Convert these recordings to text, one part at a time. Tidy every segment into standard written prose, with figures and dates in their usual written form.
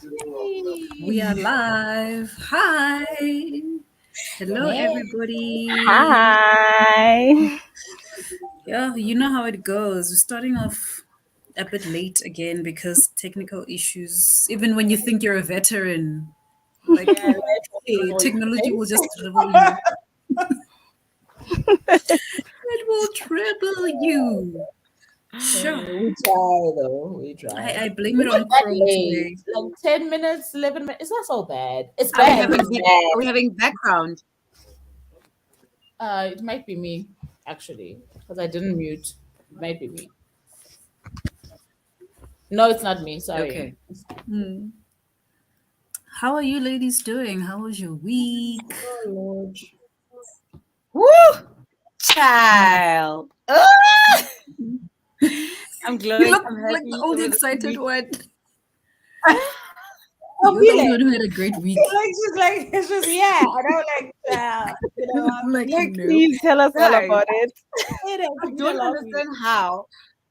We are live. Hi. Hello, everybody. Hi. Yeah, you know how it goes. We're starting off a bit late again because technical issues. Even when you think you're a veteran, like Yeah, hey, technology will just dribble you. It will dribble you. Sure. we try though. We I try. blame We're it not on that Chrome late. today. Like 10 minutes, 11 minutes. It's not so bad. It's Are we bad. having It's bad. are we having background? It might be me actually because I didn't mute. It might be me. No, it's not me. Sorry. Okay. How are you ladies doing? How was your week? Oh Lord. Woo! Child. Ah! I'm You glowing. look I'm like the happy. It only was a good excited week. one. Oh, You're the only Bile. one who had a great week. It's just yeah. I don't like I'm like, Like, no. please tell us all Guys, about it. I I don't understand how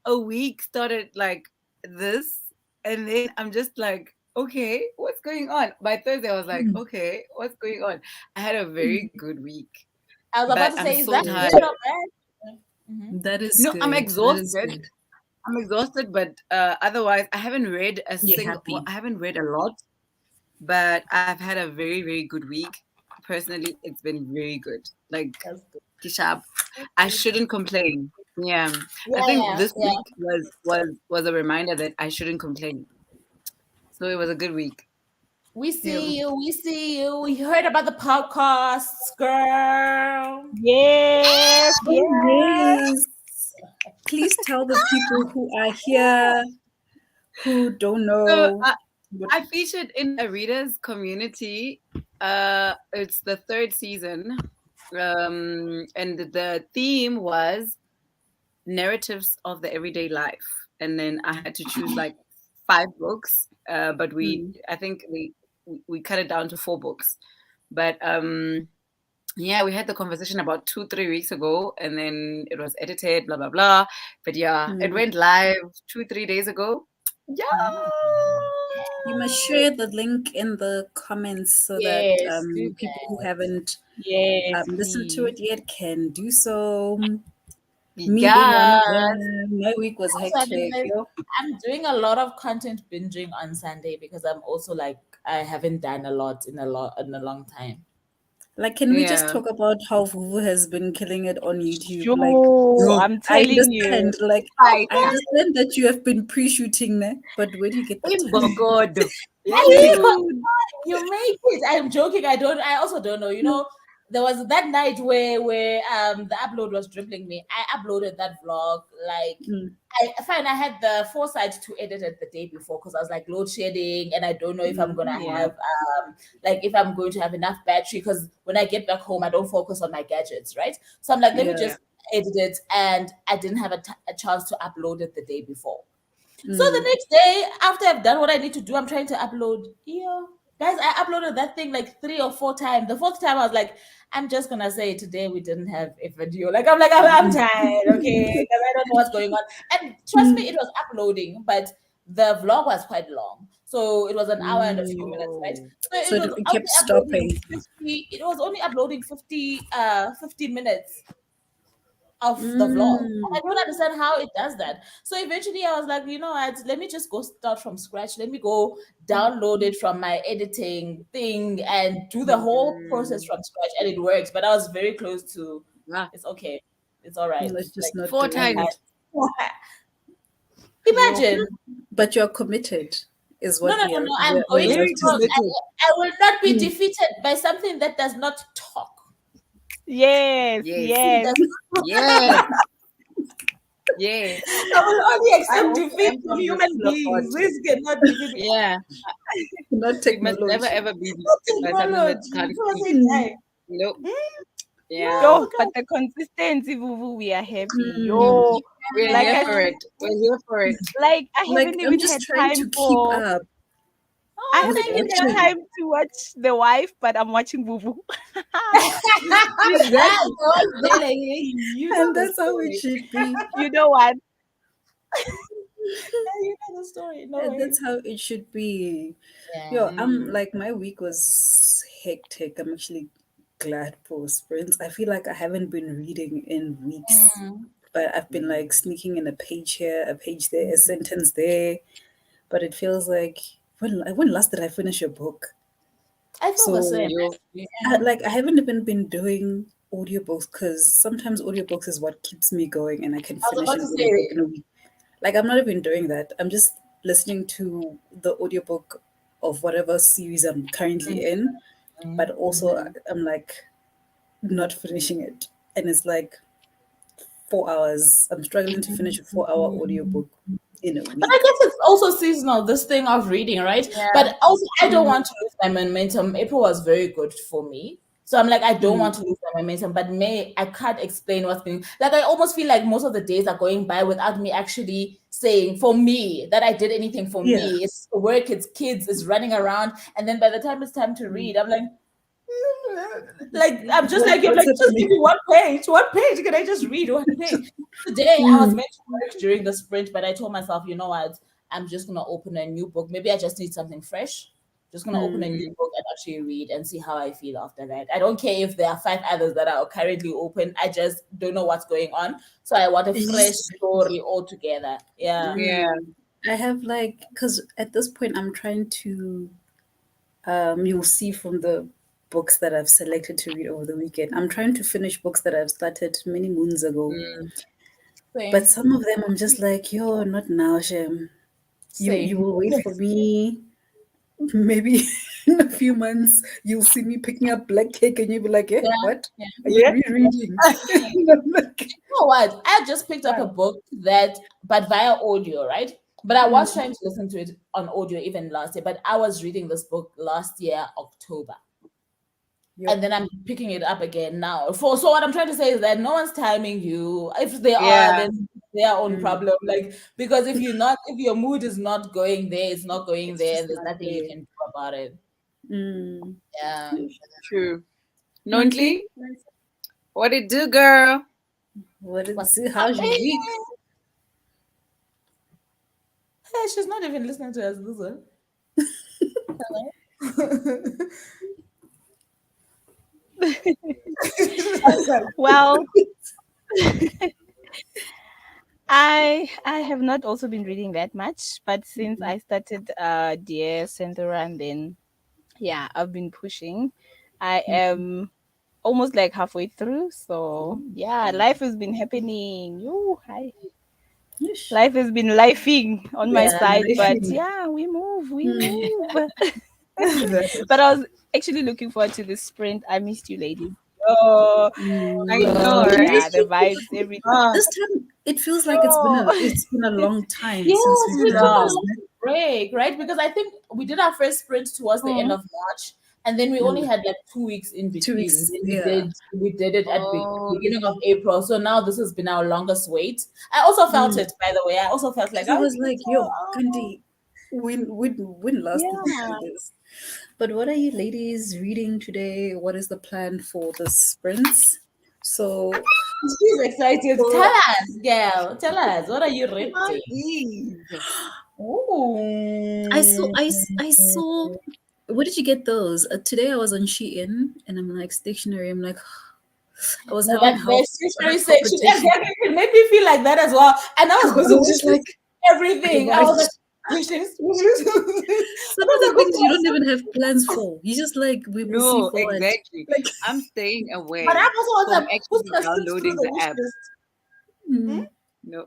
a week started like this, and then I'm just like, okay, what's going on? By Thursday, I was like, okay, what's going on? I had a very good week, was about but to I'm say, is so that Good. good tired. or bad? Mm-hmm. That is No, I'm good. That is exhausted. good. I'm exhausted, but otherwise, I haven't read a You're single. Well, happy. I haven't read a lot, but I've had a very, very good week. Personally, it's been very good. Like, That's good. Kishab, I shouldn't complain. Yeah, I think Yeah, this yeah. week was a reminder that I shouldn't complain. So it was a good week. We Yeah. see you. We see you. We heard about the podcasts, girl. Yes, Oh, yes. yes. Please tell the people who are here who don't So know. I featured in a readers community. It's the third season, and the theme was narratives of the everyday life, and then I had to choose like 5 books, but I think we cut it down to 4 books. But yeah, we had the conversation about 2-3 weeks ago, and then it was edited, blah blah blah. But yeah, it went live 2-3 days ago. Yeah. You must share the link in the comments so that Yes, do people who that. haven't Yes, listened to it please. yet can do so. Me being one of Yes. them, my week was Also, I mean, hectic. like, Yo. I'm doing a lot of content binging on Sunday because I'm also like I haven't done a lot in a long time. Like, can we just Yeah. talk about how Vuvu has been killing it on YouTube? Like, Yo, so I'm I telling you. understand, like, I Fighter. understand that you have been pre-shooting there, but where do you get the time? Imbogodo. I really got Dude. you make it. I'm joking. I also don't know. There was that night where the upload was dribbling me. I uploaded that vlog like Mm, I had the foresight to edit it the day before because I was like load shedding and I don't know if I'm gonna Yeah. have like if I'm going to have enough battery because when I get back home I don't focus on my gadgets, right? So I'm like, let me yeah. just edit it, and I didn't have a chance to upload it the day before. So the Mm. next day, after I've done what I need to do, I'm trying to upload. Yeah, guys, I uploaded that thing like 3 or 4 times. The fourth time, I was like, I'm just gonna say today we didn't have a video. I'm tired, okay, because I don't know what's going on. And trust me, Mm. it was uploading, but the vlog was quite long, so it was an hour and a few minutes, right? Oh. So So it was it kept only uploading stopping. 50. It was only uploading 50 minutes of the vlog. And I Mm. don't understand how it does that. So eventually I was like, you know what, let me just go start from scratch. Let me go download it from my editing thing and do the whole process Mm. from scratch. And it works. But I was very close to Ah, it's okay. It's all right. Let's just Like not four doing I, it. times. Yo. imagine. But you're committed, is No, what no, no, no. I'm we going to love Very to because see. committed. I will not be Mm. defeated by something that does not talk. Yes, It yes, does yes, yes, yes. I will only I accept also defeat am from from the human school of thought. beings. This cannot defeat me. Yeah. Not We must never technology. ever be Not defeated by something that technology. can't People speak. say Mm. die. Nope. Yeah. No, Mm. we Yo, can't. but the consistency, Vuvu, we are happy. Mm. Yo, we're here Yeah. for it. We're here for it. Like, I Like, haven't I'm even just had trying time to keep for. up I Oh, with haven't thank even had watching. you. time to watch The Wife, but I'm watching Vuvu. I Exactly. was there like, hey, you know And the that's how it story. should be. You know what? You know the story. No Yeah, way. that's how it should be. Yeah. Yo, I'm Mm. like, my week was hectic. I'm actually glad for sprints. I feel like I haven't been reading in weeks, Mm. but I've been like sneaking in a page here, a page there, a sentence there. But it feels like, when last did I finish a book? I feel the So same You. actually. Yeah. like, I haven't even been doing audiobooks because sometimes audiobooks is what keeps me going, and I can I was finish about an to audiobook say. in a week. Like, I'm not even doing that. I'm just listening to the audiobook of whatever series I'm currently in, but also Mhm. I'm like not finishing it. And it's like 4 hours. I'm struggling to finish a 4 hour audiobook in a But I week. guess it's also seasonal, this thing of reading, right? Yeah. But also, I don't Mm, want to lose my momentum. April was very good for me. So I'm like, I don't mm, want to lose my momentum, but May, I can't explain what's been like. I almost feel like most of the days are going by without me actually saying for me that I did anything for yeah. me. It's work, it's kids, it's running around. And then by the time it's time to Mm. read, I'm like I'm just like, you're What's like, just give happening? me one page. What page can I just read? One page. Today I was Mm. meant to work during the sprint, but I told myself, you know what? I'm just gonna open a new book. Maybe I just need something fresh. Just gonna open a new Mm. book and actually read and see how I feel after that. I don't care if there are 5 others that are currently open. I just don't know what's going on. So I want a It's fresh just, story altogether. Yeah. Yeah. I have like, because at this point I'm trying to, you'll see from the books that I've selected to read over the weekend, I'm trying to finish books that I've started many moons ago. Mm. But Same. some of them I'm just like, yo, not now, Shem. You Same. will wait for me. Maybe in a few months you'll see me picking up black cake and you'll be like, eh, Yeah. what? Yeah. Are you Yeah. rereading? And I'm like, You know what? I just picked up a wow. book that, but via audio, right? But I was Mm, trying to listen to it on audio even last year. But I was reading this book last year, October. yep. And then I'm picking it up again now. So what I'm trying to say is that no one's timing you. If they are, Yeah. then their own Mm, problem. Like because if your mood is not going there, it's not going it's there, just and there's not nothing you there. can do about it. Mm. Yeah. True. Monthly? Nontly, what it do, girl? What What's is, how's your happening? week? Hey, she's not even listening to us, this one. Well, I have not also been reading that much, but since I started Dear Centaur, and then yeah, I've been pushing. I am almost like halfway through, so yeah, life has been happening. Yoo, hi. Yeesh. Life has been lifing on my It's Yeah. been side, but knifing. yeah, we move, we Mm. move. Exactly. But I was actually looking forward to the sprint. I missed you, ladies. Oh, I Mm. know, You right? yeah, just the vibes, everything. Ah, this time it feels like Oh, it's been a long time since Yes, we've we too done took a this. long. long break, right? Because I think we did our first sprint towards the end mm, of March, and then we only Mm. had like 2 weeks in 2 weeks, between. Then yeah. we did it at Oh, beginning of April. So now this has been our longest wait. I also felt Mm. it, by the way. I also felt like Because I I was was like, yo, Kanti, when last did we do yeah. this? But what are you ladies reading today? What is the plan for the sprints? So, She's excited. Tell so us, girl. Tell us. What are you my reading? Eve. Ooh. I saw. Where did you get those? Today I was on Shein and I'm like stationery. I'm like, I was No, having that the health stationery heart section palpitation exactly it made me feel like that as well. And I was because busy I'm just like, wishing okay, everything. I what? was like, wishes, wishes. Some I of was the like, things you okay. don't even have plans for. You just like, we will see No, forward. exactly. Like, I'm staying But away I'm also on from them. Who's actually gonna sift through downloading the the wish app. list? Hmm? mm, No,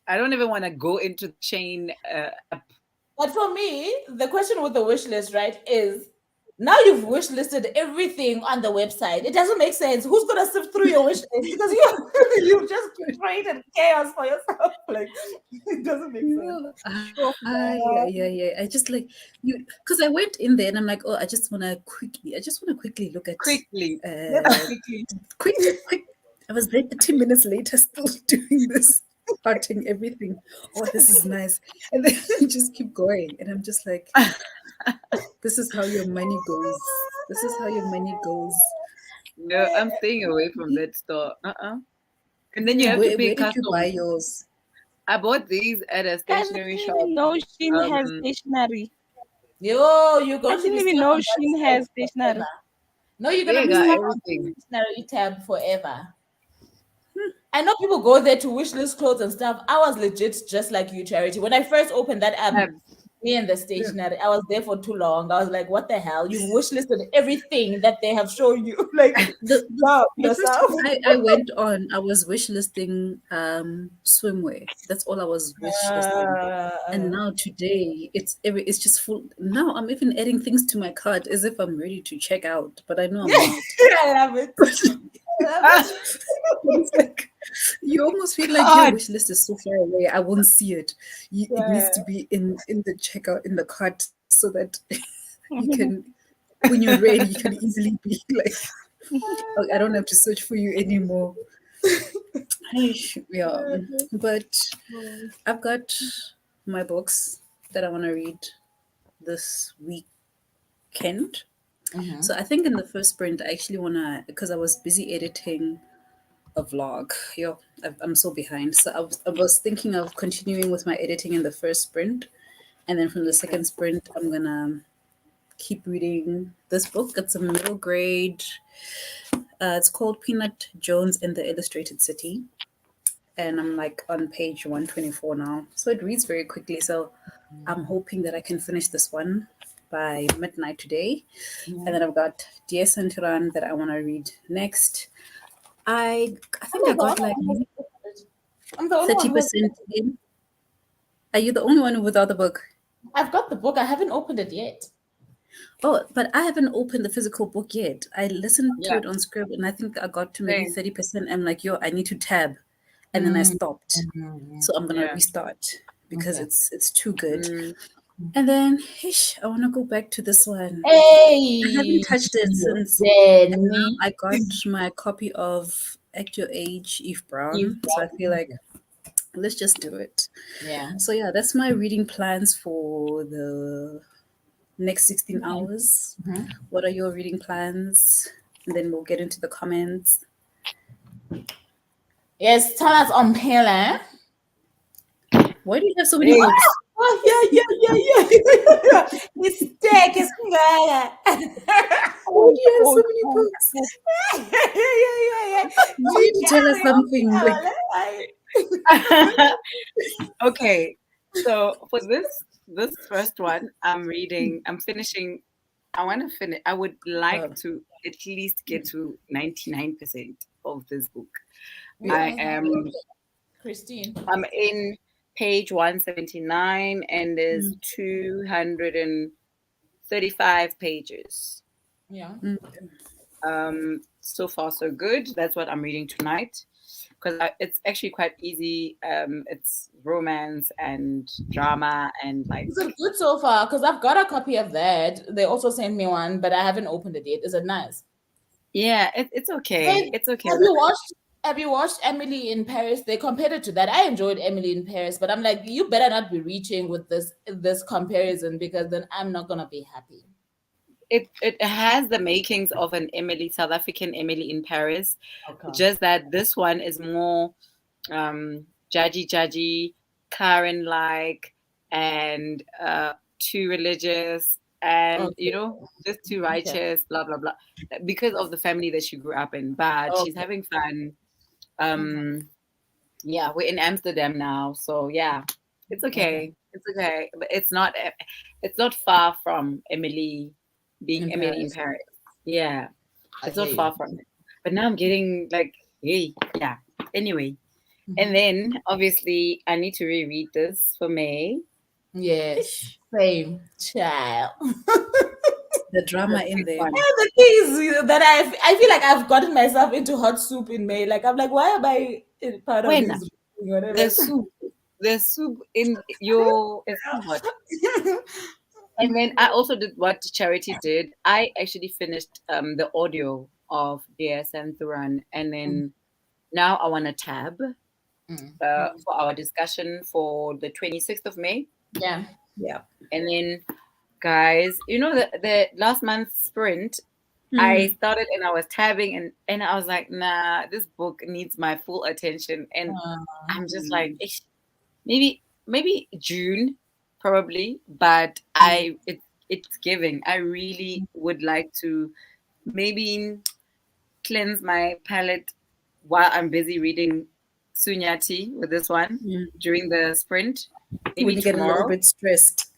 I don't even want to go into the chain app. But for me, the question with the wish list, right, is now you've wish listed everything on the website. It doesn't make sense. Who's gonna sift through your wish list? Because you you've just created chaos for yourself. Like it doesn't make sense. yeah, Sure. yeah. I just like you because I went in there and I'm like, oh, I just want to quickly look at, Quickly. Let me uh, quickly. quick. I was there 10 minutes later, still doing this, parting everything. Oh, this is nice, and then you just keep going, and I'm just like, this is how your money goes. This is how your money goes. No, I'm staying away from that store. And then you have to pay Where did you buy customs. yours? I bought these at a I didn't stationery shop. even know Shin has Um, stationery. Yo, you're I going to didn't be even stuck know on Shin that tab has stationery. forever. No, you're gonna they be got stuck on the everything. stationery tab forever. I know people go there to wish list clothes and stuff. I was legit just like you, Charity. When I first opened that app, Tabs. me and the Yeah. stationery, I was there for too long. I was like, what the hell? You've wish listed everything that they have shown you. Like, The, the, stop the first yourself. time I went on, I was wish listing swimwear. That's all I was wish listing. And now today it's just full. Now I'm even adding things to my cart as if I'm ready to check out, but I know I'm not. I love it. I love Ah, it. It's like you almost feel like your God. wish list is so far away. I won't see it. It needs Yeah. to be in the checkout in the cart so that you can, when you're ready, you can easily be like, "Oh, I don't have to search for you anymore." Yeah, but I've got my books that I want to read this weekend. Mhm. So I think in the first sprint, I actually want to, because I was busy editing a vlog. Yo, I'm so behind. So I was thinking of continuing with my editing in the first sprint. And then from the second sprint, I'm going to keep reading this book. It's a middle grade. It's called Peanut Jones and the Illustrated City. And I'm like on page 124 now. So it reads very quickly. So I'm hoping that I can finish this one by midnight today. And then I've got Dear Santuran that I want to read next. I I'm think I not the got only like one who has it. I'm the only one who has 30% in. Are you the only one without the book? I've got the book. I haven't opened it yet. Oh, but I haven't opened the physical book yet. I listened to Yeah, it on Scribd and I think I got to maybe same. 30%. I'm like, yo, I need to tab. And then I Mm, stopped. mm, So I'm gonna Yeah. restart because okay. it's too good. Mm, And then I wanna go back to this one. I haven't Hey, touched it since, and now Jenny. I got my copy of Act Your Age, Eve You've Brown. So I feel done. like let's just do it. Yeah. So yeah, that's my reading plans for the next 16 hours. Mhm. What are your reading plans? And then we'll get into the comments. Yes, tell us on Pele. Why do you have so many hey, books? Oh yeah. It's thick. It's Why Oh, do you have oh, so many oh, books? oh. yeah. You need to tell us something. Like, okay. So for this first one, I'm reading. I'm finishing. I want to finish. I would like oh, to at least get to 99% of this book. Which yeah. one I is am. that? Christine. I'm in page 179, and there's Mm, 235 pages. Yeah. mm, So far so good. That's what I'm reading tonight because it's actually quite easy. It's romance and drama and like, Is it good so far? Because I've got a copy of that. They also sent me one, but I haven't opened it yet. Is it nice? yeah, it's okay. Hey, It's okay. have you watched? Have you watched Emily in Paris? They compared it to that. I enjoyed Emily in Paris, but I'm like, you better not be reaching with this comparison because then I'm not gonna be happy. It has the makings of an Emily, South African Emily in Paris. Okay. Just that this one is more judgy, Karen like, and too religious, and Okay. just too Okay. righteous, blah blah blah, because of the family that she grew up in. But she's Okay. having fun. Okay. Yeah, we're in Amsterdam now, so yeah, it's Okay. okay. It's okay, but it's not far from Emily being In Emily in Paris. Paris. Yeah, I it's hear not you. far from it. But now I'm getting like, hey, yeah. Anyway, and Mhm. then obviously I need to reread this for May. Yes. Same child. the drama That's in been there. fun. The thing is that I feel like I've gotten myself into hot soup in May. Like I'm like, why am I in part of When this? Whatever. the soup, the soup in your is too hot. And then I also did what Charity did. I actually finished the audio of Dear Santhuran, and then now I want to tab Mm. for our discussion for the 26th of May. Yeah. Yeah. And then, guys, the last month's sprint, I Mm, started and I was tabbing, and I was like, nah, this book needs my full attention. And I'm just like, Um, "Ish." maybe June, probably. But it's giving. I really would like to maybe cleanse my palate while I'm busy reading Sunyati with this one Mm. during the sprint. Maybe When you get a little tomorrow. bit stressed.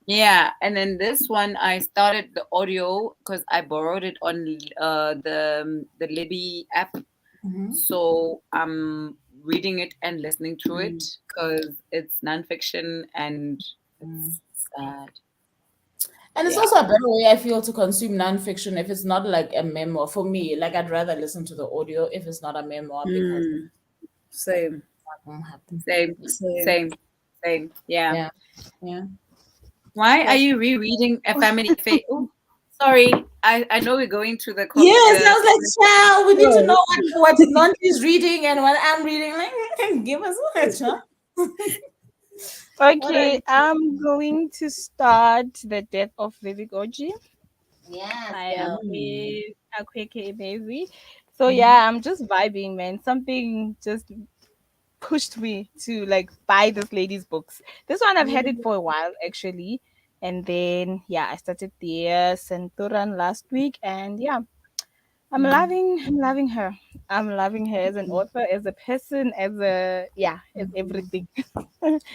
Yeah, and then this one I started the audio because I borrowed it on the Libby app. Mhm. So I'm reading it and listening to it Mm. because it's nonfiction and Mm. it's sad. And it's Yeah. also a better way, I feel, to consume nonfiction if it's not like a memoir. For me, like I'd rather listen to the audio if it's not a memoir because Mm. Same. that won't happen. Same, Same. same, same. Yeah. Yeah, yeah. Why are Like you rereading a family affair? Oh, sorry. I know we're going to the yes, I the was like, child, we need to Oh, know what Nonti is reading and what I'm reading. Like, give us a huh? What are Okay, you? I'm going to start The Death of Vivek Oji Yes, by girl. mm. Akweke Baby. So Mhm. yeah, I'm just vibing, man. Something just pushed me to like buy this lady's books. This one I've had it for a while actually. And then yeah, I started the Centuran last week, and yeah, I'm loving her. I'm loving her as an author, as a person, as a yeah, as everything.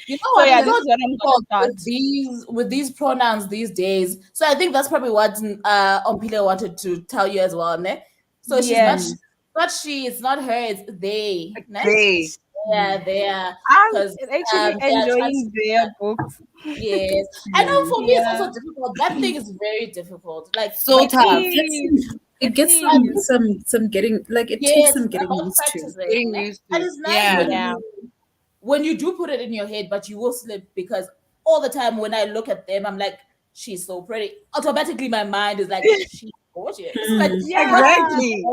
You know So what? yeah, It's this so is what I'm gonna difficult start. with these pronouns these days. So I think that's probably what Ompile wanted to tell you as well, ne? So she's Yeah. not she, it's not her, it's they, ne? they. Yeah, they are I'm because actually they are trans. enjoying their books. Yes, I know. Mm. For me, it's Yeah. also difficult. That thing is very difficult. Like So my It tough. It previous, gets is. some, it It gets is. some getting, like it takes yes, some it's getting about used to. practicing, Getting ne? used And to. it's nice Yeah. Yeah. when you do put it in your head, but you will slip because all the time when I look at them, I'm like, she's so pretty. Automatically, my mind is like, she's gorgeous. Like, Mm. like what? Yeah. Exactly.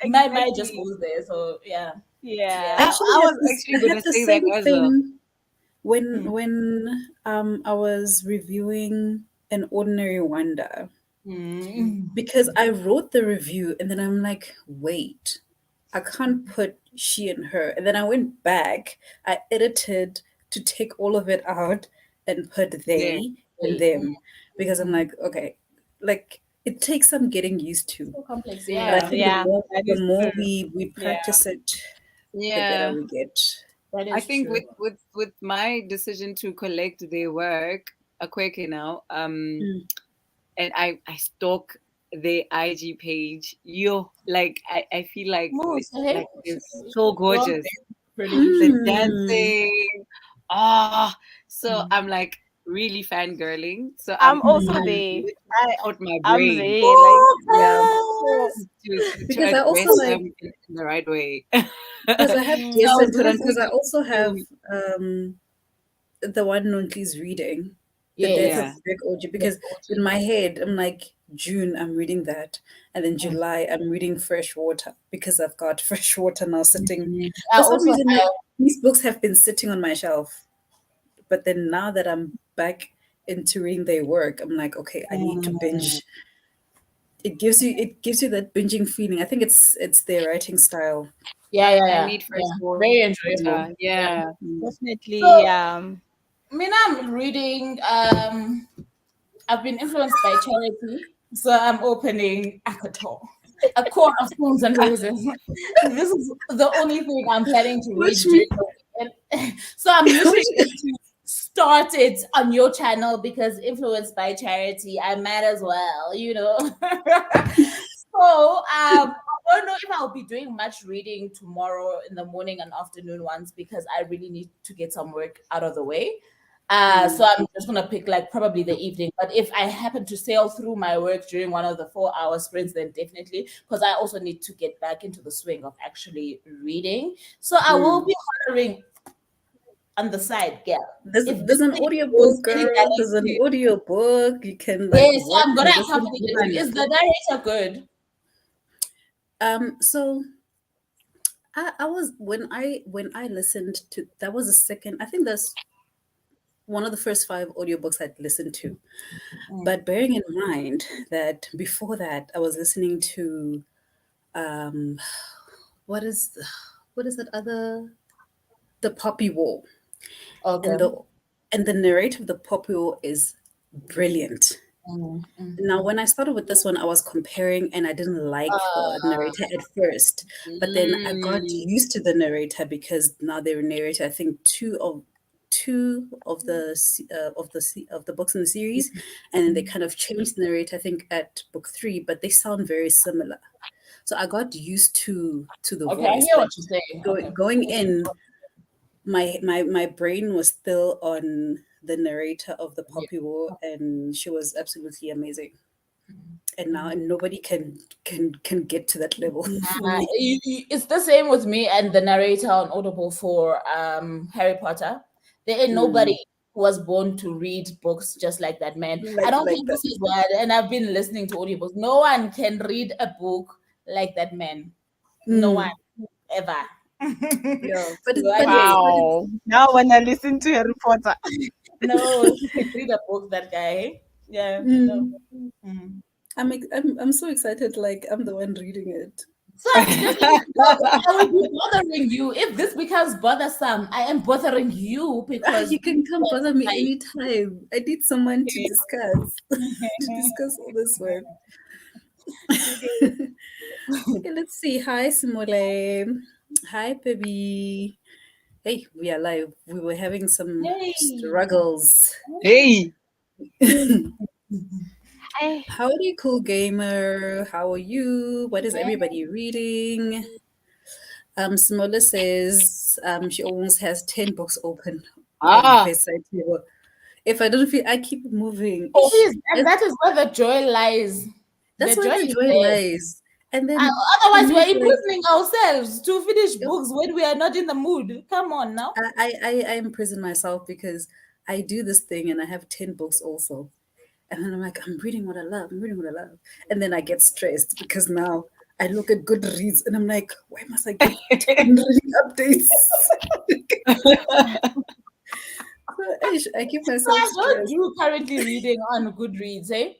And my mind just Exactly. goes there. So yeah, I yeah. Yeah. actually I had was this. actually I had gonna the say that same as well. thing when Mm. I was reviewing An Ordinary Wonder, Mm. because I wrote the review and then I'm like, wait, I can't put she and her. And then I went back, I edited to take all of it out and put There. they and Mm. them, because I'm like, okay, like it takes some getting used to. So complex. But I Yeah, Yeah. think Yeah. That the is more true. we Yeah. practice it, the better Yeah. we get. that I is think true. with my decision to collect their work, a quake now, Mm. and I stalk their IG page. I feel Moose, hey? like it's so Wrong gorgeous. thing. Pretty. The Mm. dancing. Ah, so I'm like really fangirling. So I'm also I'm Mm. there. really I out my I'm brain there. Like yeah. So to Because I also address like, them in the right way. because I have So I yes mm, was and Turan, because listening I also have to um the one Nontli's reading, The Death Yes. of yeah. Rick Oji, Yes, because in OG. my head I'm like, June I'm reading that, and then Mm. July I'm reading Fresh Water, because I've got Fresh Water now sitting. Mm. I For some also reason, like have. these books have been sitting on my shelf, but then now that I'm back into reading their work, I'm like, okay, I need to Mm. binge. It gives you that binging feeling. I think it's their writing style. Yeah, yeah, I yeah, need fresh yeah. Very enjoyable. water. Yeah. Yeah. Mm. definitely So, yeah. Mina, I'm reading. I've been influenced by charity, so I'm opening Akator, A Court of Thorns and Roses. This is the only thing I'm planning to Watch read me. during the weekend. So I'm literally going to start it on your channel because influenced by charity, I might as well, you know. So I don't know if I'll be doing much reading tomorrow in the morning and afternoon ones because I really need to get some work out of the way. So Mm. I'm just gonna pick like probably the evening. But if I happen to sail through my work during one of the 4 hour sprints, then definitely because I also need to get back into the swing of actually reading. So I will Mm. be honoring on the side, girl. There's If this there's an thing goes audiobook, any girl. There's an direction, audiobook. You can like yes, so work I'm gonna and listen accompany to it. it. Is the narrator good? So I was when I listened to, that was the second, I think that's one of the first five audiobooks I'd listened to. Mm. But bearing in mind that before that I was listening to um what is what is that other, The Poppy War. Okay. and the narrator of the Popio is brilliant. Mm, mm. Now, when I started with this one, I was comparing and I didn't like the narrator at first. But then I got Mm. used to the narrator because now they narrate, I think, of the books in the series, and then they kind of changed the narrator, I think, at book 3, but they sound very similar. So I got used to the Okay, I voice, hear but what you're saying. Okay. going in, my brain was still on the narrator of the Yeah. Poppy War, and she was absolutely amazing. And now Mm. nobody can get to that level for me. It's the same with me and the narrator on Audible for Harry Potter. There ain't nobody Mm, who was born to read books just like that man. I don't like think that. this is what, and I've been listening to audiobooks. No one can read a book like that man. No one Mm, ever. yeah, So I hear you. Wow. Now when I listen to Harry Potter. No, he can read a book, that guy. Eh? Yeah, no. mm. Mm. I'm so excited. Like I'm the one reading it. So this is, I will be bothering you. If this becomes bothersome, I am bothering you because You can come bother me like, anytime. I need someone to discuss to discuss all this with. Okay, let's see. Hi, Simole. Hi, baby. Hey, we are live. We were having some hey. struggles. Hey. I, Howdy, cool gamer. How are you? What is everybody reading? Simola says she almost has 10 books open on her Ah. bedside table. If I don't feel, I keep moving. It Ish, is, and that is where the joy lies. that's The where joy the is joy there. lies. And then for Otherwise, me, we're like, imprisoning ourselves to finish yep, books when we are not in the mood. Come on now. I imprison myself because I do this thing and I have 10 books also. And then I'm like, I'm reading what I love. I'm reading what I love. And then I get stressed because now I look at Goodreads and I'm like, why must I get 10 reading updates? So, I keep So myself I don't stressed. do currently reading on Goodreads, eh?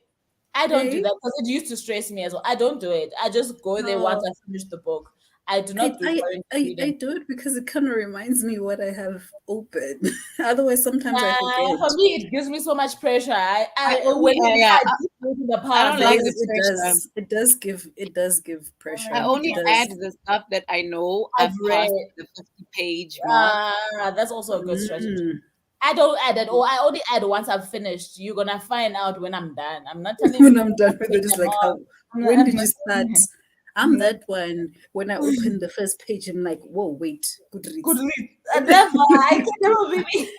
I don't do Hey, that because it used to stress me as well. I don't do it. I just go there once oh, I finish the book. I do I, not do I, current I reading. do it because it kind of reminds me what I have open. Otherwise, sometimes I forget. For me, it gives me so much pressure. I When only if yeah, I did go to the I don't past, like like the It pressure. does. It does give I pressure. It only does. add the stuff that I know I've I've read. passed the 50-page mark. That's also a good strategy. Mm. I don't add it, or I only add once I've finished. You're gonna find out when I'm done. I'm not telling When you I'm done with take it, it's them like off. how. I'm not, When I'm did not you start? doing it. I'm I'm not that one. When I open the first page, I'm like, whoa, wait, good Goodreads. read. And then, Never. I can never be me.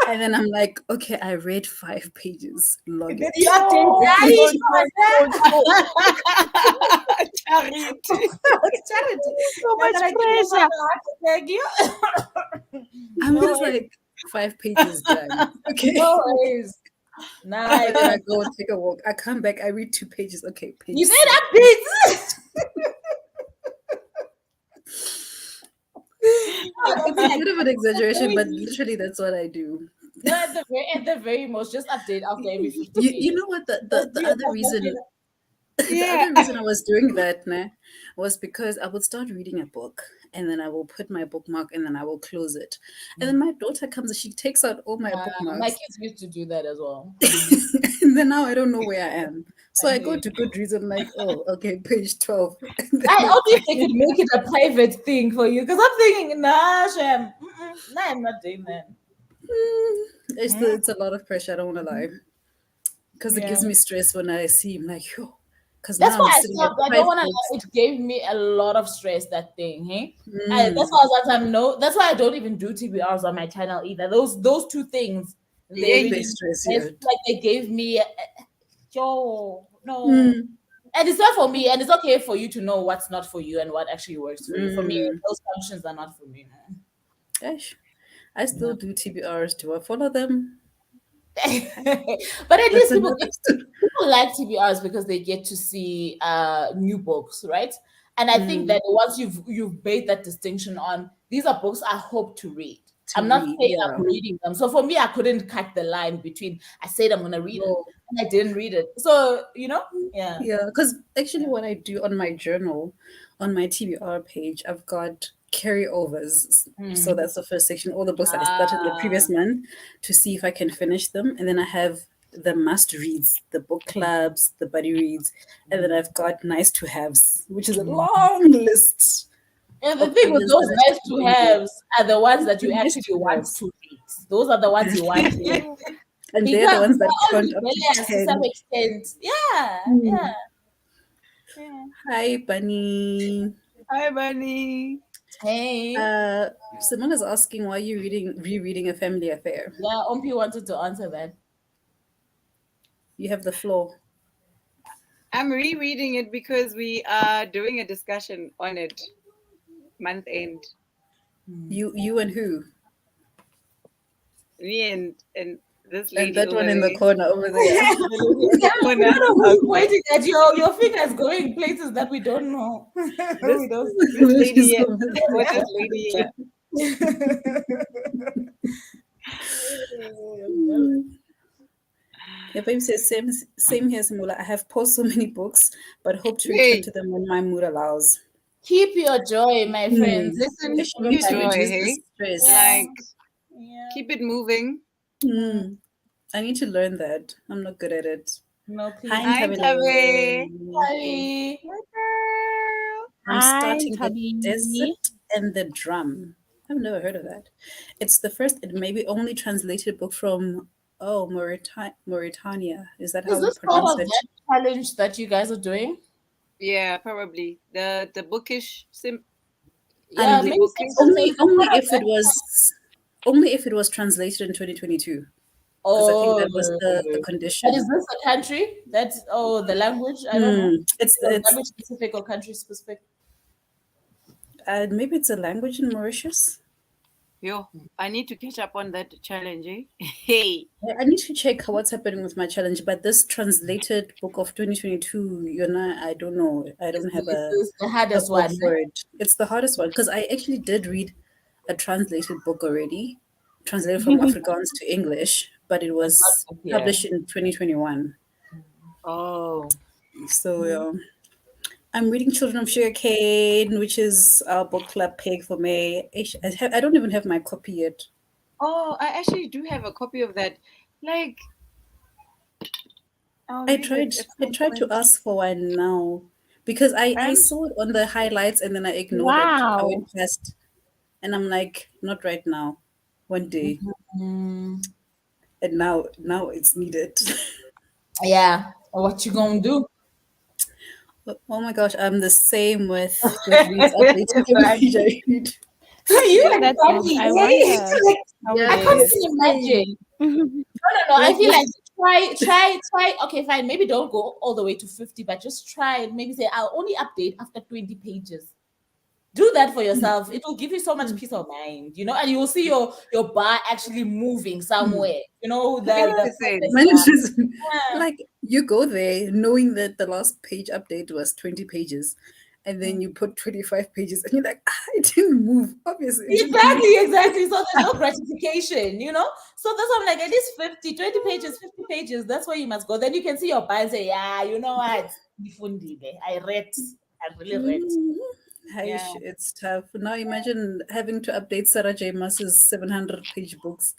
and then I'm like, okay, I read 5 pages. Log Then it. you update. no, Yeah, you don't, don't, don't, don't. Charity. charity. So You're much gonna give your pressure. mother a heart attack. You. I'm No just way. like 5 pages done. Okay. No ways. And then I Nice. go take a walk. I come back. I read 2 pages. Okay, page You said 6. updates. It's a bit of an exaggeration, but Crazy. literally that's what I do. No, at the very most, just update after every 50 You pages. know what Just the do other it. reason the Yeah. other reason I was doing that was because I would start reading a book and then I will put my bookmark and then I will close it. And then my daughter comes and she takes out all my My bookmarks. kids used to do that as well. And then now I don't know where I am. So I I hear go you. to Goodreads and I'm like, oh, okay, page 12. And then I I only go, if they could make it a private thing for you, because I'm thinking, nah, Shem, nah, I'm not doing that. it's a lot of pressure, I don't want to lie. Because it Yeah. gives me stress when I see him like, yo, because That's now I'm why I sitting at stopped. I don't 5 want to books. lie. It gave me a lot of stress, that thing. Hey, that's Mm, why I was like, no. That's why I don't even do TBRs on my channel either. Those two things, they Yeah. they really, stress you it's out. like they gave me, yo, no. Mm, And it's not for me. And it's okay for you to know what's not for you and what actually works for you. For me, mm. those functions are not for me. Gosh, I still No. do TBRs. Do I follow them? But at That's least another story. people like TBRs because they get to see new books, right? And I think Mm, that once you've made that distinction on these are books I hope to read. to I'm not read, saying yeah. I'm reading them. So for me, I couldn't cut the line between I said I'm gonna read it No, and I didn't read it. So yeah. yeah, because actually, what I do on my journal, on my TBR page, I've got carryovers. So Mm. that's the first section. All the books that I started the previous month to see if I can finish them. And then I have the must reads, the book clubs, the buddy reads. And then I've got nice to haves, which is a long list And the of thing with ideas those that I nice should to read. haves are the ones that you The nice actually to want haves. to read. Those are the ones you want to read. And they're Because the ones that they're all count up to rebellious to some 10. extent. Yeah, Hmm. yeah. Hi, Bunny. Hi, Bunny. Hey. Someone is asking why you're rereading A Family Affair. Yeah, Ompi wanted to answer that. You have the floor. I'm rereading it because we are doing a discussion on it month end. You and who? Me and this And lady that over one in the there. corner over there. The lady in the I corner. don't know who's Okay. pointing at your fingers going places that we don't know. This We don't this lady She's here. over Or there. this lady here. Yeah, babe says same here, Simula. I have paused so many books, but hope to return Hey, to them when my mood allows. Keep your joy, my friends. listen, If Listen you to want you to your joy, reduce the hey? stress. Yeah. Like, Yeah. keep it moving. I need to learn that. I'm not good at it. No, please. Hi, Hi, Tabe. Ntabile. Hi. My girl. I'm Hi, starting The Tabi. Desert and the Drum. I've never heard of that. It's the first and maybe only translated book from Mauritania. Is that Is how we this part pronounce of it? that challenge that you guys are doing? Yeah, probably. The bookish Yeah, And the maybe bookish. only if it was translated in 2022. Because I think Oh, that was the but is condition. this a country? That's the language. I don't know. It's Language specific or country specific? maybe it's a language in Mauritius. Yo, I need to catch up on that challenge, eh? Hey. I need to check what's happening with my challenge, but this translated book of 2022, I don't know. I don't have Is a this the a hardest book one? for it. It's the hardest one because I actually did read a translated book already, translated from Afrikaans to English, but it But was not here. published in 2021. Oh. So yeah. I'm reading Children of Sugarcane, which is our book club pick for May. I don't even have my copy yet. Oh, I actually do have a copy of that. Like, I'll I read tried it at I some tried to point. ask for one now because I Um, saw it on the highlights and then I ignored it. I wow. went past and I'm like, not right now. One day. Mm, And now it's needed. yeah. What you gonna do? Oh my gosh, I'm the same with Goodreads updates with every page I read. You Read and that book. Bunny, I hey? wonder Like, how I it can't Yes. is. even imagine. No. I Like feel this like try. Okay, fine. Maybe don't go all the way to 50, but just try and maybe say I'll only update after 20 pages. Do that for yourself. It will give you so much peace of mind, and you will see your bar actually moving somewhere. The 100%. progress mine is bar. just Yeah. like you go there knowing that the last page update was 20 pages and then you put 25 pages and you're like, it didn't move. Obviously, it didn't move. Exactly. So there's no gratification. So that's why I'm like, at least 50, 20 pages, 50 pages. That's where you must go. Then you can see your bar and say, yeah, you know what? I read. I really read. Yeah. It's tough. Now imagine having to update Sarah J. Maas's 700-page books.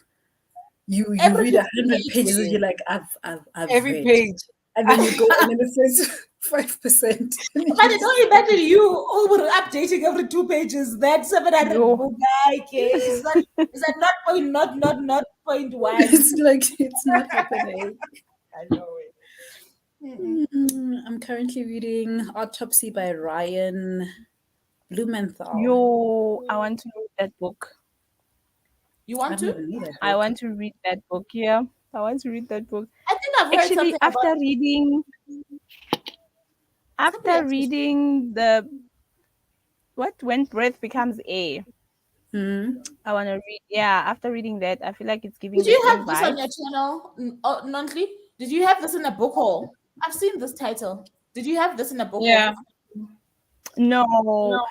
You Every read 100 50 pages and pages. you're like, I've Every read. page. And then you go and then it says 5%. And you But just don't imagine you over updating every 2 pages. That 700 Yo. book guy, okay? Is that not point, not point one? it's like it's not happening. I know it. I'm currently reading Autopsy by Ryan Blumenthal. Yo, I want to read that book. You I want don't to? even know that I book. want to read that book. Yeah, I want to read that book. I think I've heard Actually, something about after reading somebody else. the when breath becomes air, Hmm. I want to read. Yeah, after reading that, I feel like it's giving Did the you same have this on your vibes. channel, Nontly? Did you have this in a book haul? I've seen this title. Did you have this in a book haul? Yeah. No, No.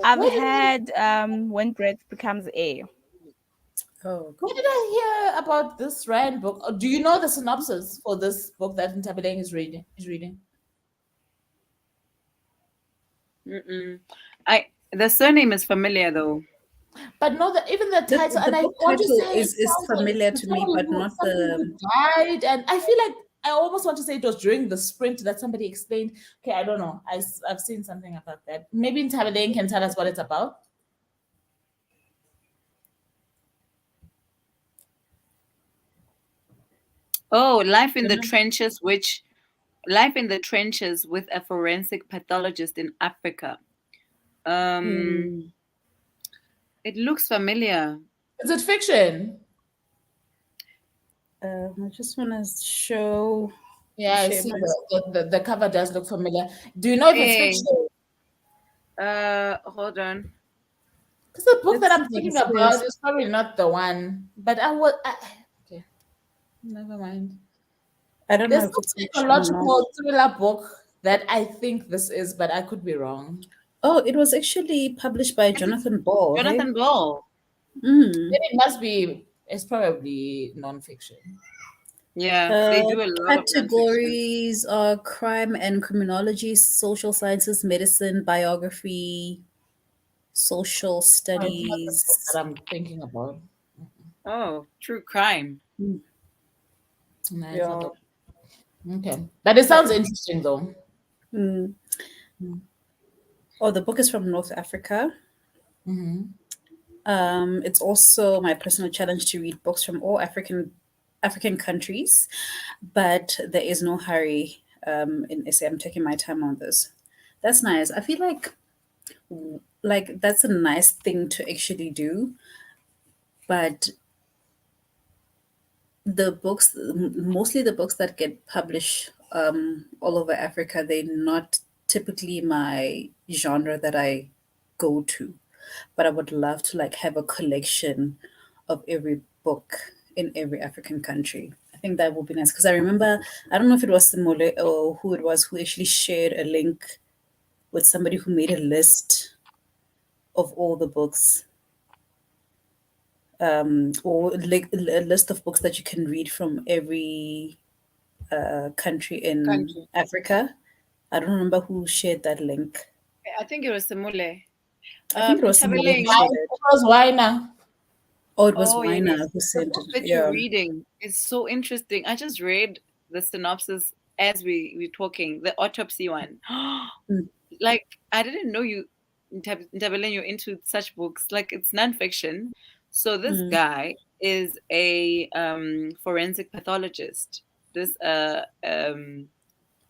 I've Where did I, had when breath becomes air. Oh, where did I hear about this Ryan book? Or do you know the synopsis for this book that Ntabeleng is reading? Mm-mm. I The surname is familiar though. But no, even the title, The and I book want to title say it is sounds like familiar it's to me, but not somebody who the. died, and I feel like I almost want to say it was during the sprint that somebody explained. Okay, I don't know. I've seen something about that. Maybe Ntabeleng can tell us what it's about. Oh, Life in You the know? Trenches, which Life in the Trenches with a Forensic Pathologist in Africa. Um, Hmm. it looks familiar. Is it fiction? I just want to Yeah, I share see my. the cover does look familiar. Do you know if it's Hey, fiction? hold on. Because the book that Let's see I'm what it thinking about says. is probably not the one. But okay, never mind. I don't know There's if no it's fiction or not. psychological thriller book that I think this is, but I could be wrong. Oh, it was actually published by Yes, it's Jonathan Ball. Hey. Jonathan Ball. Mm. Then it must be. It's probably nonfiction. Yeah, they do a lot of nonfiction. Categories are crime and criminology, social sciences, medicine, biography, social No, it's not the book studies. that I'm thinking about. Oh, true crime. Mm. No, it's not Yeah. the. Okay, but it sounds interesting though. Mm. Mm-hmm. Oh, the book is from North Africa. It's also my personal challenge to read books from all African countries, but there is no hurry in essay. I'm taking my time on this. That's nice. I feel like that's a nice thing to actually do, but mostly the books that get published all over Africa, they're not typically my genre that I go to. But I would love to like have a collection of every book in every African country. I think that would be nice because I remember, I don't know if it was Simole or who it was who actually shared a link with somebody who made a list of all the books, or like a list of books that you can read from every country in Country. Africa. I don't remember who shared that link. I think it was Simule. I think it was Simole who Ntabeleng, shared It it. was why now? Oh, it was oh Weiner yes, who the sent book it. that you're Yeah. reading is so interesting. I just read the synopsis as we talking, the autopsy one. Mm, Like I didn't know you, Ntabeleng, you're into such books. Like it's nonfiction. So this mm, guy is a forensic pathologist. This the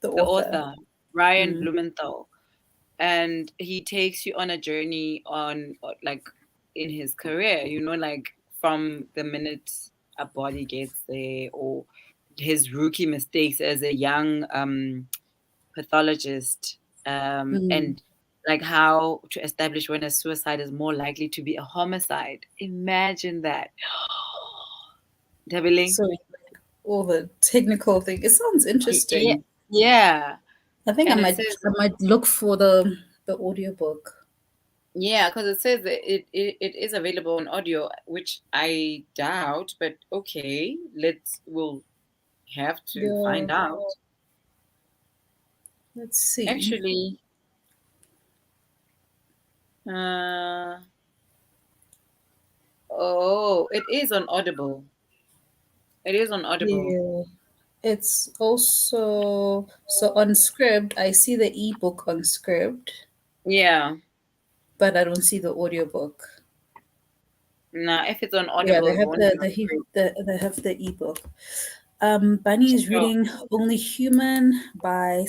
the author. author Brian Mm, Blumenthal, and he takes you on a journey on like in his career, like from the minute a body gets there, or his rookie mistakes as a young pathologist, mm. and like how to establish when a suicide is more likely to be a homicide. Imagine that. Dabbling. So all the technical thing. It sounds Yeah, interesting. yeah. I think And it says, I might look for the audiobook. yeah, because it says that it is available on audio, which I doubt, but okay, we'll have to Yeah. find out. Let's see. Actually, uh, oh, it is on Audible. It is on Audible. Yeah. It's also so on Scribd. I see the ebook on Scribd, Yeah. but I don't see the audiobook. Nah, if it's on Yeah, Audible, they it have won't be on Crave. they have the ebook. Bunny is Sure. reading Only Human by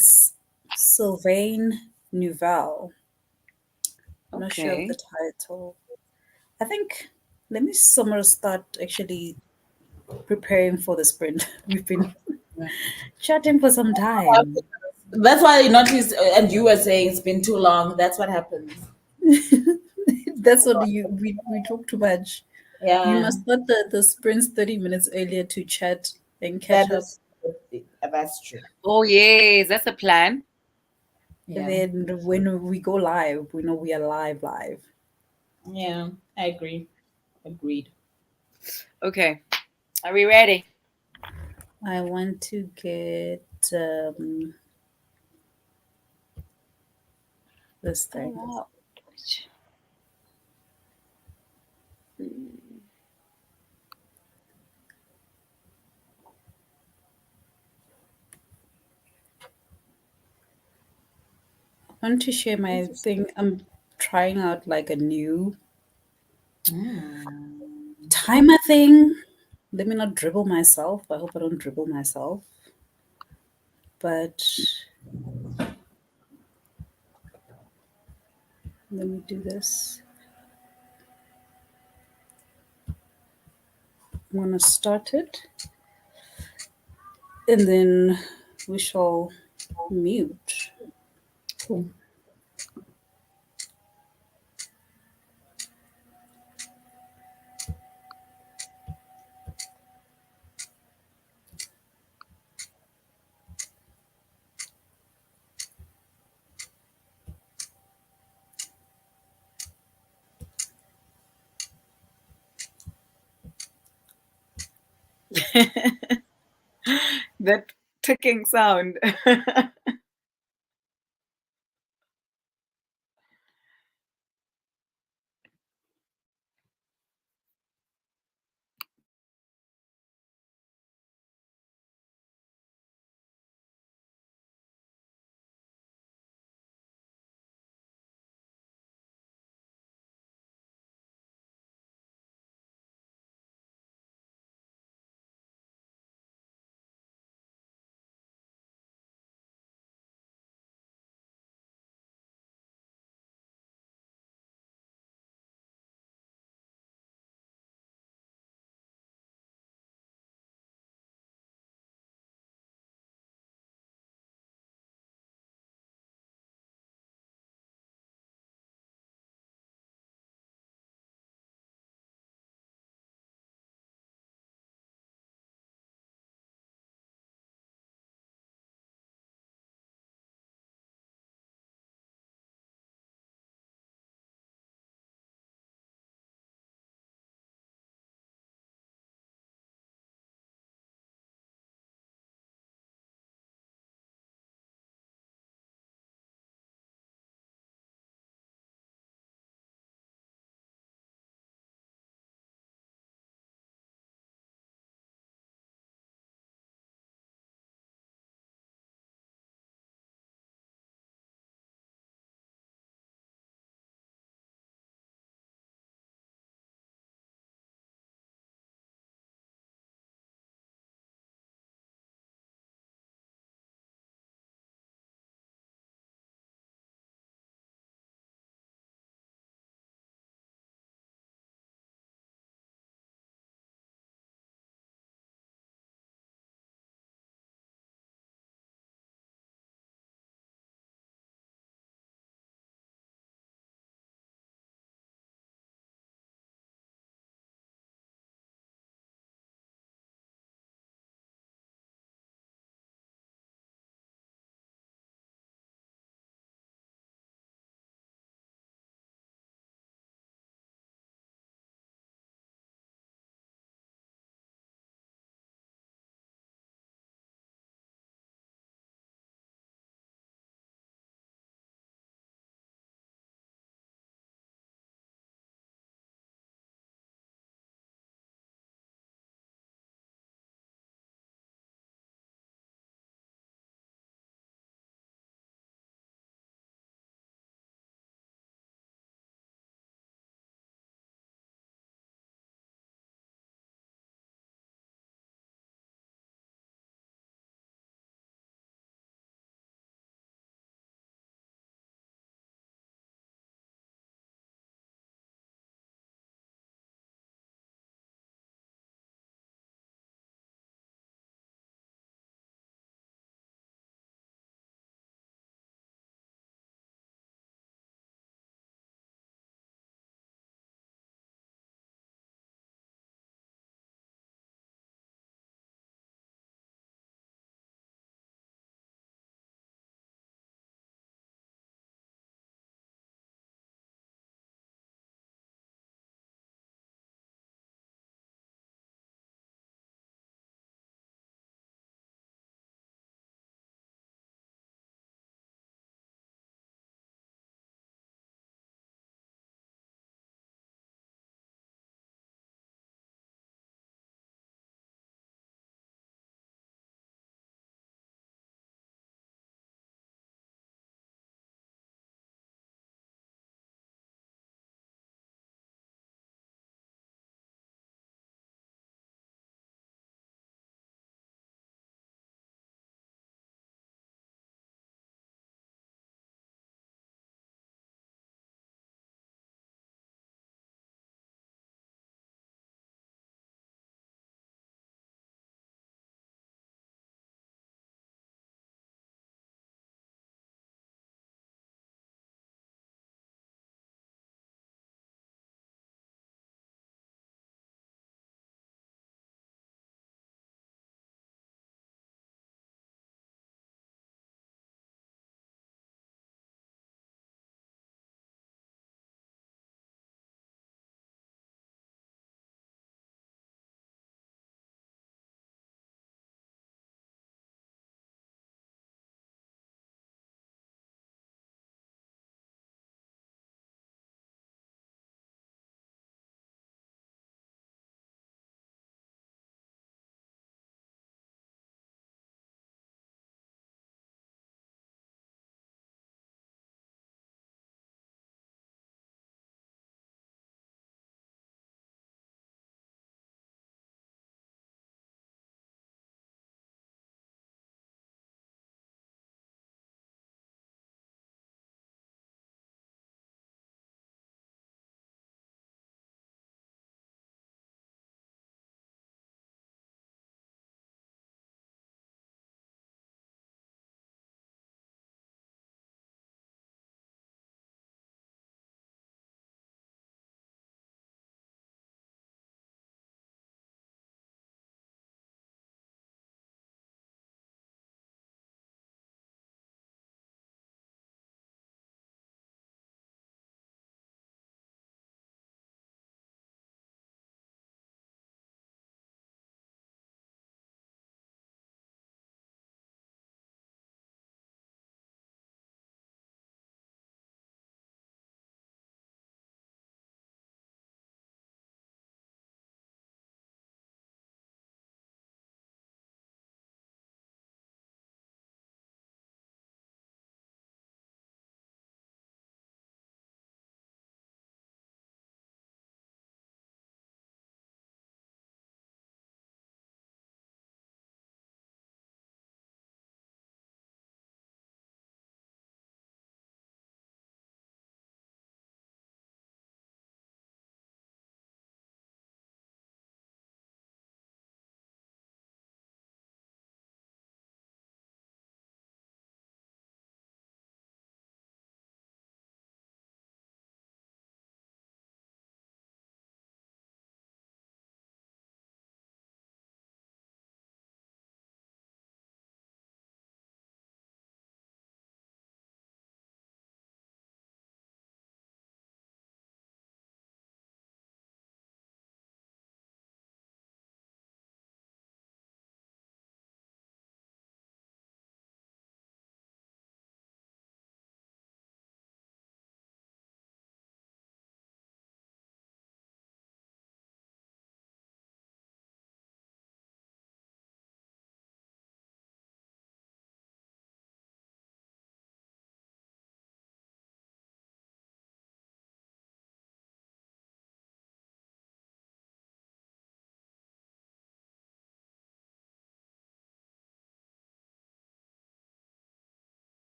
Sylvain Nouvel. I'm not sure of the Okay. title. I think let me somewhere start actually preparing for the sprint. We've been chatting for some time. That's why you notice, and you were saying it's been too long. That's what happens. That's what we talk too much. We Yeah, must start the sprints 30 minutes earlier to chat and catch that up. is that's true. Oh yes, that's a plan. And Yeah, then when we go live, we know we are live. yeah, I agree. Agreed. Okay. Are we ready? I want to get this Oh thing. wow. I want to share my thing. I'm trying out like a new timer thing. Let me not dribble myself. I hope I don't dribble myself. But let me do this. I'm going to start it and then we shall mute. Cool. That ticking sound.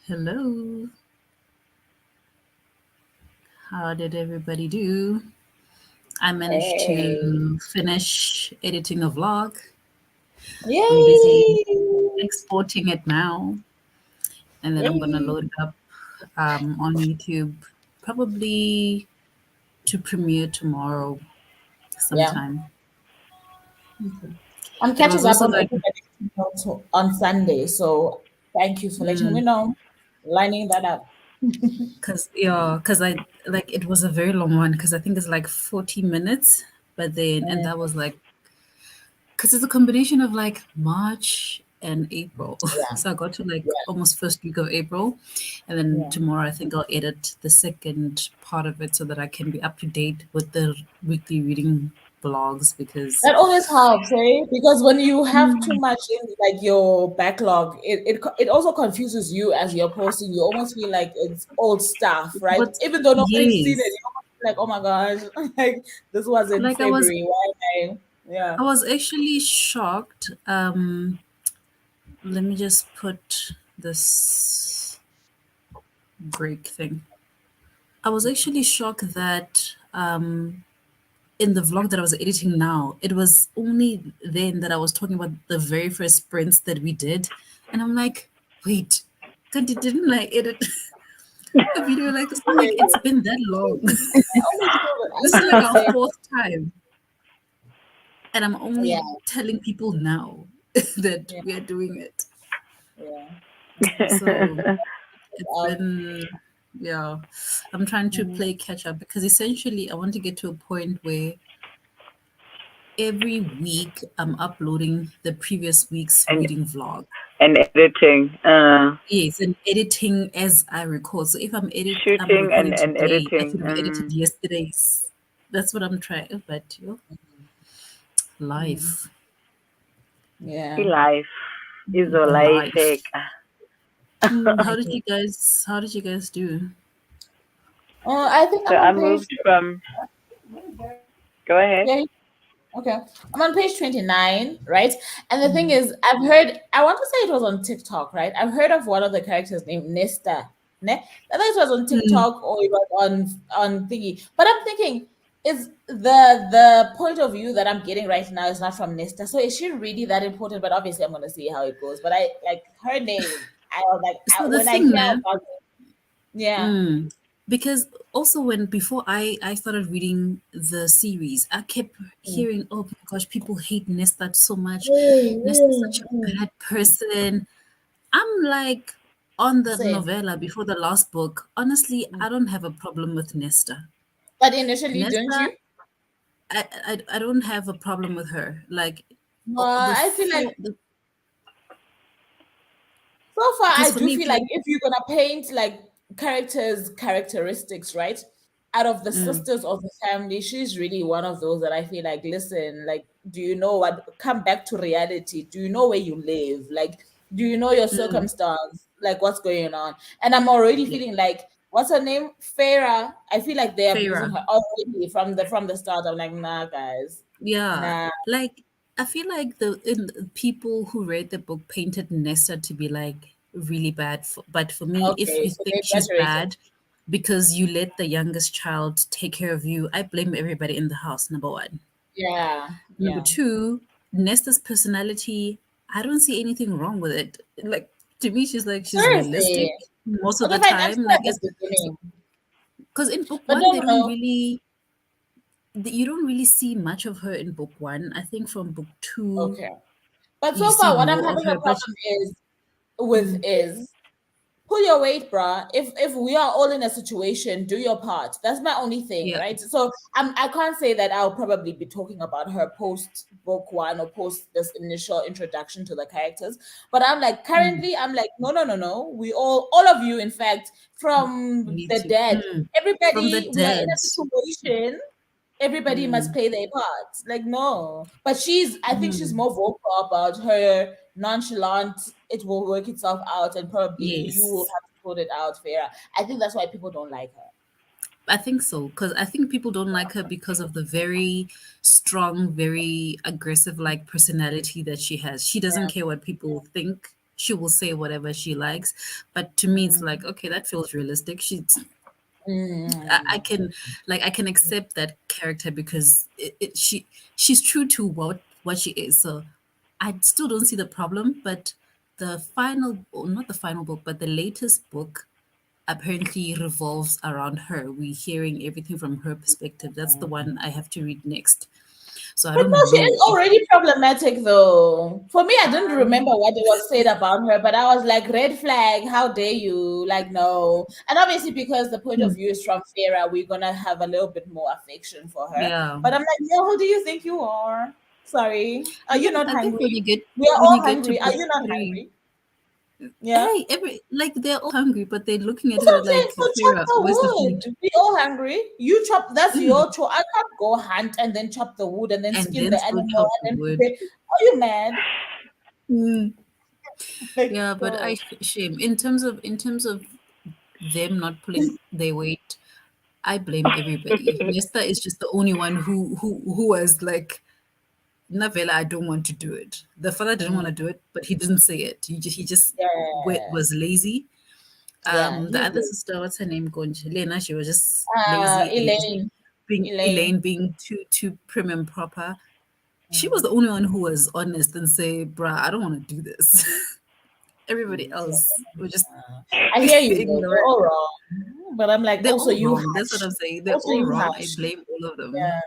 Hello. How did everybody do? I managed Hey. to finish editing a vlog. I'm busy Yay! exporting it now, and then I'm gonna Yay! load it up on YouTube, probably to premiere tomorrow Yeah. sometime. I'm It catching was up also on like, everything on Sunday, so thank you for letting me know. Lining that up. cause yeah, cause I like it was a very long one because I think it's like 40 minutes, but then and Mm, that was like because it's a combination of like March and April. yeah, So I got to like yeah, almost first week of April. And then yeah. tomorrow I think I'll edit the second part of it so that I can be up to date with the weekly reading blogs because That always helps, eh? Because when you have too much in like your backlog, it also confuses you as you're posting. You almost feel like it's old stuff, right? what Even though nobody's seen it, yes. you almost feel like, oh my gosh, like this was in Like I was February. Why am I? Yeah. I was actually shocked. Let me just put this break thing. I was actually shocked that in the vlog that I was editing now, it was only then that I was talking about the very first sprints that we did. And I'm like, wait, Kanti didn't like edit a video like this. I'm like, it's been that long. I always feel that I This is feel like the our same. fourth time. And I'm Yeah, only telling people now that yeah, we are doing it. yeah. So it's Um, been, yeah, I'm trying to mhm. play catch up because essentially I want to get to a point where every week I'm uploading the previous week's and reading vlog. and editing, Yes, and editing as I record. So if I'm shooting recording and today, I editing. could have edited yesterday's. That's what I'm trying. But Mhm. life, Yeah. Life is a life. life. How did you guys? How did you guys do? I think So I'm I on page. moved from. Go ahead. Yeah, okay. I'm on page 29, right? And the thing Mm, is, I've heard, I want to say it was on TikTok, right? I've heard of one of the characters named Nesta. Ne? I think it was on mm. TikTok or it was on thingy. But I'm thinking, is the point of view that I'm getting right now is not from Nesta. So is she really that important? But obviously I'm gonna see how it goes. But I like her name. I was like So the when I thing, hear man. about it, yeah. Because also when before I started reading the series, I kept Mm. hearing, oh my gosh, people hate Nesta so much. Mm, Nesta's mm, such a mm. bad person. I'm like on the Same. novella before the last book. Honestly, I don't have a problem with Nesta. But initially, didn't Nesta, you? I don't have a problem with her. Like I feel like the so far I because for do me, feel like if you're gonna paint like characters characteristics, right? Out of the mm, sisters of the family, she's really one of those that I feel like, listen, like, do you know what? Come back to reality. Do you know where you live? Like, do you know your mm, circumstance? Like, what's going on? And I'm already yeah, feeling like, what's her name? Farah. I feel like they're abusing Farah. her already from the start. I'm like, nah, guys, Yeah, nah. like I feel like the people who read the book painted Nesta to be like really bad. But for me, if Okay, you so think they she's exaggerated. bad because you let the youngest child take care of you, I blame everybody in the house. Number one. Yeah, Number yeah. two, Nesta's personality. I don't see anything wrong with it. Like to me, she's Seriously. realistic most of Okay, the fine. I'm time. still Like at the it's beginning. because in book But one no, they no, don't no. really you don't really see much of her in book one. I think from book two Okay. But you so see far, what I'm more of having a her. But problem is with mm, is pull your weight, bruh. If we are all in a situation, do your part. That's my only thing, yeah, right? So I can't say that I'll probably be talking about her post book one or post this initial introduction to the characters. But I'm like mm, currently, I'm like, no, no, no, no. We all of you, in fact, from need the to dead, from the everybody, we are in dead. a situation everybody must Mm, play their parts. Like, no. But I think she's mm, more vocal about her nonchalant, it will work itself out, and probably you will yes. have to sort it out, Farah. I think that's why people don't like her. I think so because I think people don't like her because of the very strong, very aggressive like personality that she has. She doesn't Yeah. care what people think. she will say whatever she likes. But to me, it's like, okay, that feels realistic. I can, like, I can accept that character because she's true to what she is. So I still don't see the problem. But the final, or not the final book, but the latest book apparently revolves around her. We're hearing everything from her perspective. That's the one I have to read next. So I But no, don't she is know if already problematic though. For me, I didn't um, remember what it was said about her, but I was like, red flag, how dare you? Like, no. And obviously, because the point of view is from Farah, we're gonna have a little bit more affection for her. yeah. But I'm like, yo, who do you think you are? Sorry. Are you not I think when hungry? you get We are when all you get to hungry. Are book you not three, hungry? Yeah. hey, every like they're all hungry, but they're looking at That's what her I'm saying. like, So chop Fira, the where's the food? wood. We all hungry. You chop. That's Mm. your chore. I can't go hunt and then chop the wood and then And skin then the still animal chop the and then wood. prepare. Are you mad? Mm. Like, Yeah, but I go. shame in terms of them not pulling their weight. I blame everybody. Nesta is just the only one who was like, Navella, I don't want to do it. The father didn't want to do it, but he didn't say it. He just Yeah. was lazy. Yeah. The He's other good. sister, what's her name? Gonja. Lena, she was just lazy and just Elaine. being Elaine. Elaine being too prim and proper. She was the only one who was honest and say, bruh, I don't want to do this. Everybody else were just I hear you though. They're ignorant. all wrong. But I'm like, They're also all you wrong. That's what hush. I'm saying. They're Also all you wrong. I hush. blame all of them. Yeah.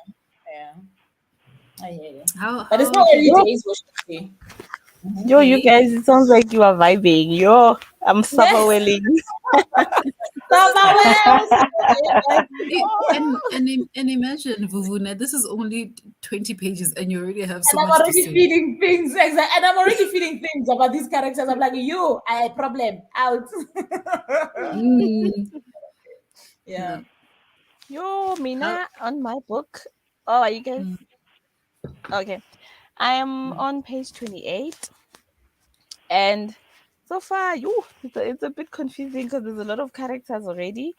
Yeah. I hear you. But it's How not have you early Yo, days for Shakti. yo, you hey? guys, it sounds like you are vibing. Yo, I'm suffer Yes. willing. Summer Wells. Like, And imagine, Vuvuna, this is only 20 pages and you already have and so I'm much to already say. feeling things. Exactly. And I'm already feeling things about these characters. I'm like, you, I problem out. Mm, Yeah. no. Yo, How Mina, on my book. Oh, are you guys mm, okay? I am on page 28, and so far, it's a bit confusing because there's a lot of characters already,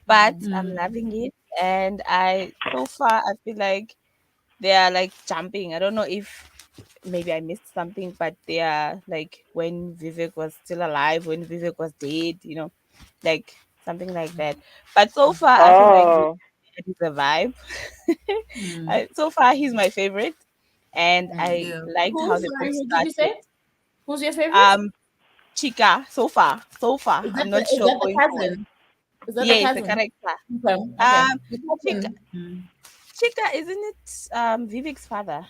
but I'm mm, loving it. And so far, I feel like they are like jumping. I don't know if maybe I missed something, but they are like when Vivek was still alive, when Vivek was dead, like something like that. But so far, I feel like Oh, it is a vibe. mm, So far, he's my favorite, and I Mm. yeah. liked Who? how the Sorry, book who did you started. say? Who's your favorite? Um, Chica, so far, I'm not Is sure that the going forward. cousin? Is that the Yeah, it's a cousin? character. Okay. Okay. Um, The Chica, cousin. Mm. Chica, isn't it Vivek's father?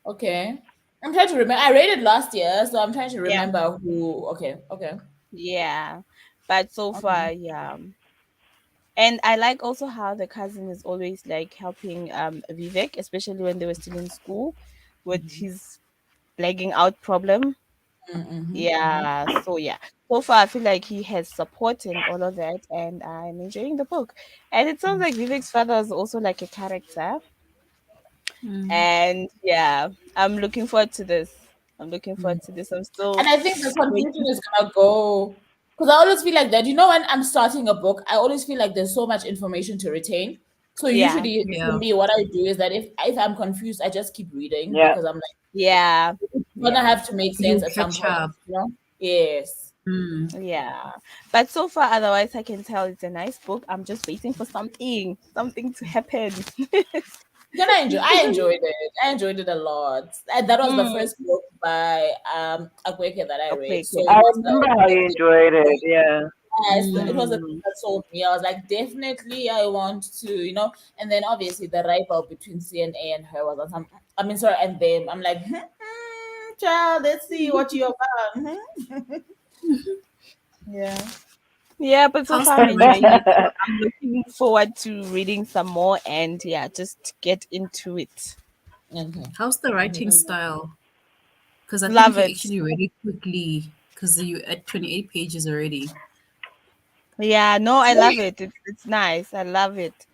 Okay. I'm trying to remember. I read it last year, so I'm trying to Yeah, remember who. Okay. Okay. yeah. But so Okay. far, yeah. And I like also how the cousin is always like helping Vivek, especially when they were still in school with his lagging out problem. Mm-hmm. Yeah, so yeah. So far I feel like he has support and all of that, and I'm enjoying the book. And it sounds like Vivek's father is also like a character. Mm. And yeah, I'm looking forward to this. I'm looking forward to this. I'm And still I think the confusion waiting. is gonna go because I always feel like that. You know, when I'm starting a book, I always feel like there's so much information to retain. So Yeah, usually for Yeah. me, what I do is that if I'm confused, I just keep reading yeah. because I'm like, yeah, it's gonna yeah. have to make sense You at some catch point, up. you know? Yes. Mm. Yeah, but so far, otherwise, I can tell it's a nice book. I'm just waiting for something to happen. Then I enjoyed it. I enjoyed it a lot. And that was the Mm, first book by Akweke that I read. okay, So okay. I it was remember how you enjoyed it. Yeah. yes, it was the thing Mm. that sold me. I was like, definitely I want to, and then obviously the rival between CNA and her was on some I mean sorry and them. I'm like, child, let's see what you're about. Yeah. Yeah, but so How's far I'm the enjoying writing? it. So I'm looking forward to reading some more and yeah, just get into it. Okay. How's the writing style? Because I think Love you it. actually read it quickly because you at 28 pages already. Yeah, no, I love it. It's nice. I love it.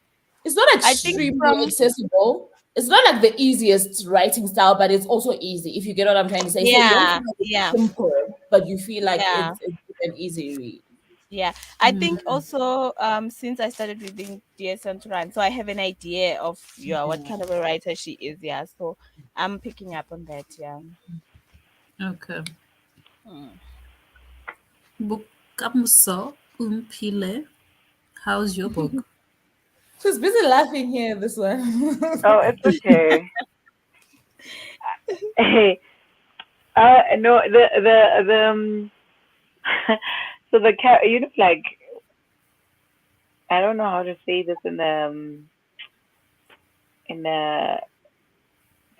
It's not I think extremely from accessible. It's not like the easiest writing style, but it's also easy. If you get what I'm trying to say, so you don't yeah, feel like it's yeah, simple, but you feel like yeah, it's an easy read. yeah. I think Mm. also since I started reading Dear Santoran, so I have an idea of yeah what kind of a writer she is. Yeah, so I'm picking up on that. Yeah. Okay. Bokamoso Umpile. How's your book? She's busy laughing here. This one. Oh, it's okay. Hey, no, so the like, I don't know how to say this in a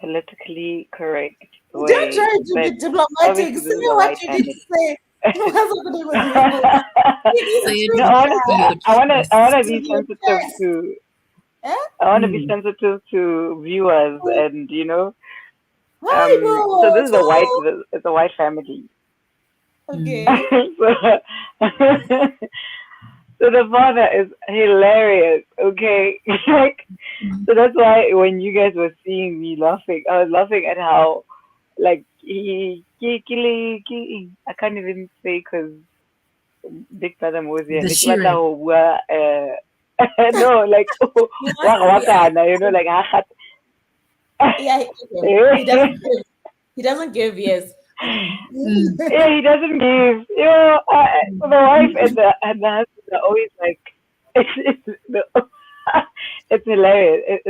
politically correct Don't way, try to be but diplomatic. obviously Say this is a what white you need to family. say. What's happening with you? Say it No, with I want your I want to chest. be With your sensitive chest. to Eh? I want to be Mm. sensitive to viewers, and Hi, so bro. this is So, it's a white family. Mm. okay. So, so the father is hilarious. Okay, like, so that's why when you guys were seeing me laughing, I was laughing at how, like, I can't even say because Big Brother Moses The and ke batla Shire. ho bua, no, like, He wa wants to be wakana, like, yeah, okay. He doesn't give. He doesn't give, yes. Mm. yeah, he doesn't give. The wife and the husband are always like, it's hilarious.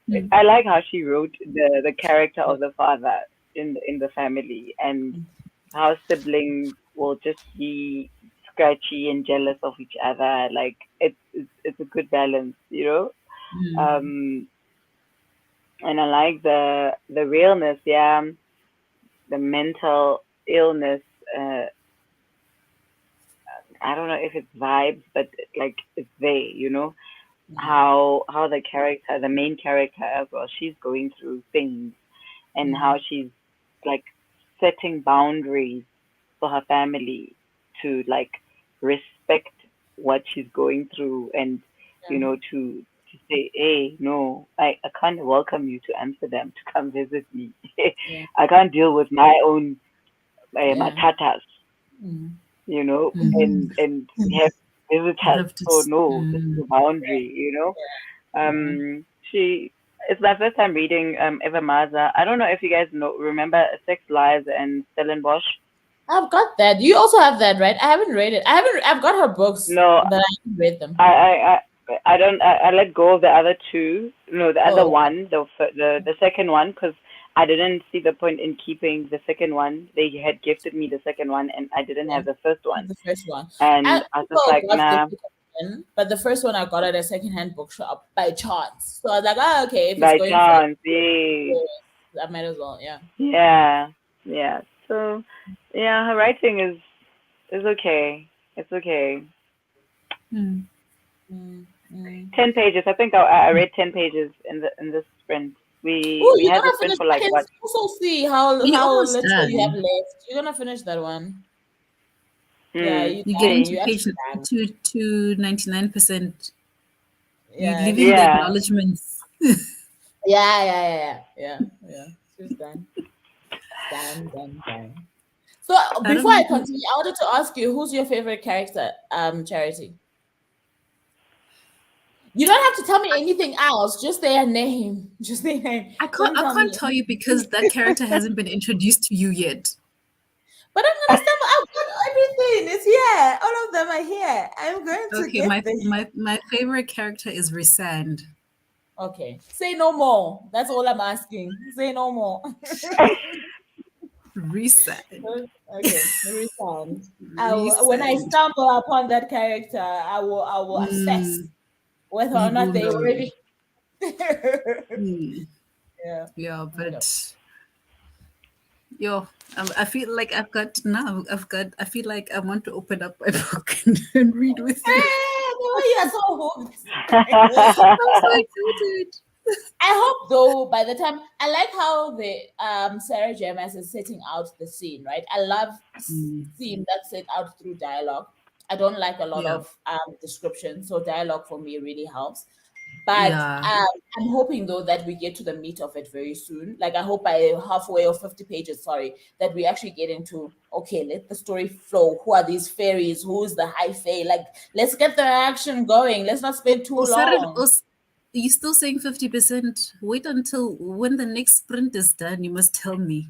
Mm. I like how she wrote the character of the father in the family, and how siblings will just be scratchy and jealous of each other. Like, it's a good balance. Mm. Um, and I like the realness. Yeah, the mental illness. Uh, I don't know if it's vibes, but like it's they. How the main character as well, she's going through things, and how she's like setting boundaries for her family to like respect what she's going through, and to say, hey, no, I can't welcome you to Amsterdam to come visit me. Yeah, I can't deal with my own yeah. matatas, Mm. Mm. and have You visitors. have to. So no, this is Mm. a boundary. Yeah. She It's my first time reading Eva Maza. I don't know if you guys remember Sex, Lies, and Stellenbosch. I've got that. You also have that, right? I haven't read it. I've got her books, No, but I haven't read them. I don't. I let go of the other two. No, the other Oh, okay. one, the second one, because I didn't see the point in keeping the second one. They had gifted me the second one, and I didn't Yeah. have the first That's one. the first one. I And I was just also like, got nah, gifted again, but the first one I got at a secondhand bookshop by chance. So I was like, oh, okay, if it's by going for chance, yay. I might as well. Yeah. Yeah, yeah. So, yeah, her writing is okay. It's okay. Mm. Mm, mm. 10 pages. I think I read 10 pages in this sprint. We Oh, we you're had the gonna sprint finish. for I like can what? also see how You're almost little you have done. left. You're gonna finish that one. Yeah, Hmm. you You're done. getting to You page actually done. to 99%. You're Yeah, leaving she's the Yeah. acknowledgements. yeah. She's done. Done. So I don't before I know who. continue, I wanted to ask you, who's your favorite character? Charity. You don't have to tell me anything else. Just their name. Just their name. Don't I tell can't me. tell you because that character hasn't been introduced to you yet. But I'm gonna stop. I've got everything. It's here. All of them are here. I'm going to Okay, get this. my favorite character is Resand. Okay. Say no more. That's all I'm asking. Say no more. Resand. Okay. Respond. When I Resand. stumble upon that character, I will assess Mm, whether or you not will they know. already. Mm, Yeah. yeah, Okay. but yo, I feel like I've got now. I feel like I want to open up my book and read with you. The way you are so hooked. I'm so excited. I hope though by the time I like how the Sarah J. Maas is setting out the scene, right? I love Mm, scene that's set out through dialogue. I don't like a lot yeah, of description, so dialogue for me really helps. But yeah. I'm hoping though that we get to the meat of it very soon. Like I hope by halfway or 50 pages, sorry, that we actually get into okay, let the story flow. Who are these fairies? Who's the high fae? Like let's get the action going. Let's not spend too long. You're still saying 50%. Wait until when the next sprint is done. You must tell me.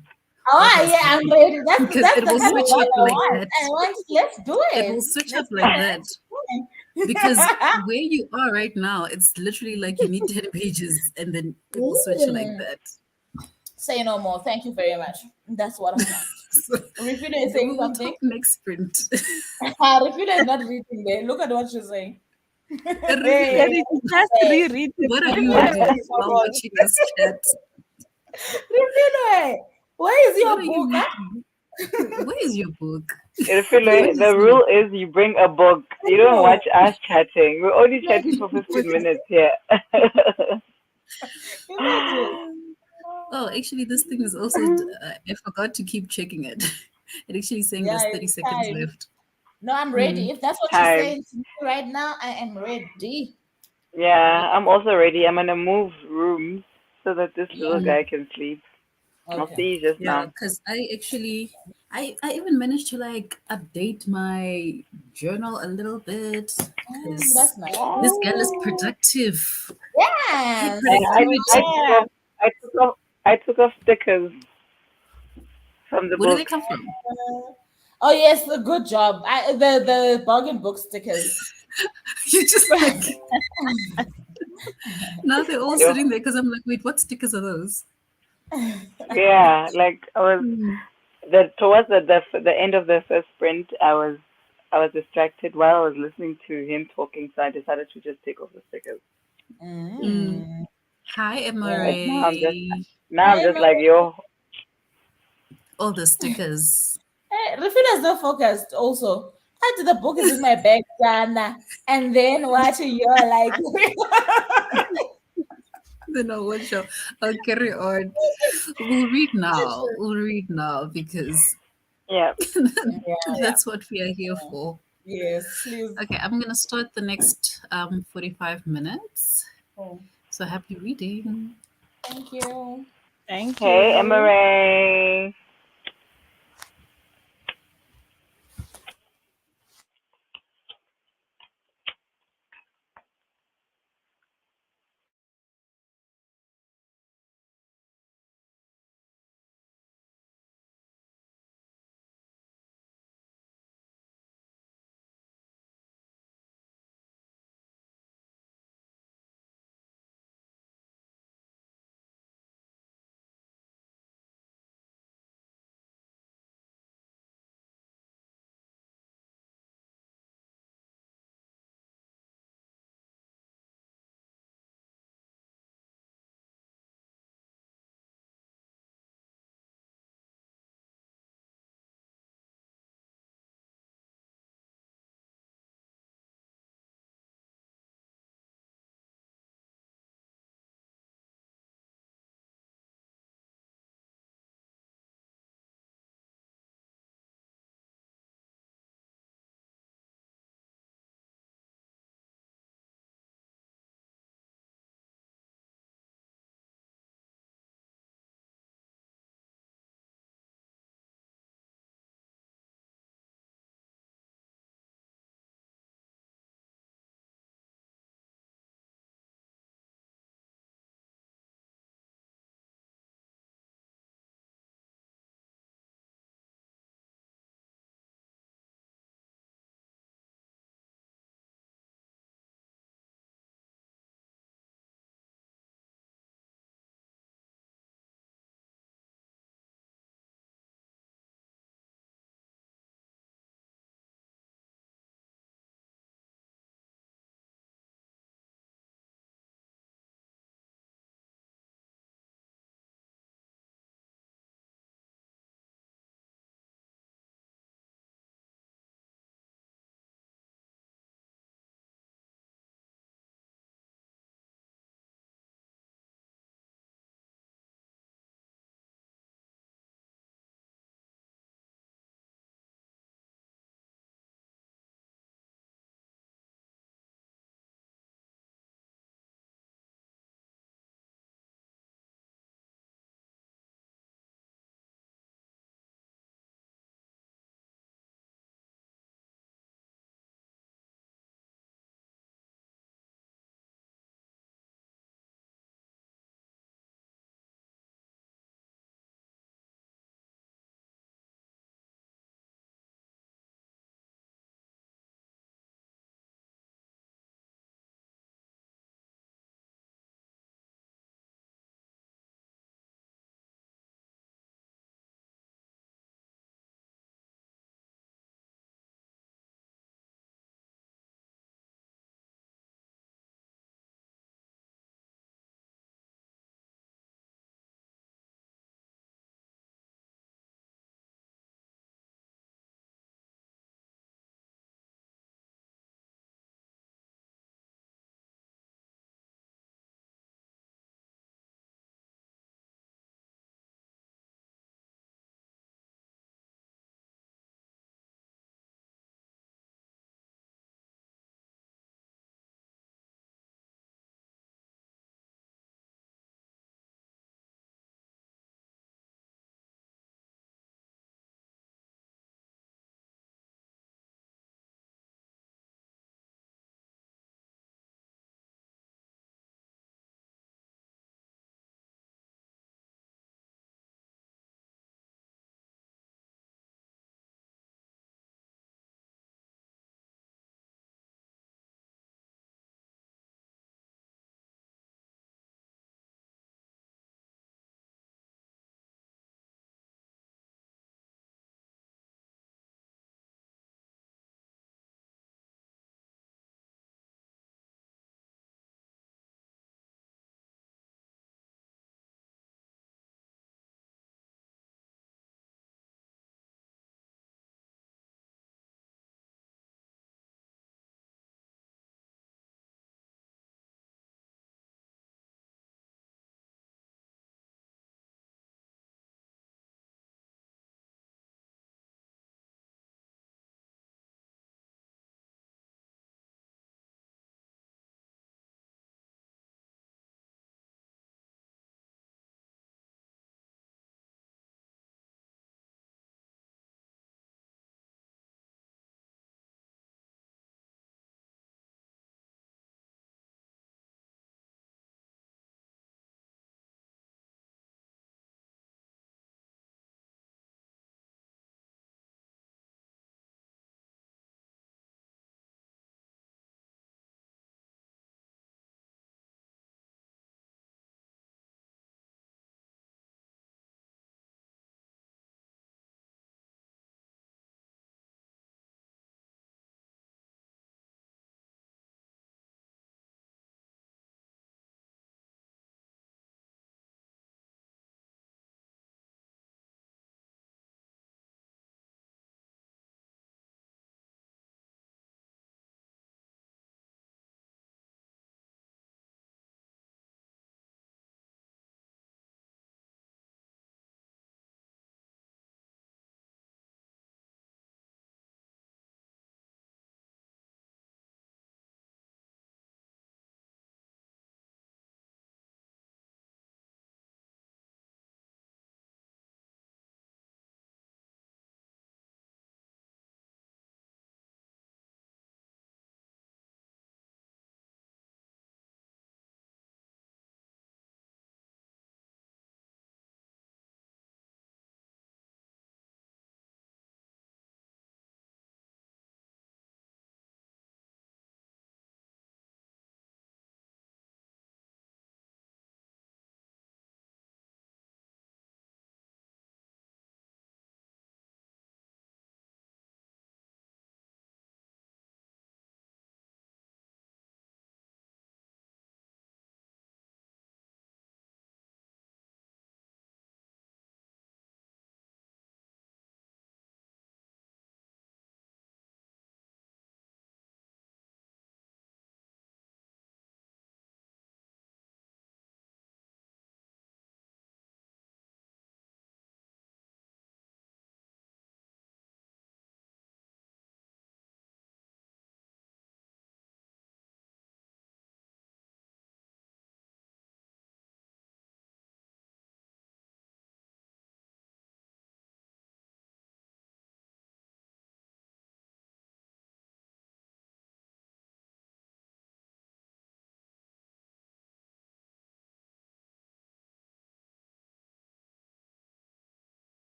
Oh podcast yeah, I'm ready. because That's it the will kind of switch one up I like want. that. I want. Let's do It it. will switch up Let's like do that it. because where you are right now, it's literally like you need 10 pages and then it will switch like Mm. that. Say no more. Thank you very much. That's what I want. So Rafina is we saying will something. talk next sprint. Rafina is not reading there. Look at what she's saying. Rufina, Hey, Gary, just hey. reread the what are book. you What Rafina, reading is while going watching us chat? Rafina, where is What your are you book? Huh? reading? Where is your book? What Irfilo, the is your rule is you bring a book. You don't Rafina, watch us chatting. We're only chatting for imagine. 15 minutes here. Imagine. Oh, actually, this thing is also, I forgot to keep checking it. It actually saying Yeah, there's 30 it's seconds time. left. No, I'm Hmm. ready. If that's what you're Time. saying to me right now, I am ready. Yeah, I'm also ready. I'm gonna move rooms so that this little Yeah. guy can sleep. I'll Okay. see you just Yeah, now. because I actually, I even managed to like update my journal a little bit because That's nice. this girl is Oh. productive. Hey, Yes. I, I, I productivity. took Yeah. off. I took off. I took off stickers from the Where do they book. come from? Oh yes, a good job. The bargain book stickers. You just like, now they're all Yo, sitting there because I'm like, wait, what stickers are those? yeah, like I was Hmm. towards the end of the first sprint. I was distracted while I was listening to him talking, so I decided to just take off the stickers. Mm. Mm. Hi, Yeah. But Emery. now I'm Hi, just Emma. like yo, All the stickers. Hey, Rafina is not focused. Also, after the book is in my bag, Dana, and then watching you're like, Then I will show. I'll carry on. We'll read now. We'll read now because yeah. yeah, that's what we are here for. yes, please. Okay, I'm gonna start the next 45 minutes. Oh, So happy reading. thank you. Thank Hey, you. Emery.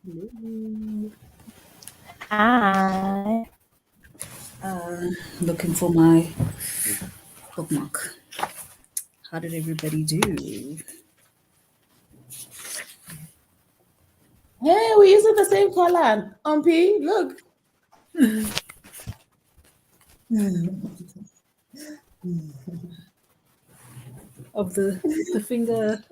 Hello. Hi. Looking for my bookmark. How did everybody do? Hey, we're using the same color. P, look. Of the finger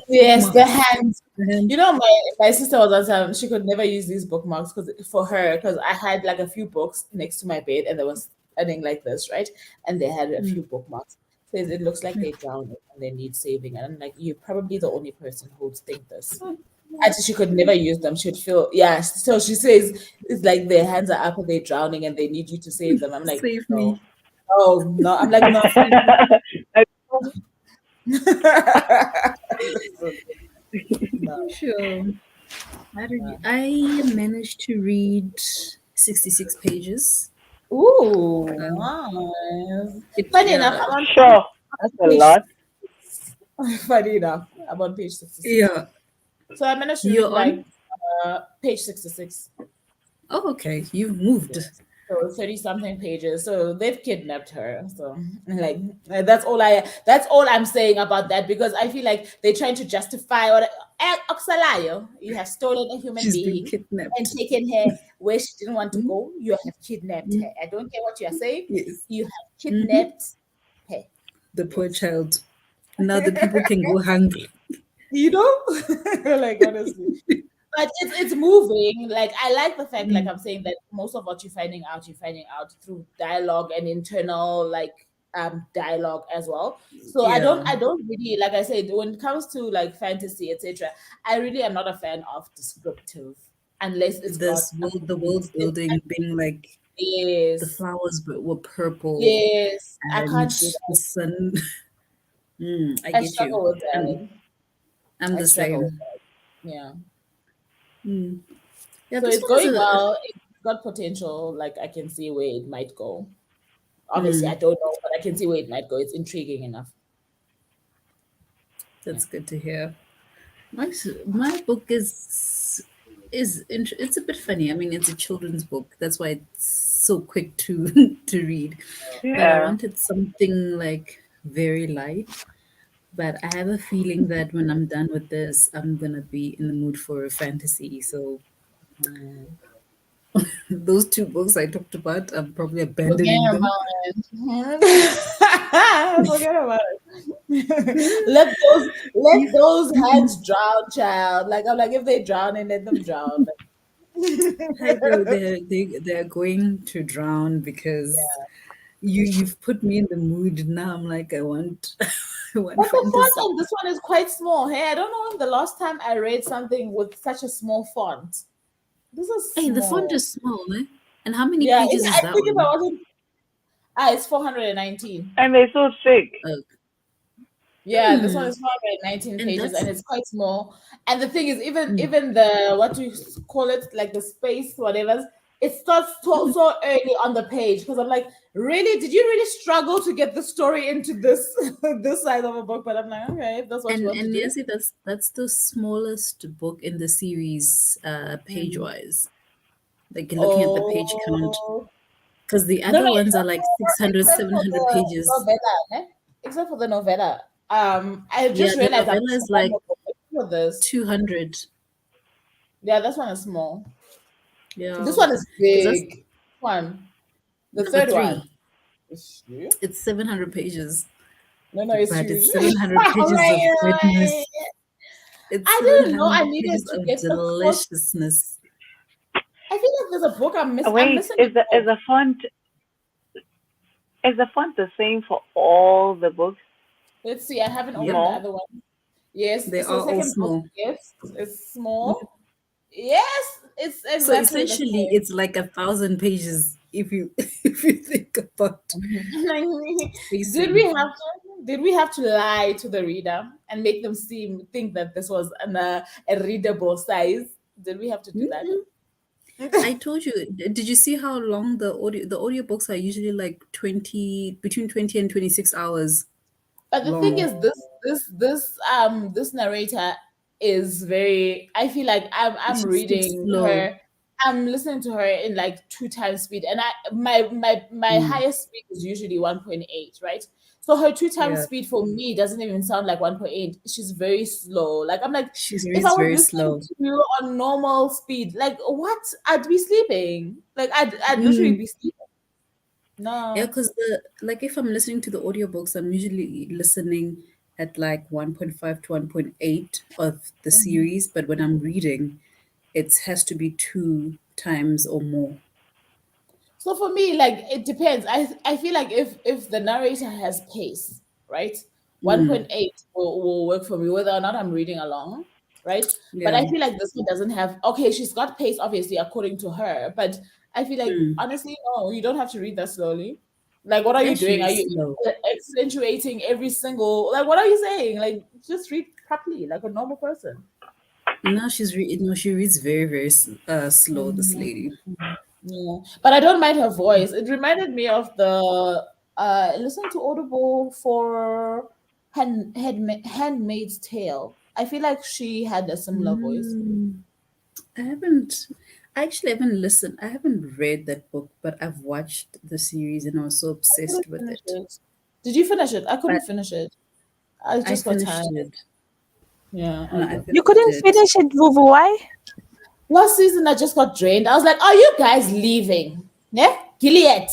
Yes, the marks. hands. The hand. You know, my sister was on time. She could never use these bookmarks because I had like a few books next to my bed and there was something like this, right? And they had a few bookmarks. Says it looks like they drown and they need saving. And I'm like, you're probably the only person who would think this. And she could never use them. She'd feel yeah. So she says it's like their hands are up and they're drowning and they need you to save them. I'm like, Save no, me. no. I'm like, no. No. Sure. I managed to read 66 pages. Ooh, Um, nice. it Funny enough, yeah Sure, I'm that's on a page lot. funny enough, I'm on page 66. yeah. So I managed to read You're like on. page 66. Oh, okay. You've moved. Yes. So 30 something pages. So they've kidnapped her. So like that's all I'm saying about that because I feel like they're trying to justify or Oxalayo, you have stolen a human She's been being and kidnapped. taken her where she didn't want to Mm, go. You have kidnapped mm, her. I don't care what you are saying. yes. You have Hmm. kidnapped her. The poor Yes. child. Now the people can go hungry. You know? Like honestly. But it's moving. Like I like the fact, like Mm, I'm saying, that most of what you're finding out through dialogue and internal like dialogue as well. So I don't yeah. I don't really, like I said, when it comes to like fantasy, etc., I really am not a fan of descriptive unless it's got a The point. world building being like the Yes. flowers were purple Yes. I and can't do the that. sun. I I get you. struggle with I'm that. I'm I the struggle with same. that. Yeah. Mm. Yeah, So this it's one is going a. well. It's got potential. Like I can see where it might go. Obviously, I Mm, don't know, but I can see where it might go. It's intriguing enough. Yeah. that's good to hear. My book it's a bit funny. I mean, it's a children's book. That's why it's so quick to to read. But I Yeah. wanted something like very light. But I have a feeling that when I'm done with this, I'm gonna be in the mood for a fantasy. So Mm. those two books I talked about, I'm probably Forget abandoning them. about it. Forget about it. Let Yeah. those hands drown, child. Like I'm like, if they drown, and let them drown. I know they're going to drown because you've put me in the mood. Now I'm like I want I want But the font fantasy. on this one is quite small. Hey, I don't know when the last time I read something with such a small font. This is Hey, the font small. is small, eh? And how many Yeah, pages is I that think if I one? wasn't, it's 419. And they're so sick. Oh, Yeah, this one hmm. is 419 And pages and that's it's quite small. And the thing is, even mm, even the what do you call it, like the space, whatever, it starts so early on the page because I'm like, really? Did you really struggle to get the story into this this side of a book? But I'm like, okay, if that's what you want to and do. Nancy, that's the smallest book in the series, page Mm. wise. Like looking at the page count, Oh because the no, other no, ones are like 600, except for 700 the pages. novella, eh? Except for the novella. I Yeah, just the realized I'm novella missing is one like more book. For this. 200. Yeah, this one is small. This Yeah, one is because that's big. One. The number third one three. is huge. It's 700 pages, No, no, it's but huge. it's 700 I'm pages of like, goodness. It's I didn't know I 700 needed pages to of get the font. deliciousness. I feel like there's a book I'm Wait, missing a book. is the font the same for all the books? Let's see. I haven't Yep, opened the Small? other one. Yes. they So are all second book, small. yes, it's small. Yes, it's So exactly the essentially, same. it's like 1,000 pages if you if you think about Did we spacing. have to lie to the reader and make them think that this was a readable size? Did we have to do that? Mm-mm. I told you. Did you see how long the audiobooks are usually like 20 between 20 and 26 hours But the thing long? is, this narrator. is very. I feel like I'm She speaks reading slow. her. I'm listening to her in like 2 times speed, and my Mm, highest speed is usually 1.8, right? So her 2 times yeah, speed for me doesn't even sound like 1.8. She's very slow. Like I'm like, she if I reads was very listening slow. to you on normal speed, like what? I'd be sleeping. Like I'd literally Mm. be sleeping. Yeah, No. because if I'm listening to the audiobooks, I'm usually listening at like 1.5 to 1.8 of the series, but when I'm reading, it has to be 2 times or more. So for me, like it depends. I feel like if the narrator has pace, right? Mm, 1.8 will work for me, whether or not I'm reading along, right? But yeah. I feel like this one doesn't have okay, she's got pace, obviously, according to her. But I feel like Mm. honestly, no, you don't have to read that slowly. Like, what are Yeah, you she doing? Are reads you slow. accentuating every single like what are you saying? Like just read properly, like a normal person. No, she reads very, very slow, this Mhm. lady. Yeah, but I don't mind her voice. It reminded me of the listen to Audible for Handmaid's Tale. I feel like she had a similar voice. Mm. I haven't, I actually haven't listened. I haven't read that book, but I've watched the series and I was so I couldn't obsessed with finish it. it. Did you finish it? I couldn't But finish it. I I just got finished tired. it. Yeah, No, I okay. You finished couldn't it. finish it, Vuvu. Why? Last season I just got drained. I was like, "Are you guys leaving? Yeah, Gilead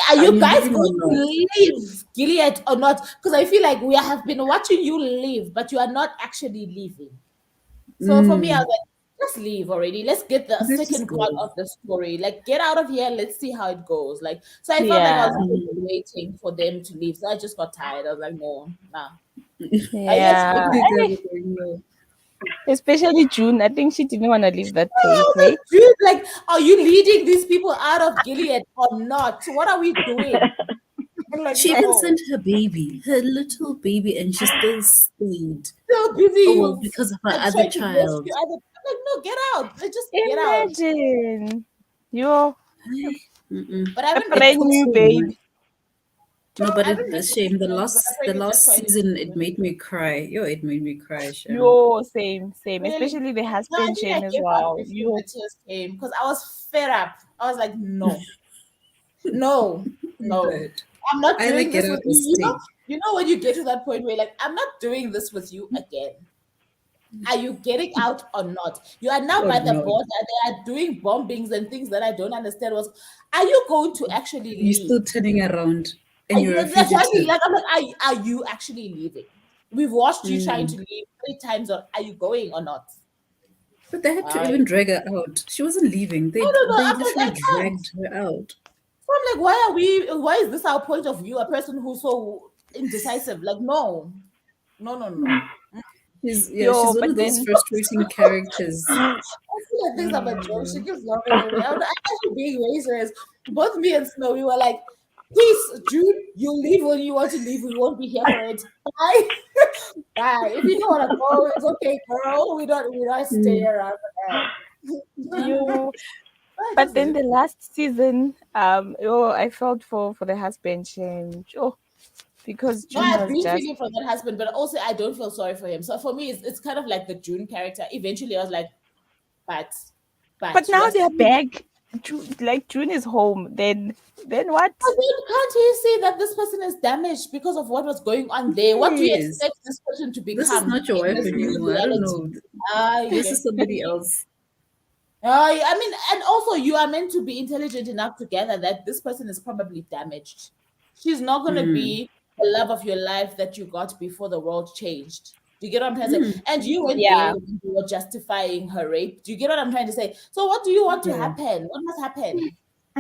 are Are you you guys leaving or going not? to leave Gilead or not? Because I feel like we have been watching you leave, but you are not actually leaving." So for me, I was Mm. like, let's leave already. Let's get the Let's just second part go. of the story. Like, get out of here. Let's see how it goes. Like, so I felt like I Yeah, was Mm. waiting for them to leave. So I just got tired. I was like, no, nah. I guess yeah. maybe You guys Eh, are going no. especially June. I think she didn't want to leave that I place, was hey? like, dude, like, are you leading these people out of Gilead or not? What are we doing? I'm like, She even no. sent her baby, her little baby, and she still stayed. So busy Oh, well, you because of her other trying to rescue child. other. I'm like, no, get out. Like, just get out. Imagine you're Ay, mm-mm. But I a haven't read It brand the took book. new so baby. much. No, but I haven't the read the shame. book yet, but The apparently it's last quite season, it interesting. made me cry. Yo, it made me cry, Shem. Yo, same, same. Really? Especially the No, I husband think I chain as gave up well. before the Yo, tears came because I was fed up. I was like, no, no, no. But I'm not either doing get this out with or you. stay, You know when you get to that point where like, I'm not doing this with you again. Are you getting out or not? You are now or by the not. border. They are doing bombings and things that I don't understand. Was are you going to actually You're leave? still turning around, and you're a That's what I mean. fugitive. Like I'm like, are you actually leaving? We've watched you trying to Mm. leave 3 times. Or are you going or not? But they had to I even drag her out. She wasn't leaving. no, no, no. They I'm like, literally I can't. dragged her out. So I'm like, why are we? Why is this our point of view? A person who's so indecisive? Like, no, no, no, no. She's yo, one but of those then frustrating characters. I feel like things are a joke. She mm, keeps laughing at me. I'm actually being racist. Both me and Snow, we were like, peace, Jude. You leave when you want to leave. We won't be here for it. Bye. Bye. If you don't want to go, it's okay, girl. We don't stay Mm. around for that. you I but just then leave. the last season, oh, I felt for the husband change. Oh, because No, June I've was been just feeling for that husband, but also I don't feel sorry for him. So for me, it's kind of like the June character. Eventually, I was like, but, but now was they're he? back. Like June is home. Then But what? then can't you see that this person is damaged because of what was going on there? What do you Yes. expect this person to This is become not your in wife this new anymore. I don't reality? know. Ah, This is okay. somebody else. I mean, and also you are meant to be intelligent enough to gather that this person is probably damaged. She's not going to Mm. be the love of your life that you got before the world changed. Do you get what I'm trying to say? Mm. And you went Yeah. there, you were justifying her rape. Do you get what I'm trying to say? So, what do you want to Yeah. happen? What must happen?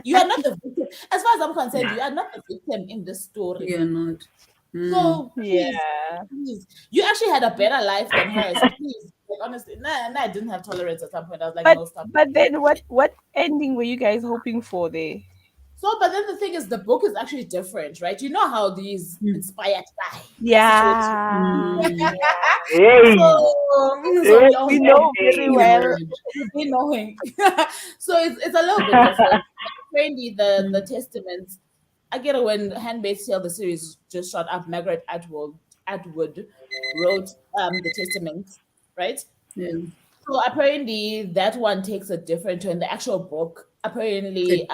You are not the victim. As far as I'm concerned, you are not the victim in this story. You're not. Mm. So please, Yeah. please, you actually had a better life than hers. Please, like honestly, nah, I didn't have tolerance at some point. I was like, But no, stop. but then what ending were you guys hoping for there? So, but then the thing is, the book is actually different, right? You know how these Mm. inspired by situation. Yeah. Mm. Hey, So hey, we all We know, know very well. Keyword. we've been knowing. So it's a little bit different. Apparently, the Mm. testaments. I get it when Handmaid's Tale, the series just shot up. Margaret Atwood wrote the testament. right? Yeah. So apparently that one takes a different turn. The actual book, apparently, It,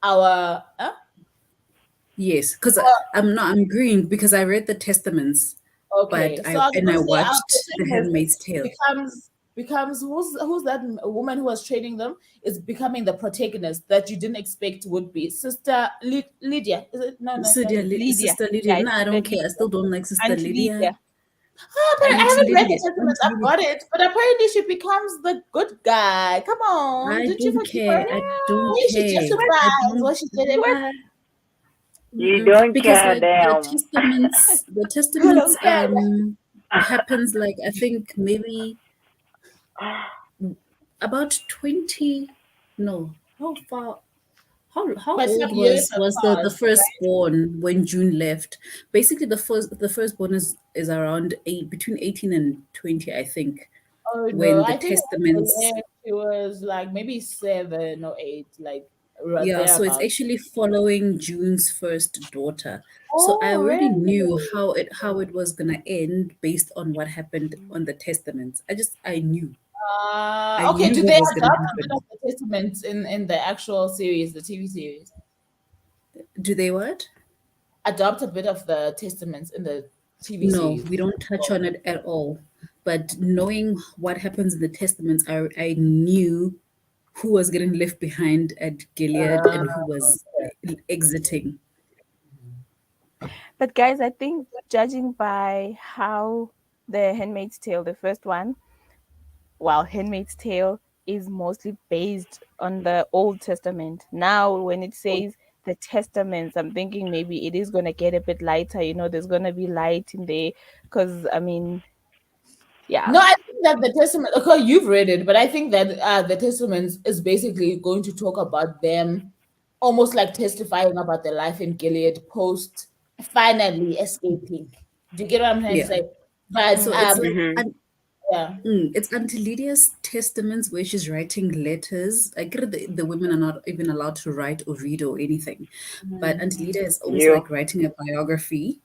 our yes, because I'm agreeing because I read the testaments, but okay. So I was I gonna say our watched The Handmaid's protagonist Tale. becomes who's that woman who was training them is becoming the protagonist that you didn't expect would be Sister Lydia. Is it? No, no, it's not Lydia. Lydia. Sister Lydia. Yeah, No, it's I Sister don't care. I Lydia. still don't like Sister Auntie Lydia. Lydia. Oh, but I Auntie haven't read the Lydia. testament. Auntie I've Lydia. got it, but apparently she becomes the good guy. Come on, I didn't you don't forget? care. I don't Maybe she care. I justifies don't. what she did. What? You Mm-mm. don't Because care, like the damn. testaments, I don't care. happens like I think maybe about 20. No, how far? How But old some years have was the passed, right? firstborn when June left? Basically, the firstborn is around between 18 and 20, I think, Oh no, when the I think when testaments. she was like maybe 7 or 8, like Yeah, so it's thereabout. actually following June's first daughter. So I Oh, already knew really? how it was gonna end based on what happened on the testaments. I Okay. knew Do what they was gonna adopt a bit happen. of the testaments in the actual series, the TV series? Do they what? Adopt a bit of the testaments in the TV No, series. we don't touch on it at all. But knowing what happens in the testaments, I knew who was getting left behind at Gilead Uh, and who was exiting. But guys, I think judging by how the Handmaid's Tale, the first one, well, Handmaid's Tale is mostly based on the Old Testament. Now, when it says the Testaments, I'm thinking maybe it is going to get a bit lighter. There's going to be light in there. Because, I mean, yeah. no, I think that the testament. Okay, you've read it, but I think that the testaments is basically going to talk about them, almost like testifying about their life in Gilead post finally escaping. Do you get what I'm trying to Yeah. say? But So it's like Mhm. yeah. it's Auntie Lydia's testaments where she's writing letters. I get the women are not even allowed to write or read or anything. But Auntie Lydia is almost You. like writing a biography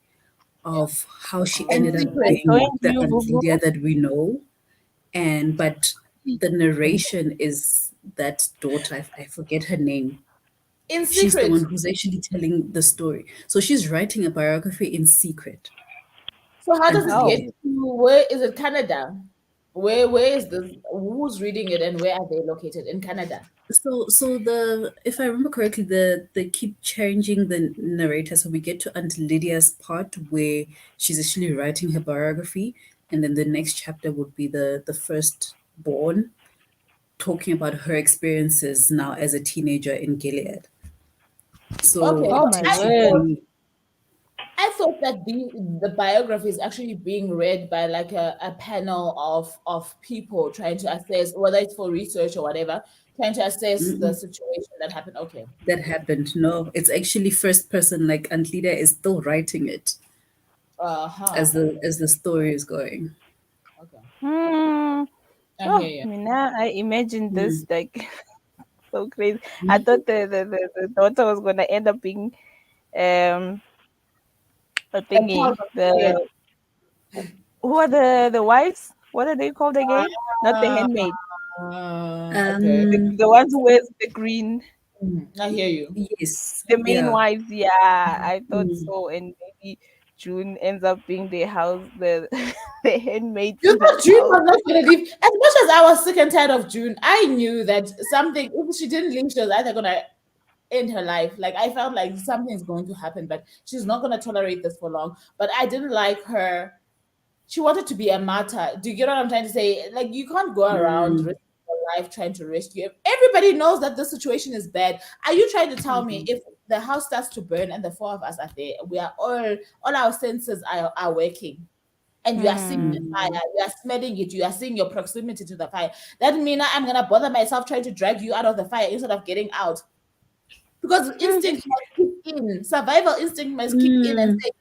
of how she In ended up I secret. being joined the you, Aunt Boo Lydia that we know. But the narration is that daughter, I forget her name. In She's the secret. one who's actually telling the story. So she's writing a biography in secret. So how does Auntie it Oh, get Lydia. to where is it Canada? Where is this who's reading it and where are they located? In Canada. So the if I remember correctly, they keep changing the narrator. So we get to Aunt Lydia's part where she's actually writing her biography, and then the next chapter would be the firstborn talking about her experiences now as a teenager in Gilead. So Okay. oh So it my takes you word. through. I thought that the biography is actually being read by like a panel of people trying to assess whether it's for research or whatever, trying to assess the Mm-mm, situation that happened. Okay. that happened. No, it's actually first person. Like Aunt Lydia is still writing it Uh-huh. as the story is going. Okay. Hmm. I Oh, hear you. Mina, I imagined Mm. this like so crazy. I thought the daughter was going to end up being um a A child thingy. of Gilead. The Who are the wives? What are they called again? Not the Ah, handmaid. okay. Um. The ones who wears the green. I hear you. Yes. The main Yeah. wives. Yeah, I thought Mm. so. And maybe June ends up being the house, the the handmaid You in that know, June house. was not going to leave. As much as I was sick and tired of June, I knew that something, if she didn't leave, she was either going to end her life. Like, I felt like something's going to happen, but she's not going to tolerate this for long. But I didn't like her. She wanted to be a martyr. Do you get what I'm trying to say? Like, you can't go around Mm. risking your life trying to rescue. Everybody knows that the situation is bad. Are you trying to tell me Mm. if the house starts to burn and the four of us are there, we are all our senses are working? And you are seeing the Hmm. fire, you are smelling it, you are seeing your proximity to the fire. That means I'm gonna bother myself trying to drag you out of the fire instead of getting out. Because Hmm. instinct must kick in, survival instinct must kick in and Mm. say,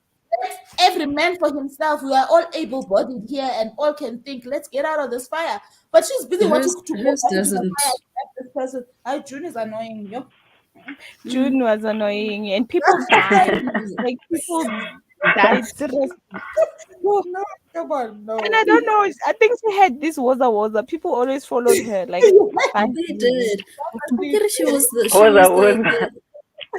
let every man for himself. We are all able-bodied here and all can think, let's get out of this fire. But she's busy wanting to go Hers back into the doesn't. fire to grab this person. Hi, June is annoying. Yo. Mm. June was annoying, and people died. Like people died seriously. Whew. No. Come on, no. And I don't know. I think she had this waza. People always followed her. Like, fine. They did. I think she was the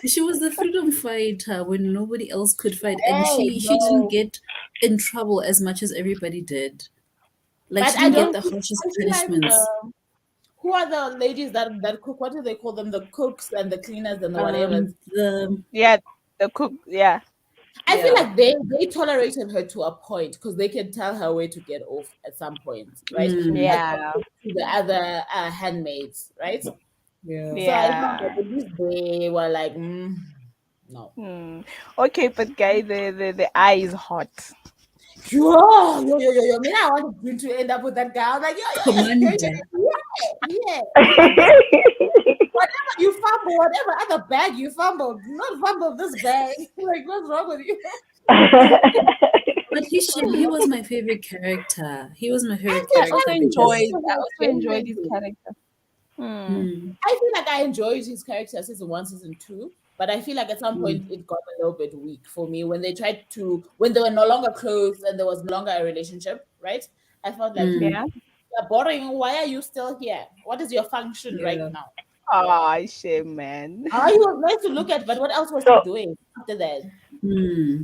Was she was the freedom fighter when nobody else could fight, and Hey, she didn't no. get in trouble as much as everybody did. Like But she I didn't get don't. the harshest I feel like punishments. who are the ladies that cook? What do they call them? The cooks and the cleaners and the whatever. The Yeah, the cook. Yeah. I feel yeah. like they tolerated her to a point because they can tell her where to get off at some point, right? Mm, As Yeah. opposed to the other handmaids, right? So yeah. I felt Yeah. that at least they were like, no. Okay, but guy, the eye is hot. Yo. Me, I wanted June to end up with that guy. I was like, Commander. yeah. Whatever you fumble, whatever other bag you fumbled, do not fumble this bag. Like, what's wrong with you? But he was my favorite character. He was my favorite I character also because enjoyed his character. I feel like I enjoyed his character season 1, season 2, but I feel like at some point it got a little bit weak for me when they when they were no longer close and there was no longer a relationship, right? I felt like Yeah. you're boring. Why are you still here? What is your function right yeah. now? Oh, shame, man. He was nice to look at, but what else was he So, doing after that? Hmm.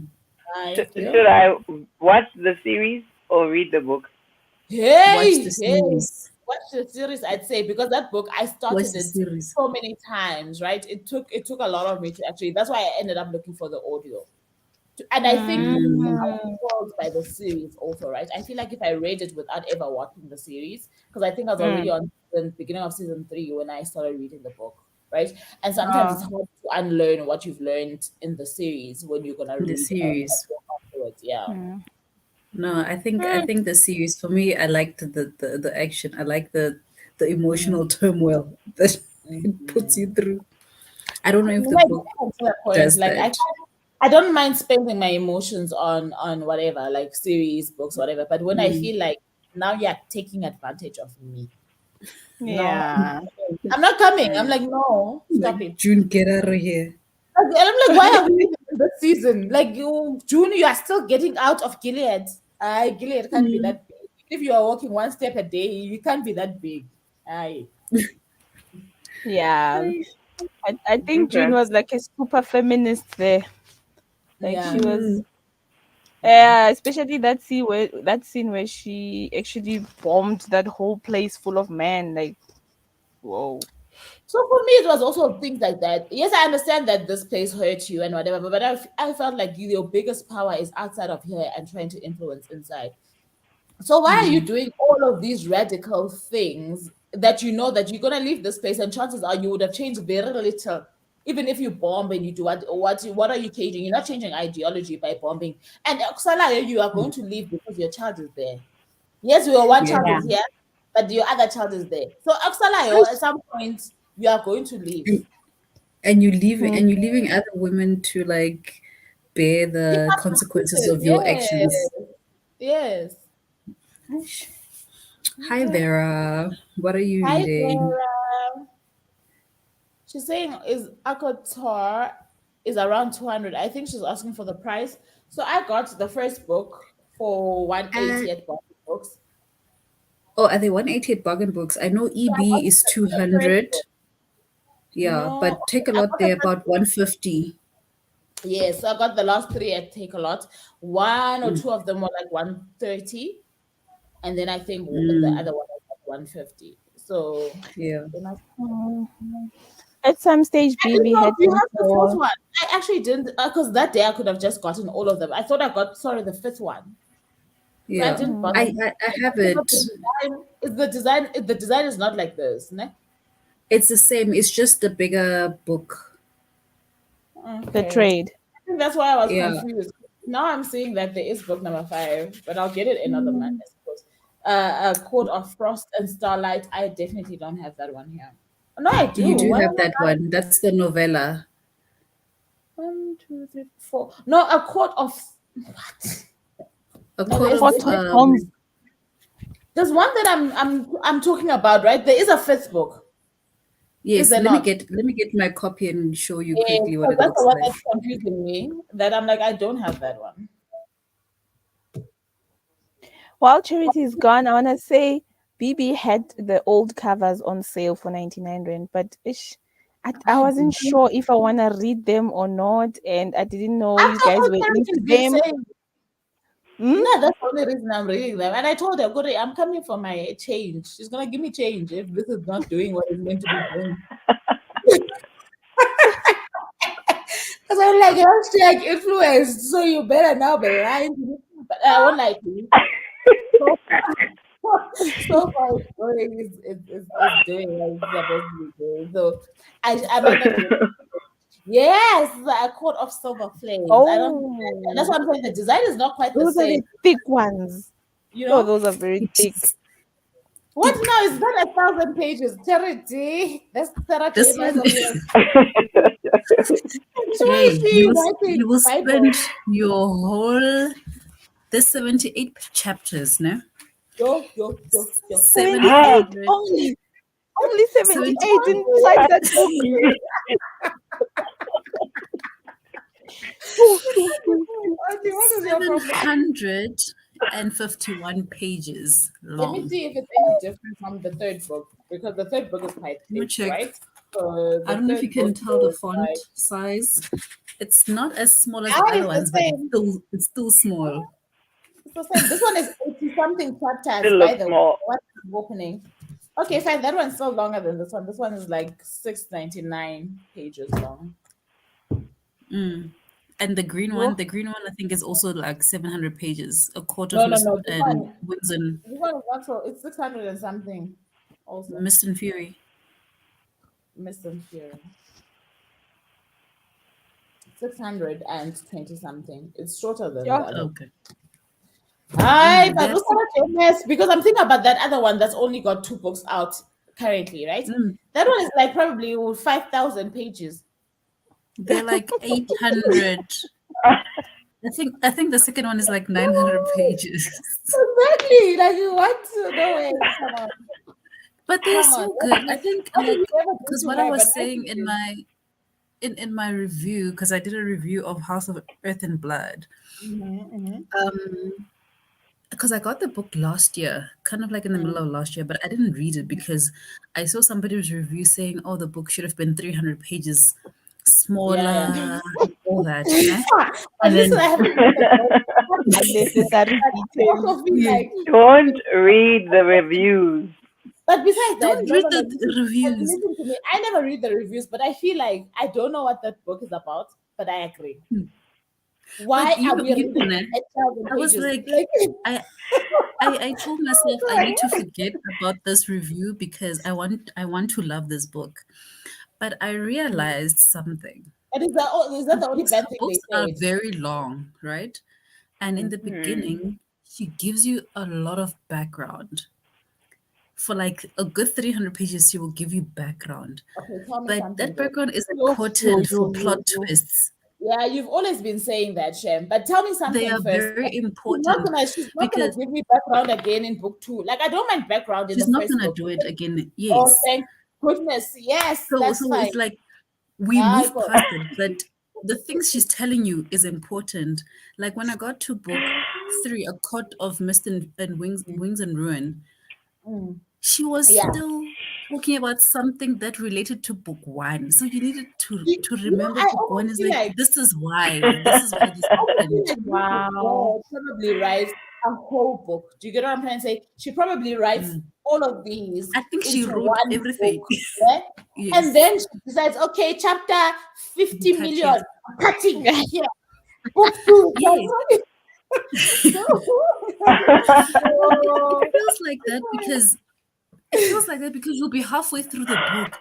Yeah. should I watch the series or read the book? Watch the Hey, series. watch the series, I'd say, because that book I Watch started the it series. so many times, right? It took a lot of me to actually. That's why I ended up looking for the audio. And I think I was Mm. spoiled by the series also, right? I feel like if I read it without ever watching the series, because I think I was already on the beginning of season 3 when I started reading the book, right? And sometimes it's hard to unlearn what you've learned in the series when you're gonna The read a series. book afterwards. Yeah. No, I think the series for me, I liked the action. I like the emotional turmoil that it puts you through. I don't know if the Like, book to that point, does like that. I don't mind spending my emotions on whatever, like series, books, whatever. But when I Mm. feel like now you're taking advantage of me, no, Yeah. I'm not coming. I'm like, no, stop Like it. June, get out of here. And I'm like, why are we even in this season? Like you, June, you are still getting out of Gilead. Gilead can't be Mm. that big. If you are walking one step a day, you can't be that big. Aye. Yeah. I think June Okay. was like a super feminist there. Like Yeah. she was, Mm. especially that scene where she actually bombed that whole place full of men. Like, whoa. So for me, it was also things like that. Yes, I understand that this place hurt you and whatever, but I felt like your biggest power is outside of here and trying to influence inside. So why are you doing all of these radical things that you know that you're gonna leave this place and chances are you would have changed very little. Even if you bomb and you do what are you changing? You're not changing ideology by bombing. And Oksala, you are going to leave because your child is there. Yes, your one Yeah. child Yeah. is here, but your other child is there. So Oksala, at some point you are going to leave. And you're leaving other women to like bear You the have consequences consequences. of your Yes. actions. Yes. Aish. Hi Vera, what are you Hi, reading? Vera. She's saying is Akotar is around 200. I think she's asking for the price. So I got the first book for Uh, 180 at Barnes Books. oh, are they 180 at bargain books? I know So I got EB is the first 200. book. Yeah, No, but Take a I Lot got the they're first about book. 150. Yes, so I got the last 3 at Take a Lot. One or Mm. two of them were like 130. And then I think the Mm. other one was like 150. So Yeah. then I At some stage, I didn't BB know had if you them have the fourth for. one. I actually didn't because that day I could have just gotten all of them. I thought I got the fifth one. So I Yeah. didn't bother. I have Because it. the design is not like this, ne? It's the same. It's just the bigger book. The Okay. trade. I think that's why I was Yeah. confused. Now I'm seeing that there is book number 5, but I'll get it another month, I suppose. Court of Frost and Starlight. I definitely don't have that one here. No, I do. You do Why have am I that one. That's the novella. 1, 2, 3, 4? No, a court of what? A No, court there's of What Holmes? there's one that I'm talking about, right? There is a fifth book. Is yes, there let me not? get my copy and show you Yeah, quickly what because it that's the looks one like. that's confusing me. That I'm like, I don't have that one. while Charity is gone, I want to say BB had the old covers on sale for 99 Rand, but I wasn't sure if I want to read them or not, and I didn't know I you guys told were into Charity did them. say, Hmm? no, that's the only reason I'm reading them. And I told her, "Good, I'm coming for my change. She's gonna give me change if this is not doing what it's meant to be doing." Because I'm like, hashtag influenced, so you better now be lying to me. But I won't lie to you. So so far, it's going, it's doing what it's supposed to be doing. So I might not be. Yes, a coat of silver flames. I don't. That's Oh, what I'm saying. The design is not quite the those are same. the thick ones. You Oh, know those are very It thick. is what? thick. Now it's not 1,000 pages. Charity. That's Charity. This one, Why is hey, she writing you will Bible? spend your whole there's 78 chapters, no? Yo. 78 700 only 70 78 inside that book. Okay, what is your problem? 751 pages Let me long. see if it's any different from the third book because the third book is quite Let me thick, check. right? So I the don't know if you third can book tell the is font like size. It's not as small as the other it's the ones, but same. it's still small. It's the same. This one is 80 something chapters, Still by looks the way. small. What's opening? Okay, fine. That one's still longer than this one. This one is like 699 pages long. And the green Oh. one I think is also like 700 pages. A quarter No, of no, Mist no. and Winds and This one is not so. It's 600 and something. Also, Mist and Fury. Mist and Fury. 620 something. It's shorter than Yeah. the other. Okay. But That's look at MS because I'm thinking about that other one that's only got 2 books out currently, right? That one is like probably 5,000 pages. they're like 800. I think the second one is like 900 pages. Exactly. Like you want to know it. Come on. But they're Come on. so good. I think What did like you ever do because to what I her? But was saying in my in my review, because I did a review of House of Earth and Blood. Because I got the book last year, kind of like in the middle of last year, but I didn't read it because I saw somebody's review saying, "Oh, the book should have been 300 pages Yeah. smaller, all that." Né? But And listen, I then haven't read the book. Unnecessary Both details. of me yeah, like Don't read the reviews. but besides that, don't no, read no, no. the reviews. Listen to me. I never read the reviews, but I feel like I don't know what that book is about, but I agree. Why But are we you reading know, 8,000 I was pages? like, Like, I I told myself I need to forget about this review because I want to love this book. But I realized something. and is that the only bad Her thing they books are said? very long, right? And in the Hmm. beginning, she gives you a lot of background. For like a good 300 pages, she will give you background. Okay, tell me But something that though. background is Yo, important for yo, yo, plot yo. twists. Yeah, you've always been saying that, Shem. But tell me They something are first. very Not important gonna, she's not gonna because give me background again in book 2. Like I don't mind background in she's the not first gonna book. do it again. Oh, Yes. thank goodness. Yes, that's So fine. it's like we I move got past it, but the things she's telling you is important. Like when I got to book 3, A Court of Mist and Wings and Ruin, she was yeah. still talking about something that related to book 1. So you needed to You know, remember I book 1 almost is feel like like this is why this I feel happened. like this Wow. girl probably writes a whole book. Do you get what I'm trying to say? She probably writes all of these I think she into wrote one everything. book. Yeah? And Yes. then she decides, okay, chapter 50 Cut million, it. cutting here. Book 2. Yes. So, And it so, feels like that because you'll be halfway through the book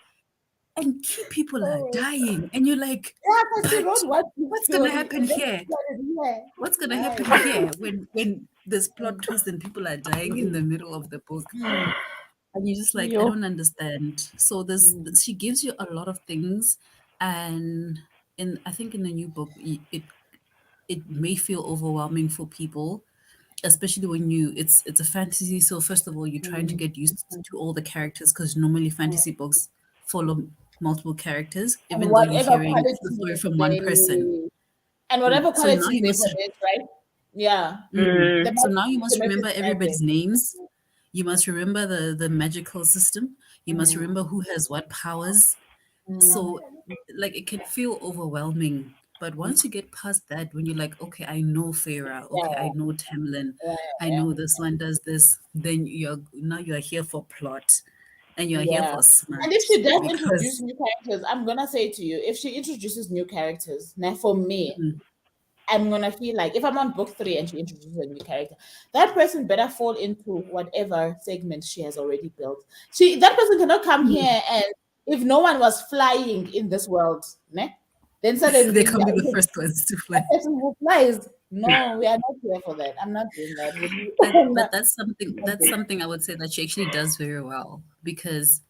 and key people are dying and you're like, yeah, because she but wrote one big what's gonna story happen and then here? she started here. What's gonna Right. happen here when there's plot twist and people are dying in the middle of the book? And you're just like, I Yo. don't understand. So this she gives you a lot of things, and I think in the new book it may feel overwhelming for people, especially when it's a fantasy. So first of all, you're trying to get used to all the characters because normally fantasy books follow multiple characters, And even though you're whatever hearing the story qualities from one person. whatever So now qualities you they must put it, right? Yeah. Mm. The So now you must magic remember magic. everybody's names. You must remember the magical system. You must Mm. remember who has what powers. So like it can feel overwhelming. But once you get past that, when you're like, okay, I know Farah, Yeah, okay, I know Tamlin, yeah, I yeah. know this one does this, then you're here for plot and you're here Yeah. for And if smart she does introduce because new characters, I'm gonna say to you, if she introduces new characters, now for me, mm, I'm gonna feel like if I'm on book 3 and she introduces a new character, that person better fall into whatever segment she has already built. That person cannot come mm, here and if no one was flying in this world, ne? Then they suddenly can be the first ones to that fly. person who flies. No, we are not here for that. I'm not doing that. But I'm but not, that's something I would say that she actually does very well because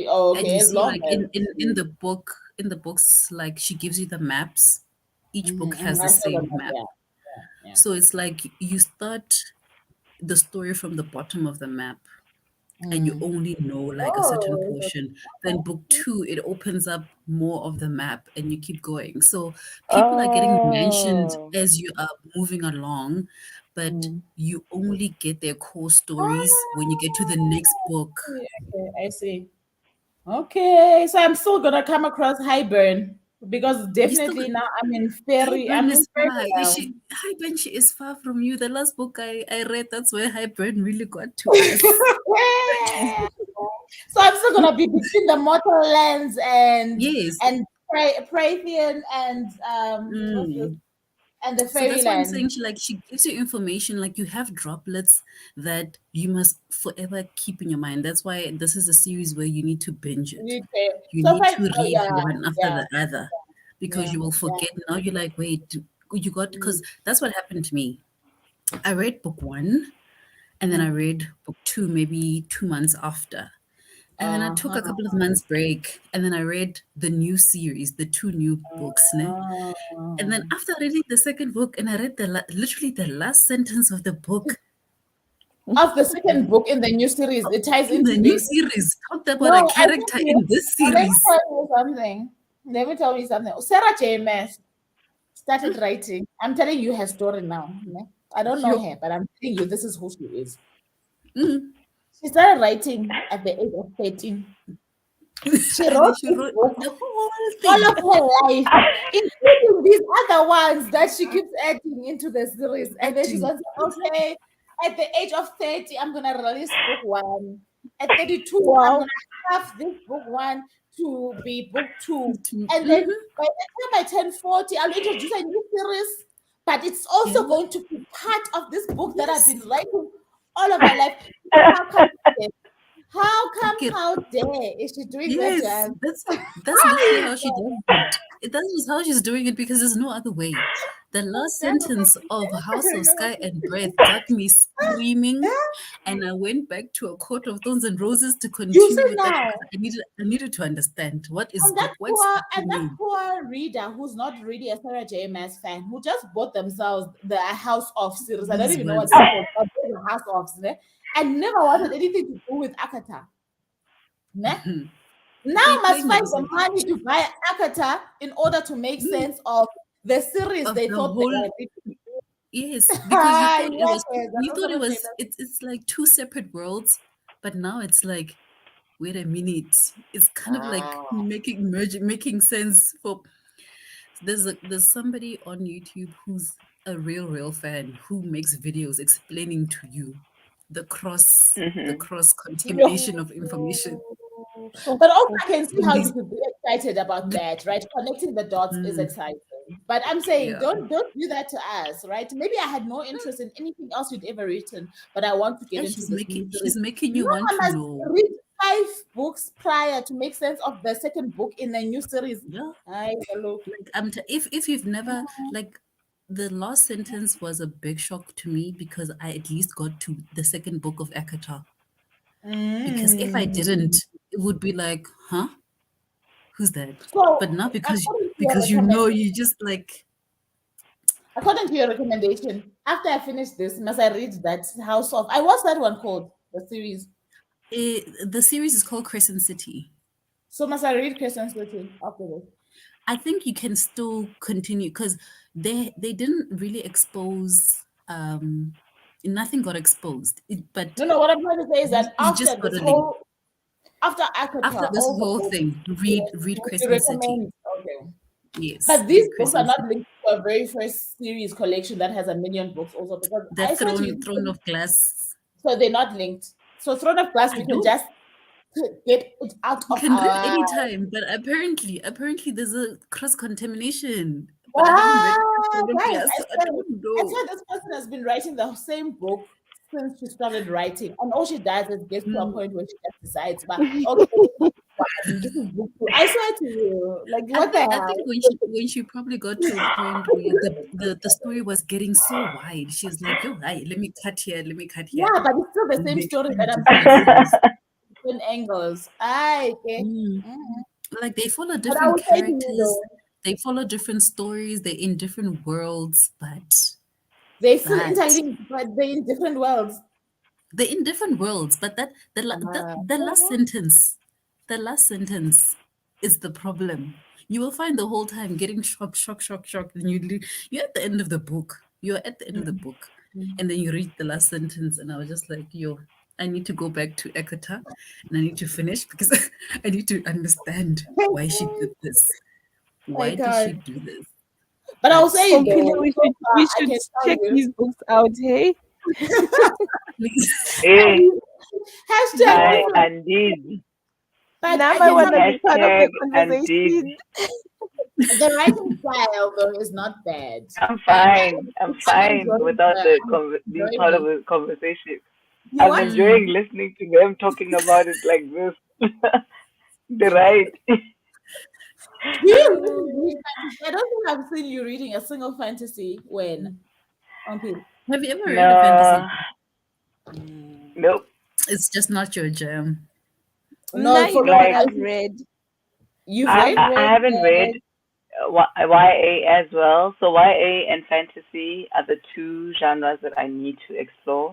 oh, and okay, you as see long like as in the books like she gives you the maps. Each book has the I saw same them, map. yeah, yeah. So it's like you start the story from the bottom of the map and you Mm. only know like a certain Oh, portion. Then book two, it opens up more of the map and you keep going. So people are getting mentioned Oh. as you are moving along, but mm. you only get their core stories when you get to the next Ah, book. okay, I see. Okay, so I'm still gonna come across Highburn because You still definitely now Highburn I'm in is Fairy far. now. Highburn she is far from you. The last book I read, that's where Highburn really got to us. So I'm still gonna be between the mortal lands Yes. and Prathian and what's this? Mm. And the So that's why I'm fairyland. saying she gives you information like you have droplets that you must forever keep in your mind. That's why this is a series where you need to binge it. Okay. You So need fine. to Oh, read yeah, one after yeah, the other because yeah, you will yeah. forget. Now you're like, wait, you got Mm, because that's what happened to me. I read book one and then I mm. read book two maybe 2 months after. And then I took a Uh-huh. couple of months break and then I read the new series, the two new books. Ne? And then Uh, after reading the second book and I read literally the last sentence of the book of the second book in the new series, it ties in into the new this. series talked about a No, I think character you. in this Let me series. tell you something. Let me tell you something. Sarah James started writing. I'm telling you her story now. Ne? I don't know Yo, her, but I'm telling you this is who she is. mm. She started writing at the age of 13. She And then wrote she this wrote book the whole all thing. of her life, including these other ones that she keeps adding into the series. And then she's Acting. going to say, okay, at the age of 30, I'm going to release book one. At 32, I'm going Wow. to have this book one to be book two. And then Mhm. by the time I turn 40, I'll introduce a new series. But it's also Yeah. going to be part of this book that I've been Yes. writing all of my life. How come? How come? Okay. How dare is she doing that to Yes. us? That's literally how she does it. That is how she's doing it because there's no other way. The last sentence of House of Sky and Breath got me screaming, and I went back to A Court of Thorns and Roses to You continue see with that now, because I needed to understand what's and that happening. poor reader who's not really a Sarah J. Maas fan, who just bought themselves the House of series. I don't These even know what words. it's called, but the House of, ne? And never wanted anything to do with Akata. Ne? Now They're must playing find with the yourself. money to buy Akata in order to make Mm. sense of the series Of they the thought they whole were reading. yes, because Yes, that's you what thought it Sarah J. was it's like two separate worlds, but now it's like wait a minute. It's kind of like Maas. making sense for there's somebody on YouTube who's a real fan who makes videos explaining to you the Mhm. cross Ah. contamination of information. So But also, cool. I can see And how you these could be excited about that, right? Connecting the dots is mm, exciting. But I'm saying, yeah. don't do that to us, right? Maybe I had no interest in anything else you'd ever written, but I want to get And into this new series. she's making you No, want I to must know. read 5 books prior to make sense of the second book in the new series. Yeah. Hi, hello. Like if you've never like the last sentence was a big shock to me because I at least got to the second book of Ekata. Because if I Mm. didn't, it would be like, huh? Who's that? So, But not according to your because you know recommendation, you just like after I finish this, must I read that House of? I what's that one called? The series. the series is called Crescent City. So must I read Christian City after this? I think you can still continue because they didn't really expose nothing got exposed. But No, what I'm trying to say is that you after just got this a link. whole, after After Akata, this all the whole books, thing, read would you Crescent City. recommend? Okay. Yes, But these read books are Crescent not City. linked to a very first series collection that has 1,000,000 books also, because The I swear to you, Throne of Glass. so they're not linked. So Throne of Glass, I we can don't. just get it out You of can read our. anytime, but apparently there's a cross contamination. But I haven't read Throne of Guys, Glass, so I don't I know. swear this person has been writing the same book since she started writing, and all she does is get to a Mm. point where she just decides, but okay, this is book two. I swear to you, like what the I hell? think when she probably got to a point where the story was getting so wide, she was like, "Yo, hey, let me cut here, let me cut here." Yeah, but it's still the same Make story three that I'm different saying, series. different angles. I okay. Mm. Like they follow But I different will say to you characters, though, they follow different stories, they're in different worlds, they still but interlinked, but they're in different worlds. they're in different worlds. But the the last sentence is the problem. You will find the whole time getting shocked, and you're at the end of the book. You're at the end of the book, and then you read the last sentence, and I was just like, "Yo, I need to go back to Ekata, and I need to finish because I need to understand why she did this. I Why did she can't. do this?" But I'll But say Hopefully, though, we so should far we I should can tell check you. these books out. Hey, please, Hey, Hashtag I listen, and these. but now I I can want tell to you be part of the Hashtag and these. conversation. the writing style though is not bad. I'm I'm fine. I'm I'm fine enjoying without the the I'm being enjoying part of it. a conversation. You I'm what? enjoying listening to them talking about it like this. The right. Do you read fantasy? I don't think I've seen you reading a single fantasy when on people. have you ever read a No, fantasy? nope. It's just not your jam. No, Now you for know me, what Like I've read. you've I, read. I've I, I read haven't read YA as well. So YA and fantasy are the two genres that I need to explore.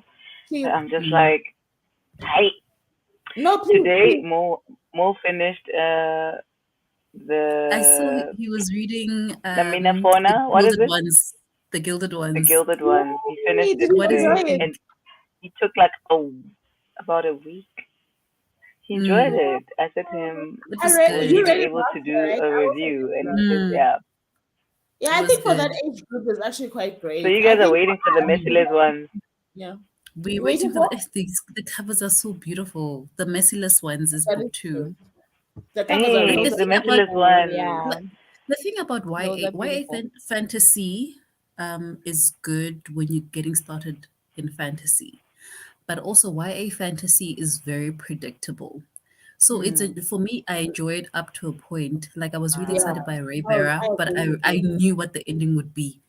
But Please, I'm just Mm. like, hey, no, today please. Mo finished I saw the he was reading Namina the Fauna. What is Gilded it? Ones. The Gilded The Ones. Gilded One. He finished Yay, did it you What does he enjoy today, it? think? and he took like about a week. He enjoyed Mm. it. I said to him, It I was read. "Will good. he You be read it able last to year, do right? a I also review?" read And he last said, year. Mm. "Yeah." Yeah, It I was think for that good. age group is actually quite So great. you I guys are think waiting for the merciless one. yeah. We're You're waiting waiting for for the covers are so beautiful. The Merciless Ones is that book is two. true. The covers are But Hey, really the the thing about merciless Oh one. yeah, the thing about those are beautiful. fantasy is good when you're getting started in fantasy. But also YA fantasy is very predictable. So for me, I enjoyed up to a point. Like I was really yeah. excited by Ray I Barra, but agree with I you. knew what the ending would be.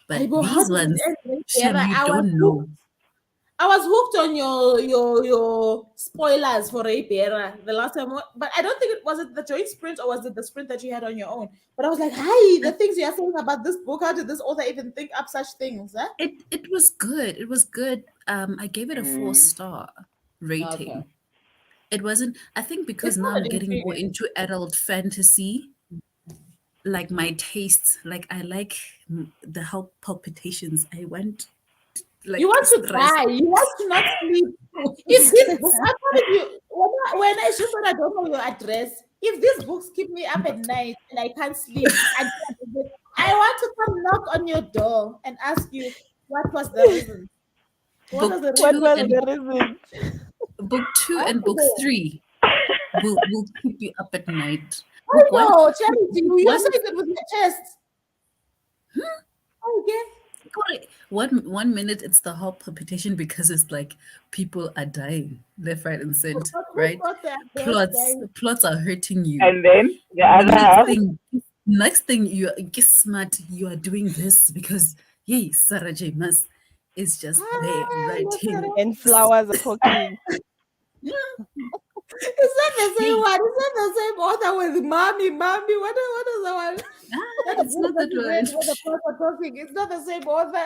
But Aibo, how these did it ones, end right there? Shem, you I was don't hooked. know. I was hooked on your spoilers for Ray Beara the last time, but I don't think it was it the joint sprint or was it the sprint that you had on your own. But I was like, "Hi, the things you are saying about this book. How did this author even think up such things?" Huh? It was good. It was good. I gave it a Mm. 4-star Okay, rating. It wasn't. I think it because now I'm sounded getting more intriguing. into adult fantasy, like my tastes. Like I like the heart palpitations. I want You like want to stress. die. You want to not sleep. If these books, I promise you, when I just said I don't know your address, if these books keep me up at night and I can't sleep, I want to come knock on your door and ask you what was the reason. What Book was the What reason? two was and the reason? I and book know. three will keep you up at night. I Book one, know, Charity. book You are one saying it with your chest. Okay. Correct. One minute it's the heart palpitation because it's like people are dying left, right, and center, But who right? thought that those guys? Plots are hurting you. And then the The other half. next thing you get smart, you are doing this because yay, Sarah J. Maas is just there Ah, writing. no, And flowers are talking. it's not the same Hey, one. It's not the same author with mommy. What is the one? That it's book not that that you read one. where the first are talking. It's not the same author.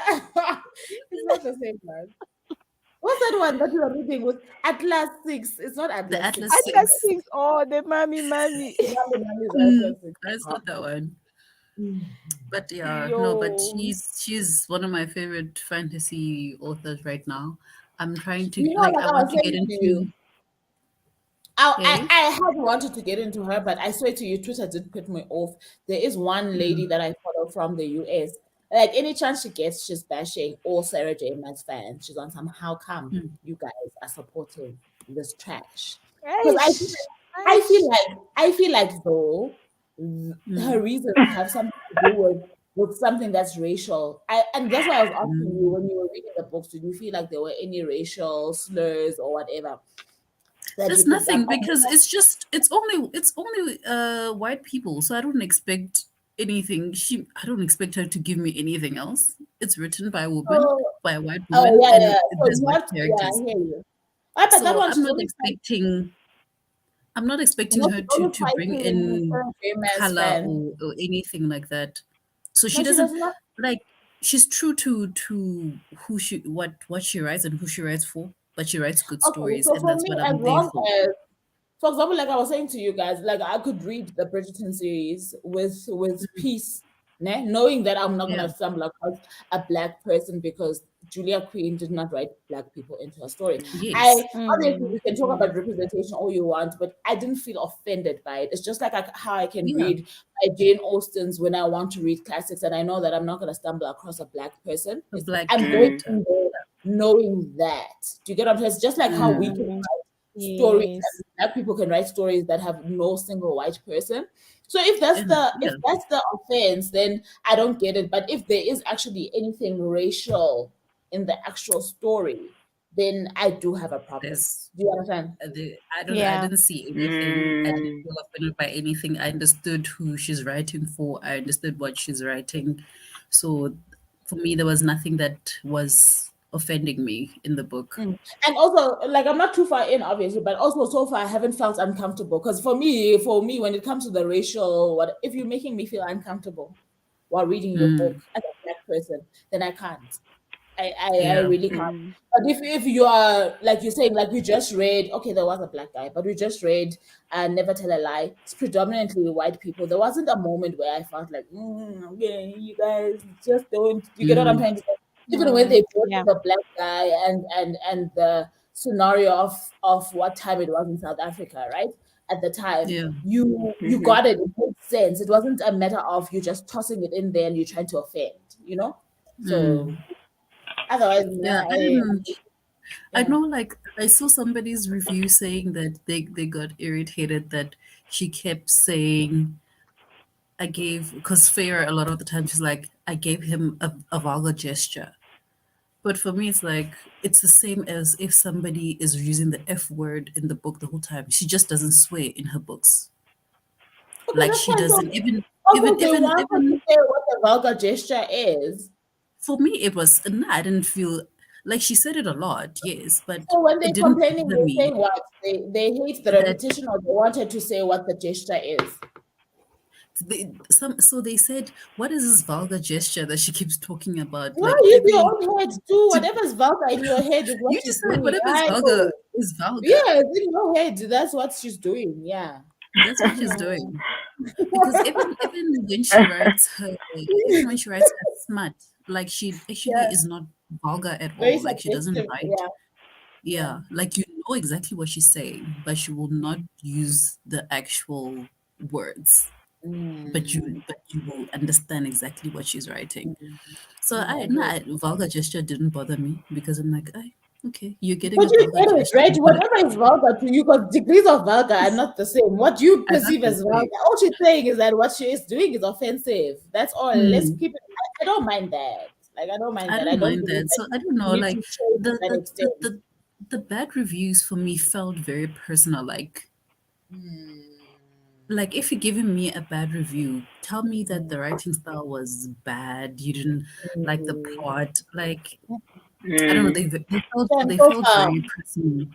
It's not the same one. What's that one that you are reading with Atlas 6? It's not The Atlas 6. Atlas Atlas Six. Six. Oh, the mommy. Mommy is Mm, Atlas 6. that's not that one. But yeah, no, but Yo. she's one of my favorite fantasy authors right now. I'm trying to You know, like like I I want was to get saying to you, into. I, Hey. I, I had wanted to get into her, but I swear to you, Twitter did put me off. There is one lady Mm, that I follow from the US. Like any chance she gets, she's bashing all Sarah J. Maas fans. She's on some how come mm, you guys are supporting this trash? Because Aish. I feel Aish. like I feel like though her mm, reasons have something to do with something that's racial. And that's why I was asking you mm. when you were reading the books, did you feel like there were any racial slurs or whatever that you There's picked up nothing on? because it's only white people, so I don't expect anything. I don't expect her to give me anything else. It's written by a woman, So, by a white oh woman, yeah, and yeah. So there's you white have to, yeah, I characters. hear you. Ah, but that So one she's only I'm not expecting no, her she's to only to bring fighting in her famous color fan. or anything like that. So she No, she doesn't does not. like she's true to what she writes and who she writes for, but she writes good Okay, stories so and for that's me, what as I'm there long for. as, for example, like I was saying to you guys, like I could read the Bridgerton series with Mm, peace, né? Knowing that I'm not yeah. gonna stumble across a black person because Julia Quinn did not write black people into her story. I Yes. obviously Mm, we can talk about mm. representation all you want, but I didn't feel offended by it. It's just like how I can Yeah. read Jane Austen's when I want to read classics and I know that I'm not gonna stumble across a black person. A It's black I'm going Mm. character. in there knowing that. Do you get what I'm saying? It's just like how we Mm, can Mm. stories Yes. and black people can write stories that have no single white person. So if that's and the yeah, offense, then I don't get it. But if there is actually anything racial in the actual story, then I do have a problem. there's Do you understand? I Yeah. didn't see anything. I didn't Mm. feel offended by anything. I understood who she's writing for. I understood what she's writing. So for me there was nothing that was offending me in the book. Mm. And also, like, I'm not too far in, obviously, but also so far I haven't felt uncomfortable. Because for me, when it comes to the racial, what if you're making me feel uncomfortable while reading your book Mm, as a black person, then I can't. I yeah. really can't. Mm. But if you are like you're saying, like we just read, okay, there was a black guy, but we just read Never Tell a Lie. It's predominantly white people. There wasn't a moment where I felt like, okay, you guys just don't. You get what I'm Mm, trying to say? Even when Mm. they brought in Yeah. the black guy and the scenario of what time it was in South Africa, right? At the time, yeah. you Mhm. got it. It made sense. It wasn't a matter of you just tossing it in there and you're trying to offend, you know. So Mm. otherwise, Yeah. nah, I didn't I yeah. know like I saw somebody's review saying that they got irritated that she kept saying I gave because Fair a lot of the time she's like, I gave him a vulgar gesture. But for me, it's like it's the same as if somebody is using the F word in the book the whole time. She just doesn't swear in her books. Okay, Like that's she fine. So doesn't even also they wanted to even say what the vulgar gesture is. for me it was no, I didn't feel like she said it a lot, yes, but So when it they're didn't complaining, bother they're me saying what? They hate the that repetition or they wanted to say what the gesture is. they said, what is this vulgar gesture that she keeps talking about? Well, Like use your every own head. Do to, whatever's vulgar in your head is what you she's just said doing. whatever is I vulgar know. is vulgar. Yeah, it's in your head. That's what she's doing. Yeah. That's what she's Mm. doing. Because even when she writes her smut, like she actually Yeah. is not vulgar at Very all. Like she doesn't subjective. write, Yeah. Yeah. yeah, like you know exactly what she's saying, but she will not use the actual words. Mm. But you will understand exactly what she's writing. Mm. So Yeah, I I no, hear. vulgar gesture didn't bother me because I'm like, okay, you're getting But a you vulgar get it, gesture, right? but Whatever is vulgar to you, because degrees of vulgar are not the same. What you I not perceive the as vulgar, same. all she's saying is that what she is doing is offensive. That's all. Let's Hmm. keep it. I don't mind that. Like, I don't mind I that. I don't don't mind believe that. that So I don't know, you need like to change to the that the the extent. the, the bad reviews for me felt very personal. Like if you're giving me a bad review, tell me that the writing style was bad. You didn't like the plot. Like I don't know. Mm. And They so felt far, very personal.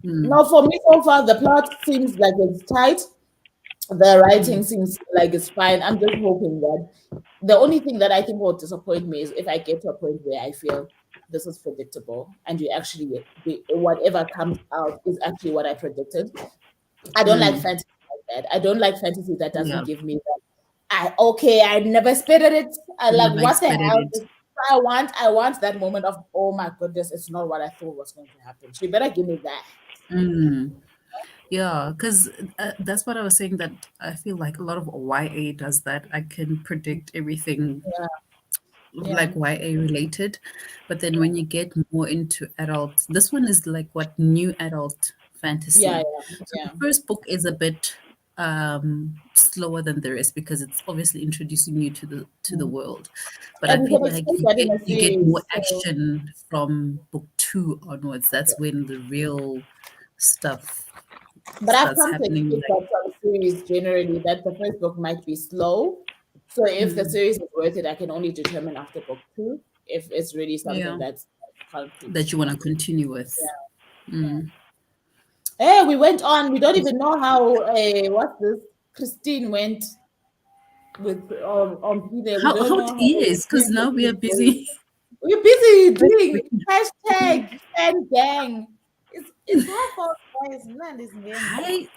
Hmm. now for me, so far, the plot seems like it's tight. The writing Hmm. seems like it's fine. I'm just hoping that the only thing that I think will disappoint me is if I get to a point where I feel this is predictable and you actually whatever comes out is actually what I predicted. I don't like Hmm. fantasy like that. I don't like fantasy that doesn't Yeah. give me that. I never expected it. I like, Never what the expected hell? it. I want that moment of, oh my goodness, it's not what I thought was going to happen. She better give me that. Mm. Yeah, because that's what I was saying, that I feel like a lot of YA does that. I can predict everything Yeah. like YA related, but then when you get more into adult, this one is like what, new adult Yeah. fantasy. So the Yeah. first book is a bit slower than the rest because it's obviously introducing you to the world. But I And you feel can like expect that in a you get more series. So, action from book two onwards. That's when the real stuff but I've starts come to happening. expect that from series generally that the first book might be slow. So if the series is worth it, I can only determine after book 2 if it's really something Yeah, that's concrete. that you want to continue with. Yeah. Hey, we went on. We don't even know how what's this? Christine went with Peter. We don't How know it how is, because now we are busy. we're busy doing hashtag fan gang. It's her fault, guys. Land is game. Hi,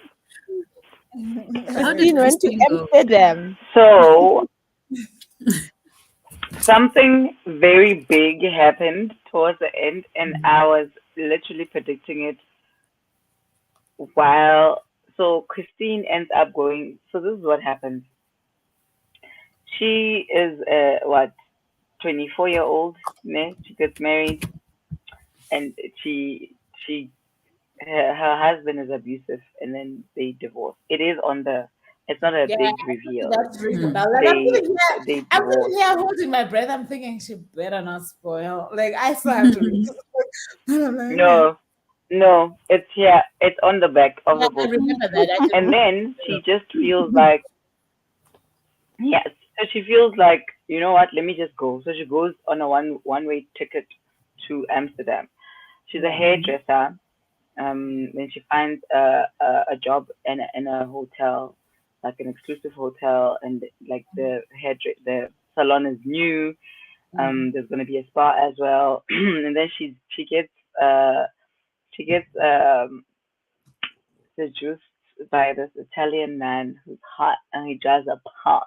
how Christine did went to Christine go? Amsterdam. So something very big happened towards the end, and I was literally predicting it while. So Christine ends up going. So this is what happens. She is what, 24-year-old. Ne? She gets married, and she her husband is abusive, and then they divorce. It is on the. It's not a Yeah, big reveal. that's reasonable. Mm. Like They they I'm divorce. sitting here holding my breath. I'm thinking she better not spoil. Like I still have to read. I'm like, yeah. No, no, it's here. It's on the back of Yeah, the I book. remember that. I just And then she just feels like, yes. So she feels like, you know what? Let me just go. So she goes on a one way ticket to Amsterdam. She's a hairdresser. Then she finds a job in a hotel, like an exclusive hotel, and like the salon is new. There's gonna be a spa as well, and then uh she gets seduced by this Italian man who's hot, and he drives a Porsche.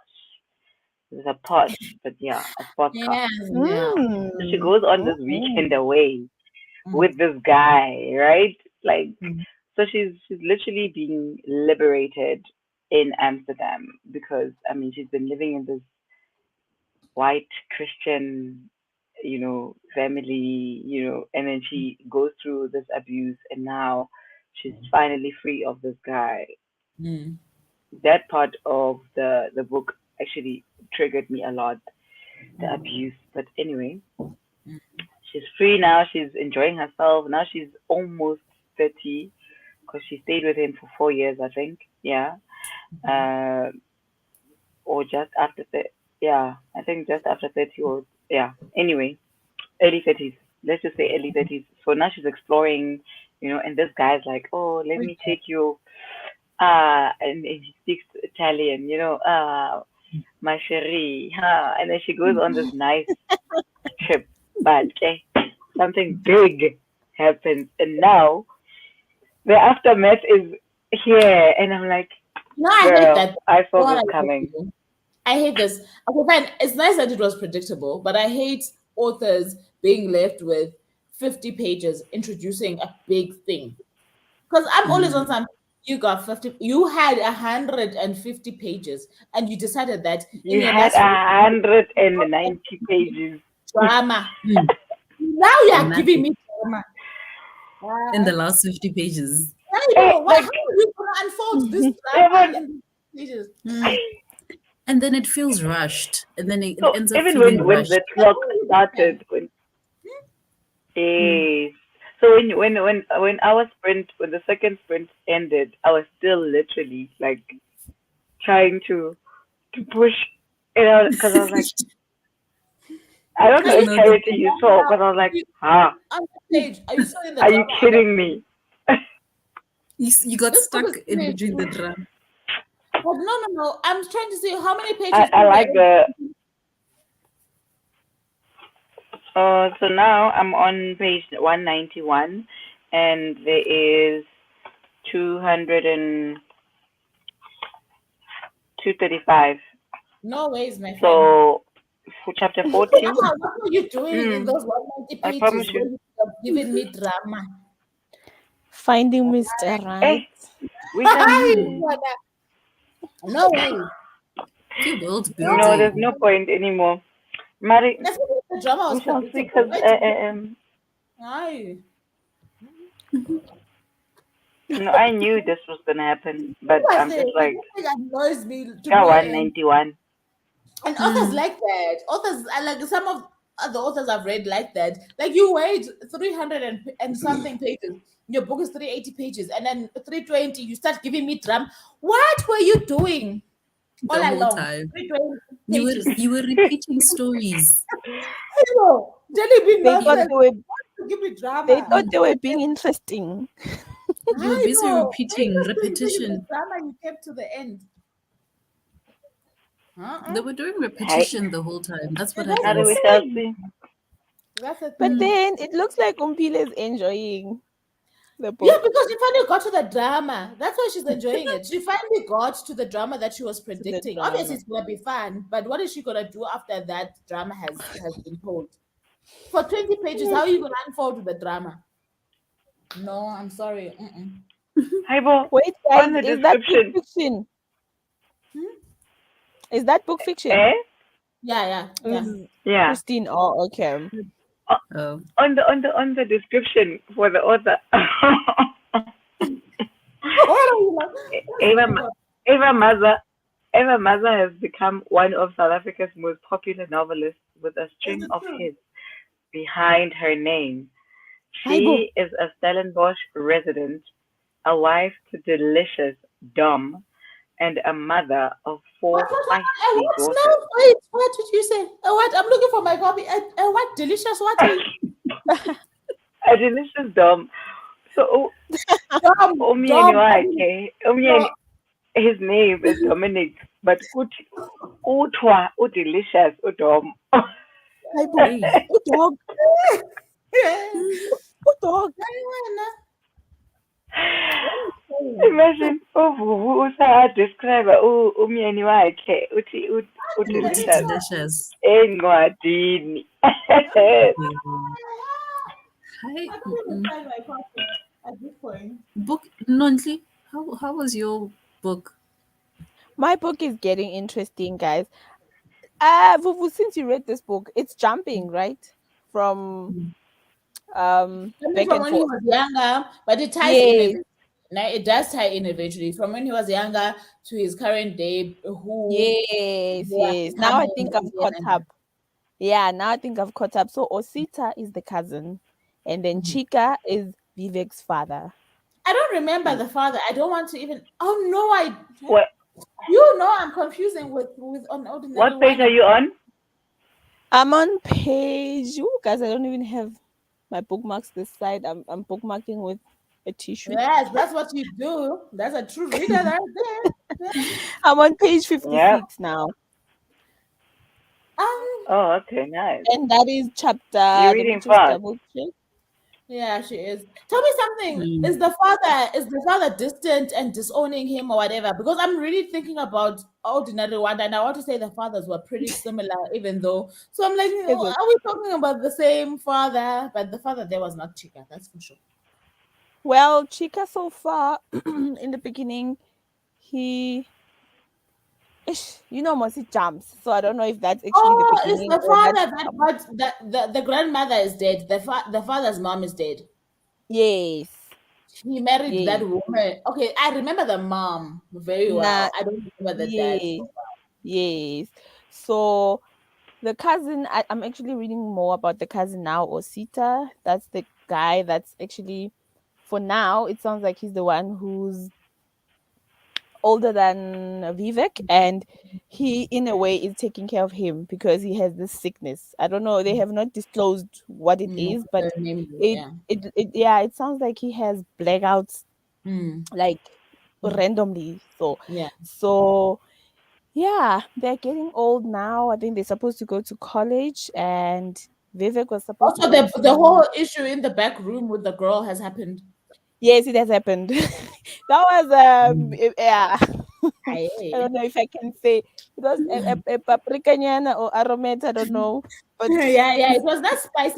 It's a Porsche, but yeah, a sports car. yeah, yeah. So she Mm. goes on this weekend Okay. away Mm. with this guy, right? Like, so she's literally being liberated in Amsterdam because I mean she's been living in this white Christian, family, and then she goes through this abuse, and now she's finally free of this guy. Mm. That part of the book actually triggered me a lot, the abuse. But anyway, she's free now. She's enjoying herself. Now she's almost 30 because she stayed with him for 4 years, I think. Yeah. Uh, or just after 30. Yeah, I think just after 30 or, yeah. Anyway, early 30s. Let's just say early 30s. So now she's exploring, and this guy's like, oh, let me take you. And he speaks Italian, my cherie, and then she goes on this nice trip. But okay, something big happens, and now the aftermath is here, and I'm like, No, I hate girl, that. I saw God, this I hate coming. you. I hate this. Okay, fine. It's nice that it was predictable, but I hate authors being left with 50 pages introducing a big thing. Because I'm always on time. You got 50, you had 150 pages, and you decided that in You your had last 190 pages. drama. Mm. Now you are giving Dramatic me drama. in the last 50 pages. How Like, are you going to unfold this drama even in these pages? Mm. And then it feels rushed. And then it so, ends up even feeling when rushed. the clock started, Mm. so when our sprint, when the second sprint ended, I was still literally like trying to push it because I was like, I don't know Are There's you if no still the charity in you the saw, drama but I was like, on the page? Are you still in the are you drama on the kidding me? you got This book stuck is in finished. between the drum. But no. I'm trying to see how many I, pages I from the like end. the. So now I'm on page 191, and there is 200 and 235 No ways, my friend. So for chapter 14, What were you doing in those 190 I promise pages you. where you could have given me drama? Finding Mr. Hey, Right. we can. No way. Okay, world No, there's building. no point anymore. Mari, Definitely the drama was we shall see predictable. because Aye. no, I knew this was gonna happen, but I I'm say, just like it annoys me to got no end. 191. And authors like that. Authors, I like some of the authors I've read like that. Like you wait 300 and something pages. Your book is 380 pages, and then 320, you start giving me drama. What were you doing all The whole along? time. 320 You pages. were repeating stories. Telling me They thought nonsense. they were Give me drama. they thought they were being interesting. You were I busy know. repeating, Interesting, give me repetition. drama you kept to the end. They were doing Hey, repetition the whole time. That's what And that's how do happens. we the shall thing. see? That's the But thing. then it looks like Umpile is enjoying the Yeah, book. because she finally got to the drama. That's why she's enjoying it. She finally got to the drama that she was To the predicting. drama. Obviously, it's gonna be fun, but what is she gonna do after that drama has been told? For 20 pages, how are you gonna unfold the drama? No, I'm sorry. Hi, Bo. Wait, guys, On the is that book description, fiction? Hmm? Is that book fiction? eh? Yeah. Yeah. Christine. Oh, okay. Oh. On the description for the author. What are you Eva, like? Eva Maza. Eva Maza has become one of South Africa's most popular novelists with a Is string it of true? hits behind her name. Aibo. She is a Stellenbosch resident, a wife to delicious Dom, and a mother of four What? feisty What? daughters. No, wait. What did you say? What? I'm looking for my copy. What? Delicious? What? A delicious Dom. So, umyeni Dom. wakhe, umyeni, his name is Dominic, but utwa udelicious udom. Aibo. Hey. Oh, dog. Oh, dog. Imagine uvuvu usayadescribe umyeni wakhe uthi It's udelicious delicious. encwadini. Yeah. Hi. I can't even find my copy at this point. Book Nonli, how was your book? My book is getting interesting, guys. Vuvu, since you read this book, it's jumping, right? From Coming back from and when he forth. was younger, but it ties in Yes, eventually. Now it does tie in eventually from when he was younger to his current day, who yes, they are yes. Now I becoming think I've caught up. Yeah, now I think I've caught up. So Osita is the cousin, and then Chika is Vivek's father. I don't remember the father. I don't want to even. Oh no, What I'm confusing with an ordinary what page one. are you on? I'm on page. You guys, I don't even have my bookmarks this side. I'm bookmarking with a tissue. Yes, that's what you do. That's a true reader right there. I'm on page Yeah. 56 now. Oh, okay, nice. And that is chapter. You're Let me reading just fast. double check. Yeah, she is. Tell me something. Is the father distant and disowning him or whatever? Because I'm really thinking about ordinary one, and I want to say the fathers were pretty similar, even though. So I'm like, Is it? are we talking about the same father? But the father there was not Chica, that's for sure. Well, Chika so far in the beginning, he Mosi jumps. So I don't know if that's actually the Oh, it's beginning the or that's father that, but the grandmother is dead. The father's mom is dead. yes. He married that Yes. woman. Okay, I remember the mom very Nah, well. I don't remember the dad. yes. Yes. So the cousin, I'm actually reading more about the cousin now, Osita. That's the guy that's actually, for now, it sounds like he's the one who's older than Vivek, and he, in a way, is taking care of him because he has this sickness. I don't know, they have not disclosed what it Mm, is, but it, yeah. yeah, it sounds like he has blackouts Mm, like randomly. yeah. So yeah, they're getting old now. I think they're supposed to go to college, and Vivek was supposed to Also, go the to. whole issue in the back room with the girl has happened. Yes, it has happened. That was yeah. I don't know if I can say it was a paprika nyana or aromat, I don't know. But Yeah, it was that spicy.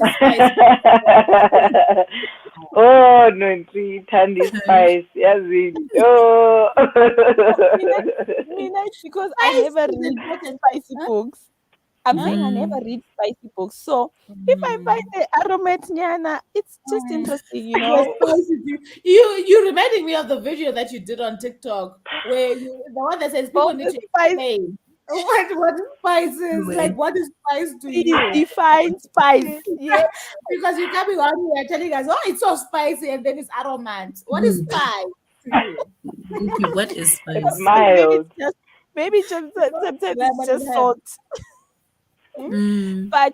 Oh, no, see, Tandy Spice. Yes, oh. Mina, it's because I Spice never is read important. spicy Huh? books. I'm Huh? saying I never read spicy books. So if I find the aromat nyana, it's just interesting, It was spicy. You reminding me of the video that you did on TikTok where the one that says people All need the to spice, explain what spice is. Like, Wait. what is spice to please you? define spice. Yeah. Because you coming on here telling us, oh, it's so spicy, and then it's aromat. What is spice to you? Goopy, what is It's spice? mild. Maybe just sometimes Yeah, it's but just salt. Mm. Mm.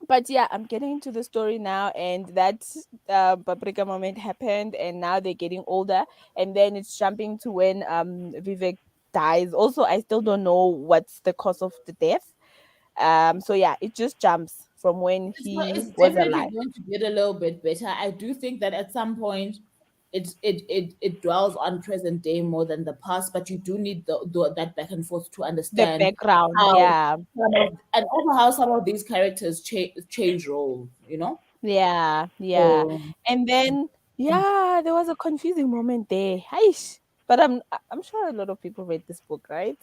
But yeah, I'm getting into the story now, and that paprika moment happened, and now they're getting older, and then it's jumping to when Vivek dies. Also, I still don't know what's the cause of the death. So yeah, it just jumps from when he It's was definitely alive. going to get a little bit better. I do think that at some point it dwells on present day more than the past, but you do need that back and forth to The understand background, how yeah, and also how some of these characters change roles, you know? yeah, So and then yeah, there was a confusing moment there. Aish. But I'm sure a lot of people read this book, right?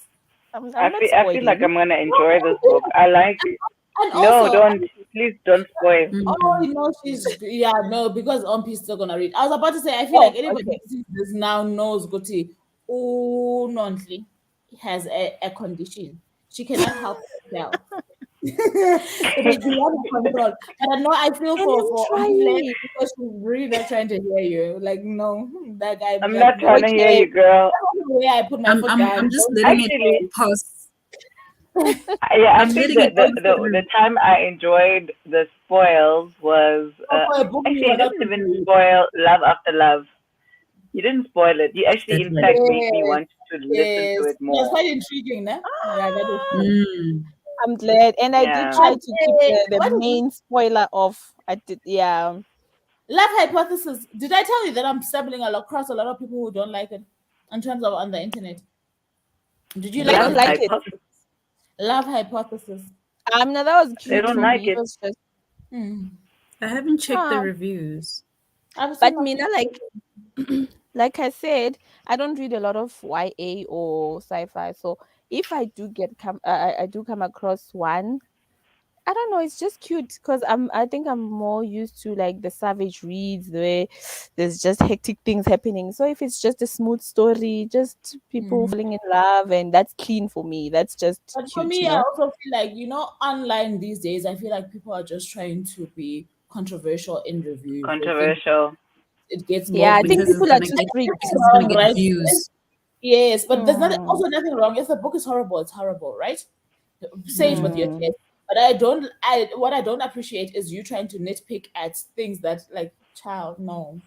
I'm not I feel like spoiling. I'm gonna enjoy this book. I like. and No, also don't. Please don't spoil. oh, Mm. you know, no, because Ompi's still gonna read. I was about to say, I feel Oh, like anybody okay. who sees this now knows Guti. Oh, Nonly has a condition. She cannot help herself. It is beyond her control. But I know I feel And I'm for Ompile trying. because she's really not trying to hear you. Like, no, that guy, I'm like, not trying no. to hear Okay. you, girl. That's the way I put my I'm foot I'm down. I'm just Don't letting it Actually, pass. yeah, I I'm think letting it pass the through. time I enjoyed the spoils was go for a book you actually, were you not didn't to even read. spoil Love After Love. You didn't spoil it. You What's actually, that in one? fact, made me Yes, want to listen to yes. it That's more. quite intriguing, no? Yeah, that is true. Mm. I'm glad. And I did Yeah. try But to keep the what is this? main spoiler off. I did, yeah. Love hypothesis. Did I tell you that I'm stumbling across a lot of people who don't like it in terms of on the internet? Did you They like Love don't it? like it. hypothesis. Love hypothesis. No, that was They cute don't for like me. It it. was just Hmm. I haven't checked the ah. reviews. I've seen But my Mina, like I said, I don't read a lot of YA or sci-fi. So if I do I do come across one, I don't know, it's just cute because I think I'm more used to like the savage reads where there's just hectic things happening. So if it's just a smooth story, just people Mhm. falling in love, and that's clean for me. That's just But for cute, me, you I know? also feel like, online these days, I feel like people are just trying to be controversial in reviews. They think Controversial. it gets Yeah, more I think views. Because people are too strict. it's gonna Wrong, get right? views. Yes, but there's Mm, also nothing wrong. If the book is horrible, it's horrible, right? Say it with your mm, chest. But what I don't appreciate is you trying to nitpick at things that, like, child, no.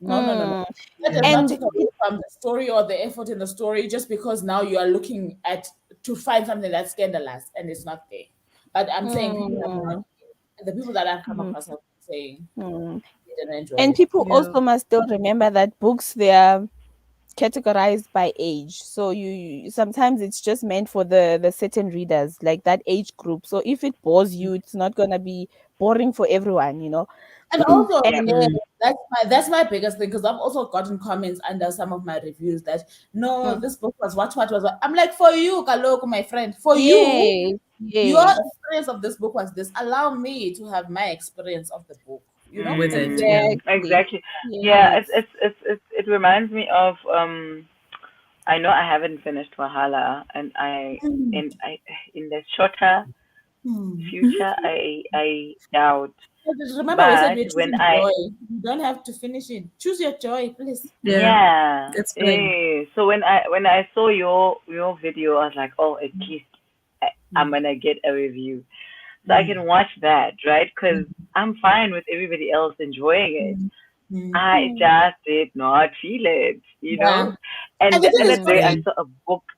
No, no, no, no. mm. That does not And take away from the story or the effort in the story just because now you are looking at to find something that's scandalous and it's not there. But I'm saying people have not, mm, the people that I've come mm, across have been saying mm. they didn't enjoy And it. people Yeah. also must still remember that books, they are categorized by age. So sometimes it's just meant for the certain readers, like that age group. So if it bores you, it's not gonna be boring for everyone, you know. And also, Yeah. yeah, Mm. that's my biggest thing because I've also gotten comments under some of my reviews that no, Mm. this book was what was what. I'm like, for you, Kaloku, my friend, for you, Yes, your yes, experience of this book was this. Allow me to have my experience of the book. With It's it, yeah. exactly. Exactly. Yeah. Yes. It reminds me of I know I haven't finished Valhalla, and Mm, in the shorter mm. future, I doubt. But just remember, we said But we're when choosing I joy. You don't have to finish it. Choose your joy, please. Yeah. yeah, It's fine. so when I saw your video, I was like, oh, at least I'm Mm, gonna get a review, so I mm, can watch that, right? mm, Because I'm fine with everybody else enjoying it. mm, mm. I Mm, just did not feel it, you Yeah. know. And And the the thing is, other day, I Same. saw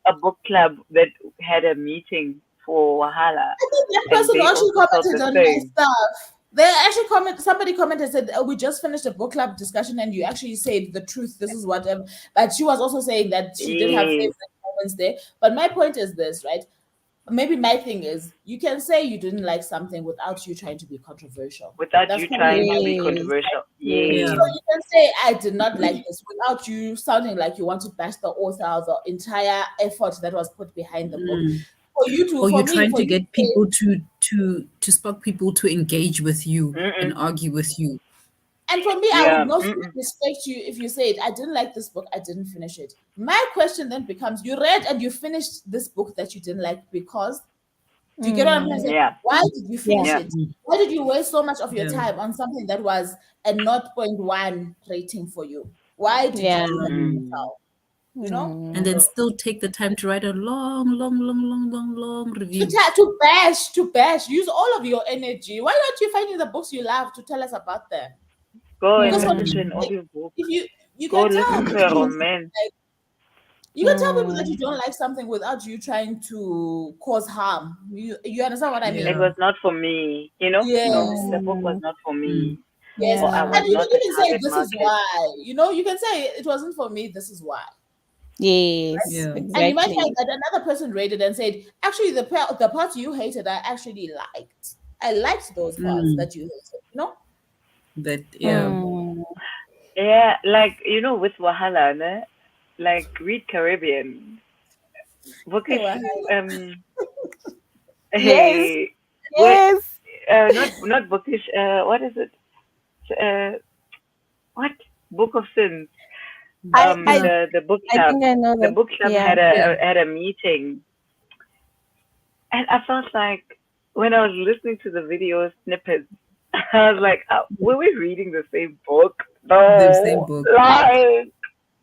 a book club that had a meeting for Wahala, I think that and person they actually also felt commented the on my same. stuff. They actually somebody commented said, oh, we just finished a book club discussion and you actually said the truth. This is what but she was also saying that she did have Yes, favorite moments there. But my point is this, right? Maybe my thing is you can say you didn't like something without you trying to be controversial. Without That's you probably trying my to be thing. Yes. controversial. Yes. So Yay. you can say I did not like this without you sounding like you want to bash the author or the entire effort that was put behind the book. For you to, Or for you're me, trying for to you get to say, people to spark people to engage with you and Mm-mm. argue with you. and for me, I Yeah. would not Mm-mm. respect you if you said I didn't like this book, I didn't finish it. My question then becomes: you read and you finished this book that you didn't like because. Do you get what I'm trying to say? Yeah. Why did you Yeah. finish Yeah. it? Why did you waste so much of your Yeah. time on something that was a 0.1 rating for you? Why did you Yeah. do that to Mm. yourself? You know? And then Mm. still take the time to write a long review. To bash, use all of your energy. Why aren't you finding the books you love to tell us about them? Go and Because for listen me, to Mm. an like, audiobook. if you Go can tell listen to a romance. you can tell people that you Mm. don't like something without you trying to cause harm. You understand what I mean? It Yeah. was not for me. You know? No, Yes. the book was Mm. not for Mm. me. Yes. Or I Yeah. was And not the you can say target this is market. why. You can say it wasn't for me, this is why. Yes. Yeah. And you might find Exactly. that another person rated and said, actually, the parts you hated, I actually liked. I liked those parts Mm. that you hated. That yeah. Mm. Yeah, like, with Wahala, ne? Like, read Caribbean. Hey, Bookish, well, um, Yes. hey, what, Yes. not bookish, what is it? Uh, what? Book of Sins. I I Yeah. The book I club. think I know The that. book club Yeah. Yeah. had a meeting, and I felt like when I was listening to the video snippets, I was like, were we reading the same book? The same No, book. like,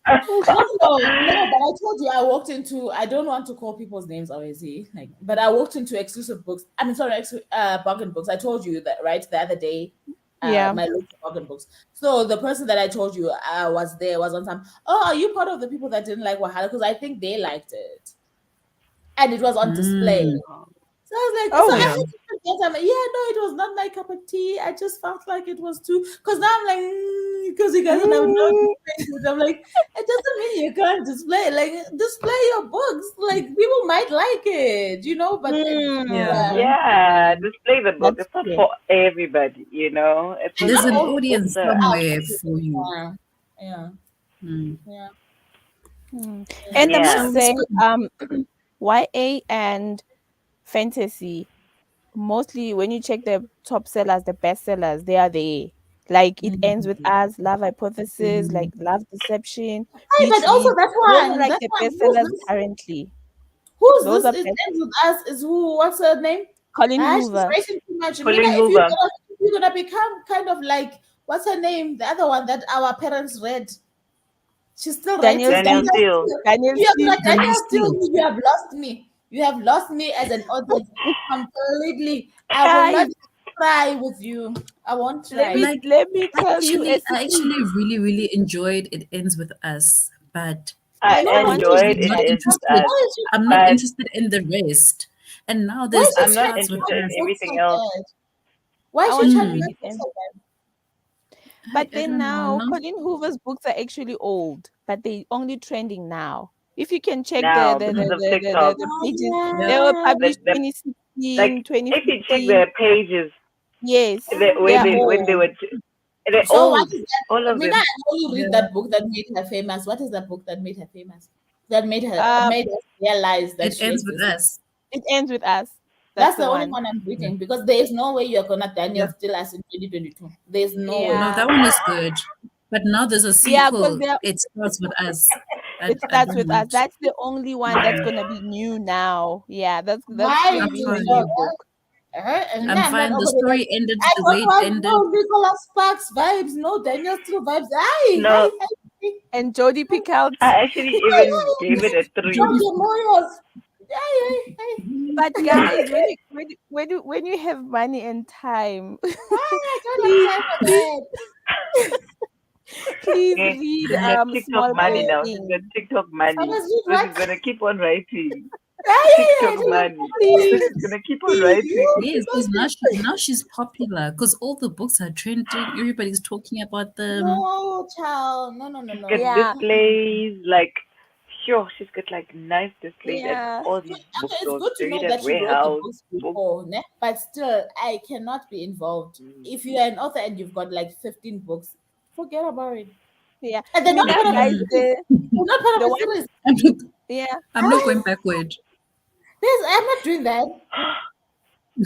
no, but I told you I walked into. I don't want to call people's names, obviously, but I walked into exclusive books. I mean, sorry, bargain books. I told you that right the other day. Yeah. My local bargain books. So the person that I told you was there was on time. Oh, are you part of the people that didn't like Wahala? Because I think they liked it, and it was on display. Mm. So I was like, so I Oh. Yeah. had to forget. I'm like, yeah, no, it was not my cup of tea. I just felt like it was too. Because now I'm like, because you guys don't have no Mm. display. I'm like, it doesn't mean you can't display. Like, display your books. Like, people might like it. But Yeah. yeah, yeah, display the book. That's It's not true. for everybody. It's for There's not an certain all people. books audience are So, out for somewhere people. for you. Yeah, Mm. yeah, Mm. yeah. And I yeah. must So it's say, good. YA and fantasy, mostly when you check the top sellers, the best sellers, they are there. Like It Ends With Us, Love Hypothesis, like Love Deception, Hey, Beach but also Read. that Those are one, like the best who's sellers this? currently. Who's Those this? are It best. ends with us. Is who? What's her name? Colin Ah, she's Hoover, writing too much. Mina, Colleen if you're Hoover. gonna if you're gonna become kind of like what's her name? The other one that our parents read. She's still Daniel writing. Daniel Steele, Daniel Steele. Steele. Daniel You have Steele. got Daniel Daniel Steele. Steele. You have lost me. You have lost me as an audience completely. I will not Guys, try with you. I won't let try. me Like let me tell you a I secret. actually really, really enjoyed It Ends With Us, but I I I'm don't want to actually enjoyed read It not that. Ends With interested. Us, Why is she? I'm not but interested in the rest. And now Why there's is It she I'm not trying Starts to With interested write in Us. books everything like else. that? Why I is she want to trying to Mm. read write books them. like that? But I then don't know. now, No. Colin Hoover's books are actually old, but they only trending now. If you can check Now because of TikTok. the pages, Yeah. they were Ah, The, published the like 2016, if you check 2015. their pages, Yes, they where are they ah. when they old. were they're So what old, is that? all of Mina, them. I know you read Yeah. that book that made her famous. What is that book that made her famous? That Uh, made us realize that It she Ends With exists. Us. it ends with us. That's That's the the only one. one I'm Yeah. reading because there is no way you're gonna Daniel Yeah. steal us in 2022. There's no way. No, Yeah, that one is good. But now there's a yeah, because sequel. It Starts With Us. it I starts don't with us. want. That's the only one that's gonna be new now. Yeah, that's My gonna I'm be her fine. new God. book. And I'm I'm not fine. The over there. story ended I the way don't it want ended. no Nicholas Sparks vibes, no Daniel Steele vibes. Aye, No, aye, aye. And Jodie Picoult. I actually even gave it a Jodie. 3. Georgia Moyos. Aye, aye, aye. But guys, when you have money and time, I don't have please time for please that. please Okay, read she's got TikTok Small money Girl now. She's got Thing. TikTok I money, was so she's what? gonna keep on writing. Aye, aye, aye. I TikTok don't have money, time for so that. Please, she's gonna keep on please. writing. Yes, because now she's popular because all the books are trending. Everybody's talking about them. No, child. No, no, no, She's got no. Yeah. displays like yo, she's got like nice displays at Yeah. all these Okay, it's bookstores. good to Maybe know that that you wrote the warehouse books book. before, ne? But still, I cannot be involved. If you're an author and you've got like 15 books, forget about it. Yeah. And they're You not know, part of a guys, series. They're not part the of a one, series. I'm not, yeah, I'm not going backward. I'm not doing that.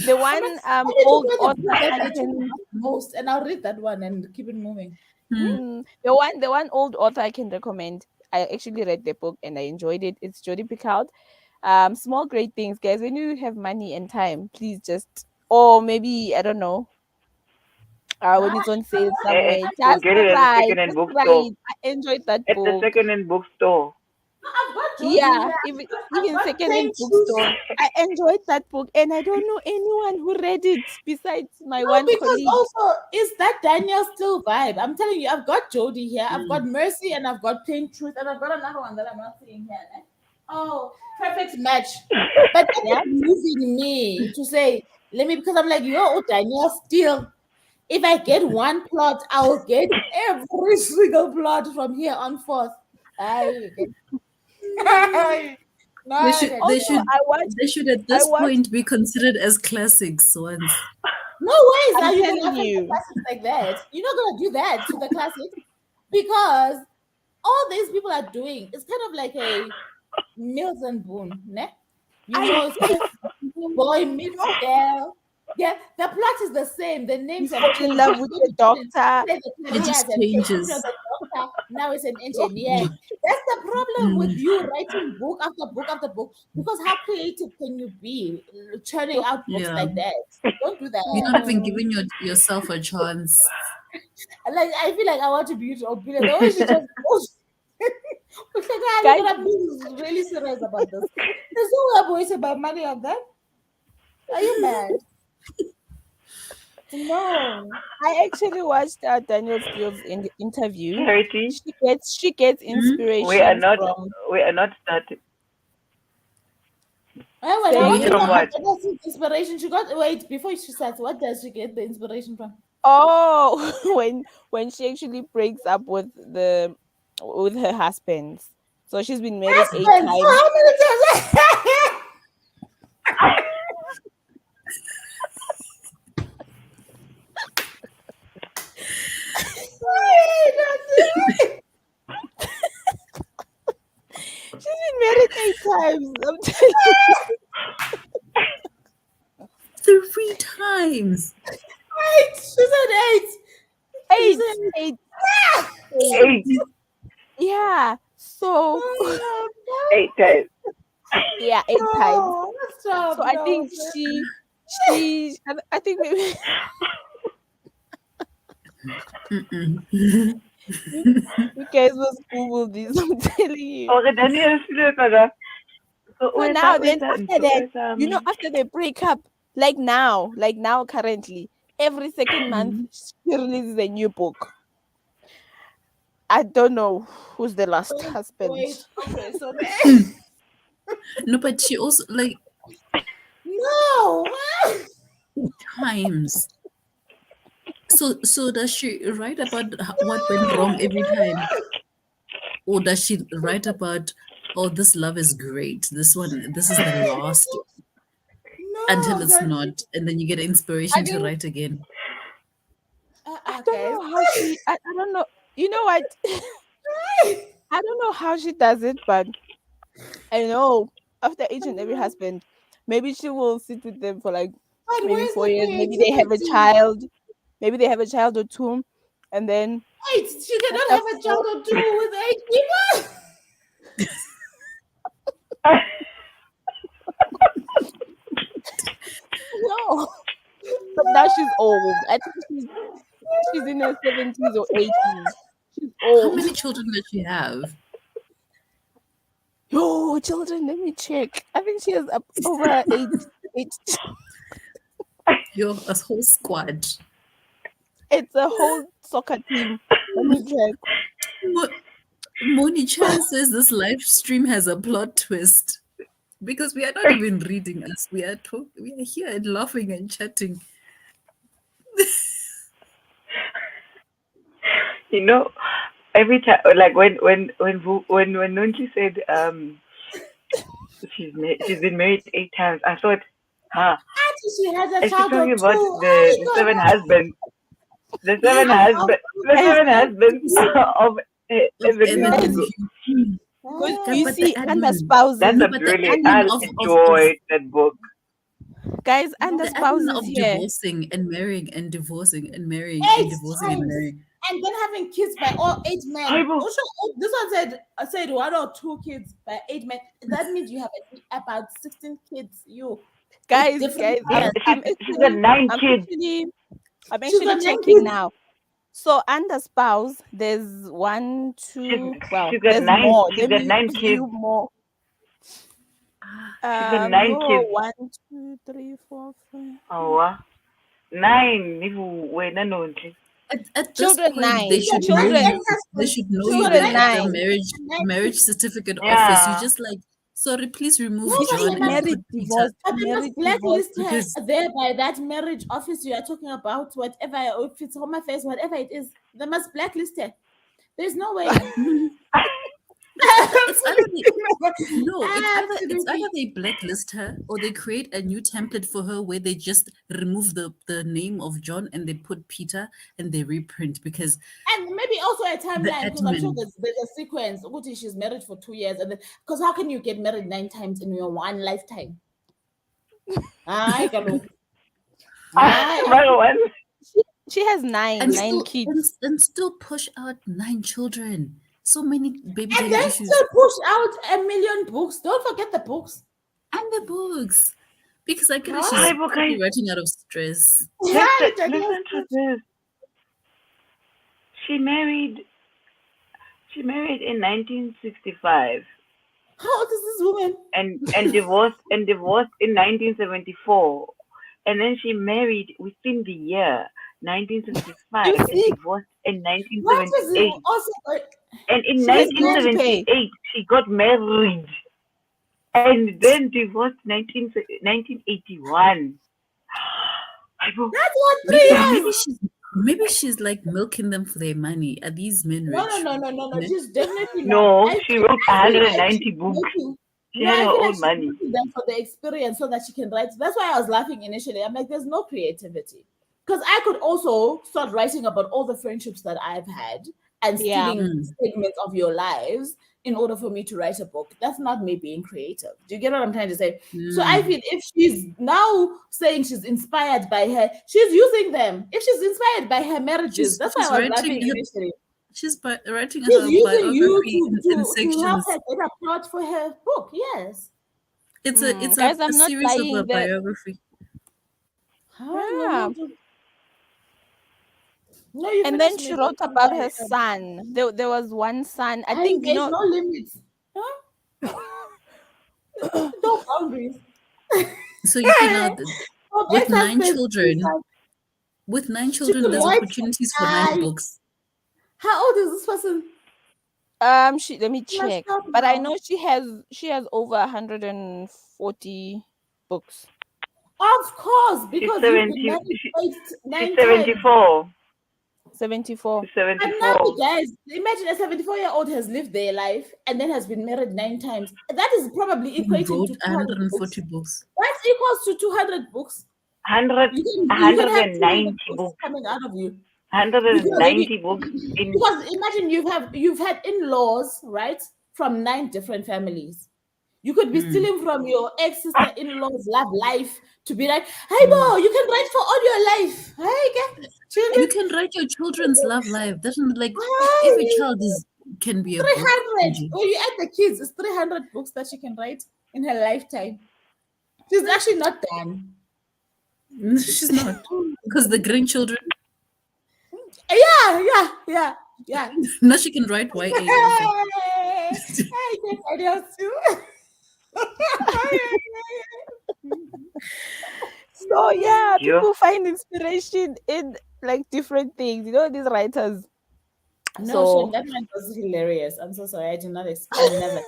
the I'm one not, I need to old find the book author that I they took can the most, and I'll read that one and keep it moving. the one old author I can recommend. I actually read the book and I enjoyed it. It's Jodi Picoult. Small great things, guys. When you have money and time, please just, or maybe I don't know, when it's on sale somewhere, You'll just get it at the try, second-hand just try bookstore. it. I enjoyed that At the book. second-hand bookstore. I've got Jody Yeah, here. even I've even got plain secondhand shoes. bookstore. I enjoyed that book, and I don't know anyone who read it besides my No, one because colleague. also is that Daniel still vibe? I'm telling you, I've got Jody here, I've got Mercy, and I've got Plain Truth, and I've got another one that I'm not seeing here. Eh? Oh, perfect match. But that Yeah, is moving me to say, let me, because I'm like, yo, Daniel still. If I get one plot, I'll get every single plot from here on forth. I no, They I should can they also should I watched they should at I this watched point be considered as classics once. No ways I'm are you gonna telling affect the you. classics like that. You're not gonna do that to the classics because all these people are doing it's kind of like a Mills and Boone, ne? You I know, it's kind of boy meets no, girl. Yeah, the plot is the same. The you names have fall in changed. love with the doctor. The It careers just have changed. Instead of changes. the doctor, now it's an engineer. That's the problem with Mm. you writing book after book after book. Because how creative can you be churning out books Yeah. like that? Don't do that. You're not even giving yourself a chance. Like I feel like I want to be obedient. The way she just goes. It's like, ah, Guys, look at being really serious about this. There's no way I'm wasting my money on that. Are you mad? No. I actually watched Daniel Steele's interview. Charity, She gets we are inspiration not from we are not starting. Oh, well, I saying We want to have know From what what? does inspiration she got. Wait, before she starts, what does she get the inspiration from? oh when she actually breaks up with her husband. So she's been married 8 times. How many times? She's been married 8 times. I'm telling you. 3 times. Eight. She said eight. She Eight, said eight, eight. eight. 8, Yeah. So Oh, 8 times. yeah, 8 times. no. Stop. So I No. think I think maybe Mm-mm. you guys must Google this. I'm telling you. Okay, Daniel, so So now then after that, after they break up, like now currently, every second month she releases a new book. I don't know who's the last husband. Wait. Okay. So then. No, but she also like No. times. So does she write about what went wrong every time, or does she write about, oh, this love is great, this is the last, until No, it's God. not, and then you get I inspiration to think write again. I don't Guys. know how she. I don't know. You know what? I don't know how she does it, but I know after each and every husband, maybe she will sit with them for like But maybe where's 4 years. the Maybe they have a creativity? child. Maybe they have a child or two, and then Wait, she cannot after have a four, child or two with eight people. no. But now she's old. I think she's in her 70s or 80s. She's How old. many children does she have? Yo, children, let me check. I think she has over eight. You're a whole squad. It's a whole soccer team. Let me check. Mo- Moni Chan says this live stream has a plot twist because we are not even reading us. We are here and laughing and chatting. you know, every time, like when Nunchi said she's been married 8 times, I thought, huh, Actually, she has a is she child talking or about two. the Oh seven my husbands, the God. seven husbands, the Guys, seven husbands of Of Evan Evan guys, and Hugo? Hugh. good. Ah. You But the see, under admin, That's spouses, no, a but the brilliant. admin I of enjoyed that book. guys, under the No. admin spouses of here. divorcing and marrying and divorcing and marrying and 8 divorcing and times. marrying. And then having kids by all 8 men. Bible. Also, this one said 1 or 2 kids by 8 men. That means you have about 16 kids. You with Guys, different And mothers. she's got 9 kids. I'm She's actually got 9 checking kids. now. So under spouse, there's one, She's two. Well, she's got there's nine. more. She's Let got me 9 kids. view more. Ah, She's got nine No, kids. 1, 2, 3, 4, 5. Oh, 9. If we no. at this Children point, they 9. She's got should know 9 Children, you. They ex-husbands. should know She's you got then children 9 at the 9. husbands marriage and 9 marriage kids. certificate office. You Yeah. just like, sorry, please remove No, but John they and must, Married, put Peter divorced, but they must married, divorced. blacklist her because there by that marriage office you are talking about, whatever, or if it's Home Affairs, whatever it is. They must blacklist her. There's no way. it's either they, no, it's either Absolutely. they blacklist her or they create a new template for her where they just remove the name of John and they put Peter and they reprint because And maybe also a the timeline, because I'm sure admin. there's a sequence. Uguti, she's married for 2 years, and because how can you get married 9 times in your one lifetime? Ay, kaloku. Ay. Another one. She has nine kids. And still push out 9 children. So many baby And daddy then issues still push out 1 million books. Don't forget the books. and the books. Because I guess Huh? she's Bible, probably guys, writing out of stress. listen to this. She married. She married in 1965 How old is this woman? and divorced in 1974, and then she married within the year 1975 You and see, divorced in What was it 1978. also? And in she has bills to pay. 1978 she got married and then divorced 1981. Bible, That's what, Maybe 3 years. maybe she's like milking them for their money. Are these men No, rich? no. Ne? She's definitely not. no, I she wrote feel like 190 she's books. making. She No, had I her feel like own she's money. making them for the experience so that she can write. That's why I was laughing initially. I'm like, there's no creativity. Because I could also start writing about all the friendships that I've had and Yeah. stealing segments of your lives in order for me to write a book. That's not me being creative. Do you get what I'm trying to say? So I feel if she's now saying she's inspired by her, she's using them. If she's inspired by her marriages, that's why I was laughing initially. She's writing She's her using you biography in to help sections. her get a plot for her book. Yes. It's Guys, a I'm not series of a lying. biography. Yeah. No, you And then finished she me, wrote but I'm about sorry. her son. There was one son. I think, There's no limits. Huh? No boundaries. So you see now Oh, with ex-husband, 9 children, could there's write. opportunities for 9 books. How old is this person? let me Messed check. up But I now. know she has over 140 books. Of course, She's because you've been 70. married She's 9 times. 74. 74. She's And now, 74. guys, imagine a 74-year-old has lived their life and then has been married 9 times. That is probably Who equating wrote to 200 books. 140 books. That's equals to 200 books. 100, You can have 200 190 books books. coming out of you. 190 books in. Because imagine you've had in-laws, right, from 9 different families. You could be stealing from your ex-sister-in-law's love life to be like, hey, Bo, you can write for all your life. Hey, You can write your children's love life. That's not like Hi. every child can be a book. 300. Angie. When you add the kids, it's 300 books that she can write in her lifetime. She's actually not done. She's not. Because the grandchildren, Yeah. now she can write YA also. I get ideas too. So yeah, Yeah. people find inspiration in like different things. These writers. No, So- Shem, that one was hilarious. I'm so sorry. I did not expect. I never.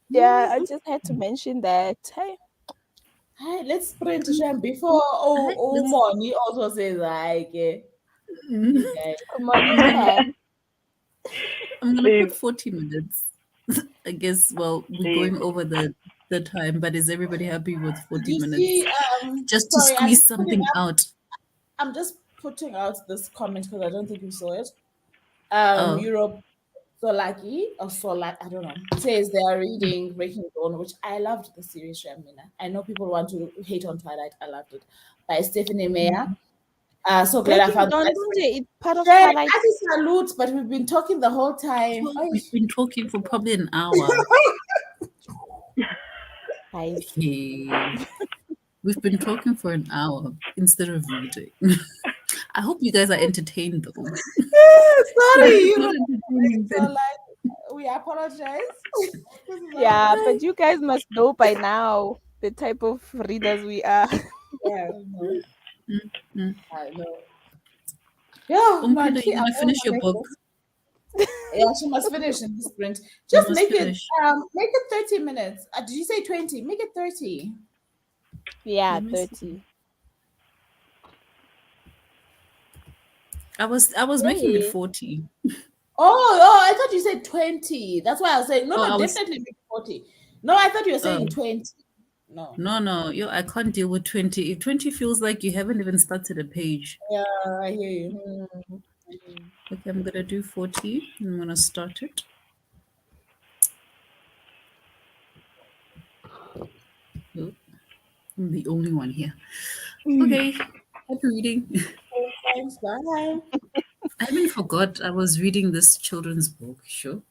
Yeah, I just had to mention that. Hey, Hi, let's sprint Shem before Alright, Moni also says like mm, this guy. Come on, I'm you gonna can. I'm gonna put Please, 40 minutes. I guess, well, we're please. going over the time, but is everybody happy with Did 40 you minutes? see Just to sorry, squeeze something out. I'm just putting out this comment because I don't think you saw it. Oh, Europe Solaki or Solak, I don't know, says they are reading Breaking Dawn, which I loved the series, Shamina. I know people want to hate on Twilight. I loved it. By Stephanie Meyer. So glad I Breaking found Dawn, that. it's part of Shame, Twilight. I just salute, but we've been talking the whole time. well, we've been talking for probably an hour. Guys. Hey, we've been talking for an hour instead of reading. I hope you guys are entertained though. Sorry, If it's not Europe. entertaining, So then like we apologize. This is our Yeah, bad. but you guys must know by now the type of readers we are. Yeah, no, mm, mm. I know. Yeah, Umkhulu, Marky, you're I gonna don't finish your like book. this. Yeah, she must finish in this sprint. You Just must finish. make it 30 minutes. Did you say 20? Make it 30. Yeah, Let me see. 30. I was making it Hey. 40. Oh, I thought you said 20. That's why I was saying, no, Oh, no, I was. definitely make it 40. No, I thought you were saying Oh, 20. No. no, no. Yo, I can't deal with 20. If 20 feels like you haven't even started a page. Yeah, I hear you. Mm. Okay, I'm gonna do 40. I'm gonna start it. Oh, I'm the only one here. Okay, happy reading. Thanks. Bye. I even forgot I was reading this children's book. Sure.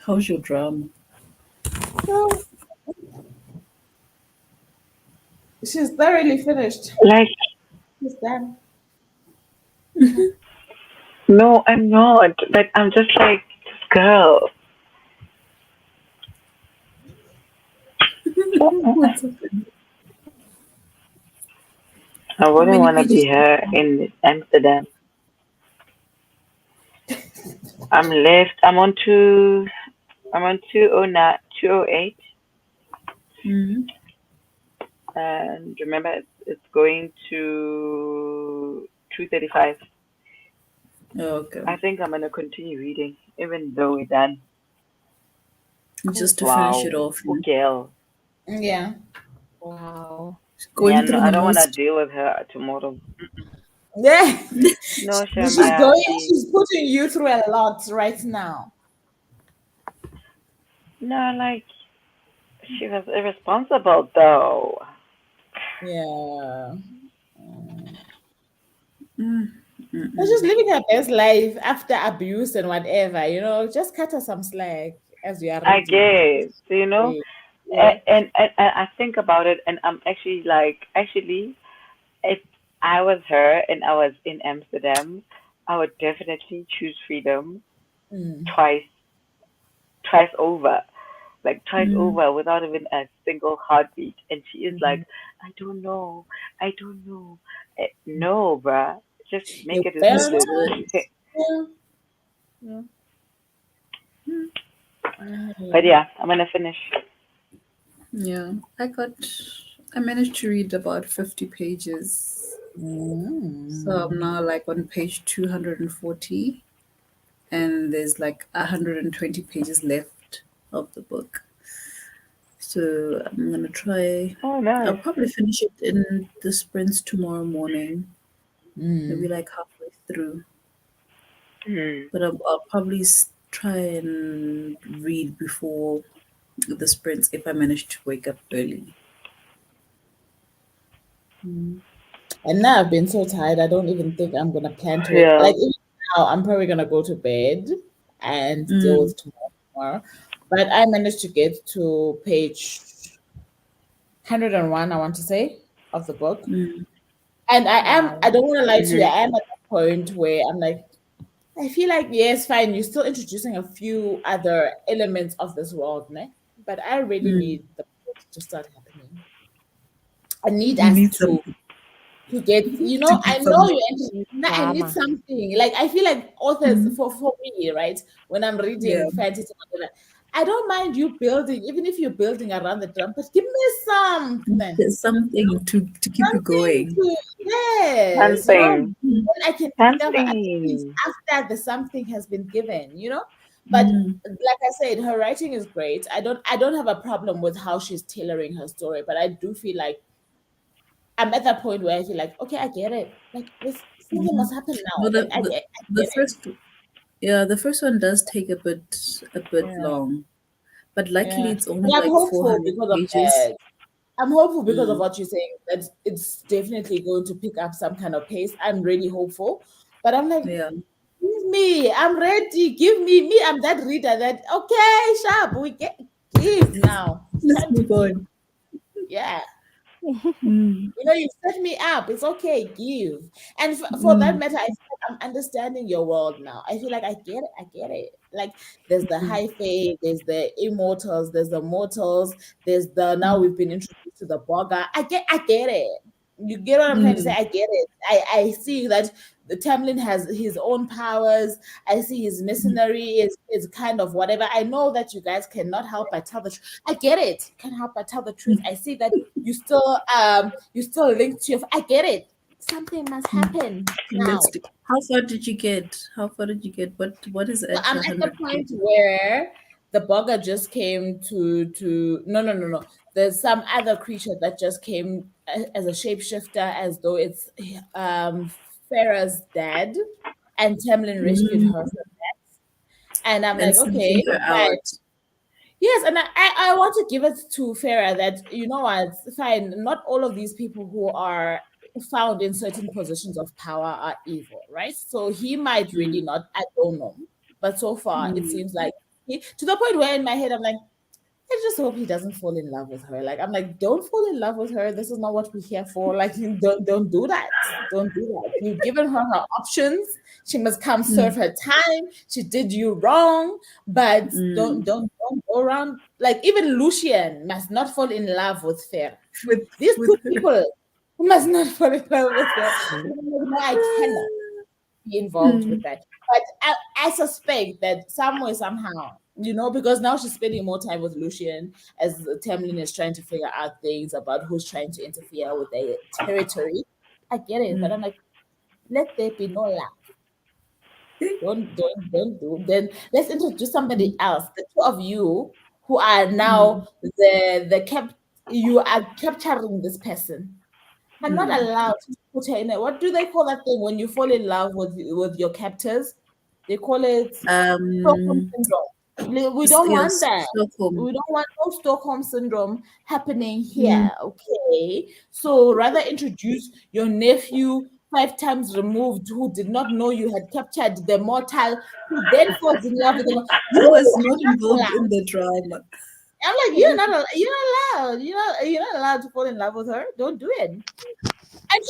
How's your drama? So she's thoroughly finished. Like, She's done. no, I'm not. But I'm just like, girl. What's happening? I How wouldn't many want to be pages? her in Amsterdam. I'm left. I'm on 209, 208. Mm-hmm. And remember, it's going to 235. Oh, okay. I think I'm going to continue reading, even though we're done. Just to finish it Wow. off. Yeah. Okay. Yeah. Wow. Yeah, Going no, through I the don't want to most. deal with her tomorrow. Yeah. No, She's Shamia, going, please. she's putting you through a lot right now. No, like, she was irresponsible, though. Yeah. Mm, But she's mm-mm. living her best life after abuse and whatever, just cut her some slack as we are I reading. guess, Yeah. and I think about it, and I'm actually like, actually, if I was her and I was in Amsterdam, I would definitely choose freedom Mm. twice, twice over, like twice Mm. over without even a single heartbeat. And she is like, Mhm. I don't know. No, bruh, just make You a better Just decision. do it. not. Yeah. Yeah. Mm. But Mhm. yeah, I'm gonna finish. Yeah, I managed to read about 50 pages. So I'm Mm. now like on page 240, and there's like 120 pages left of the book. So I'm gonna try. Oh, I'll nice. probably finish it in the sprints tomorrow morning, maybe Mm. like halfway through. Hmm. But I'll probably try and read before the sprints if I manage to wake up early. Mm. And now I've been so tired, I don't even think I'm gonna plan to wake. Yeah. Like even now, I'm probably gonna go to bed and deal Mm. with tomorrow. But I managed to get to page 101, I want to say, of the book. Mm. And I Wow. don't want to lie to you, Mhm. I am at the point where I'm like, I feel like, yes, fine, you're still introducing a few other elements of this world, ne? But I really Mm. need the book to start happening. I need You us need some to get, to I get know some. you're I need Drama. something. Like I feel like authors Mm. for me, right? When I'm Yeah, reading fantasy, whatever, I don't mind you building, even if you're building around the drum, but give me something. there's something to keep you Something going. to, yes, Something. Mm. then I can discover other things Something. after the something has been given. But Mm. like I said, her writing is great. I don't have a problem with how she's tailoring her story, but I do feel like I'm at that point where I feel like, okay, I get it. Like this something Mm. must happen now. Well, Like I the get it. first yeah, the first one does take a bit Yeah. long, but luckily Yeah. it's only But I'm like hopeful 400 because of pages. that. I'm hopeful because of Mm. what you're saying that it's definitely going to pick up some kind of pace. I'm really hopeful. But I'm like, Yeah, give me, I'm ready. Give me. I'm that reader that okay, sharp. We get give now. It's let's time to move give. on. Yeah. Mm. You set me up. It's okay. Give. And for that Mm. matter, I feel like I'm understanding your world now. I feel like I get it. I get it. Like there's the Mm. high fae, there's the immortals, there's the mortals, there's the now Mm. we've been introduced to the bogger. I get it. You get what I'm trying to say? Mm. I get it. I see that the Tamlin has his own powers. I see his Mm. mercenary is kind of whatever. I know that you guys cannot help but tell the truth. I get it. You can't help but tell the truth. Mm. I see that you still link to your. I get it. Something must Mm. happen Let's now. do. How far did you get? How far did you get? What is So at I'm the at the 100 point pages? where the bugger just came to no. There's some other creature that just came as a shapeshifter, as though it's um Farah's dad, and Tamlin rescued Mm. her from that. And I'm And like, okay, something her fine. out. Yes, and I want to give it to Farah that, you know what, fine, not all of these people who are found in certain positions of power are evil, right? So he might really Mm. not, I don't know. But so far, it Mm. seems like to the point where in my head, I'm like, I just hope he doesn't fall in love with her. Like I'm like, don't fall in love with her. This is not what we're here for. Like you don't do that. Don't do that. You've given her options. She must come serve Mm. her time. She did you wrong, but Mm. don't go around. Like even Lucian must not fall in love with Fer. With These two her. people must not fall in love with Fer. No, I cannot be involved with Mm. that. But I suspect that somewhere, somehow, because now she's spending more time with Lucian as Tamlin is trying to figure out things about who's trying to interfere with their territory. I get it, but Mm. I'm like, let there be no love. Don't do. Then let's introduce somebody else. The two of you who are now Mm. the cap. You are capturing this person. I'm not Mm. allowed to put her in it. What do they call that thing when you fall in love with your captors? They call it Stockholm Um, syndrome. We don't want yes, that. Stockholm. We don't want no Stockholm syndrome happening Mm. here. Okay. So rather introduce your nephew 5 times removed who did not know you had captured the mortal who then falls in love with them. Who You was are not not involved allowed. in the drama? I'm like, you're not allowed. You're not allowed to fall in love with her. Don't do it. And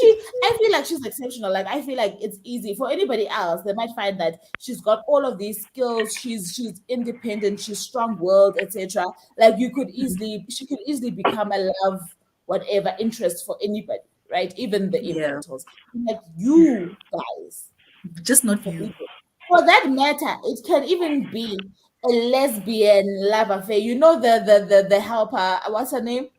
I feel like she's exceptional. Like I feel like it's easy for anybody else. They might find that she's got all of these skills. She's independent. She's strong-willed, etc. Like she could easily become a love whatever interest for anybody, right? Even the Yeah, immortals. Like you guys, just not for you. people. For that matter, it can even be a lesbian love affair. You know the helper. What's her name?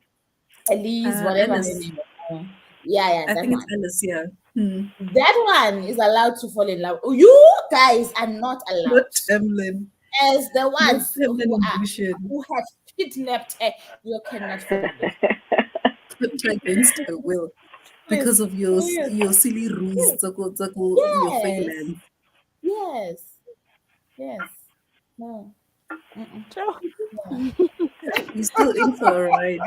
Elise, whatever her Alice. name is. Yeah, I that think it's one. Alice. Yeah. Hmm. That one is allowed to fall in love. You guys are not Not allowed. Tamlin. As the Not ones Tamlin and Lucian. who have kidnapped her, you cannot fall in love. Put against her will because Please, of your please. your silly rules, your Yes, freelance. yes, yes. No. Mm-mm. So, Yeah. You're still in for a ride.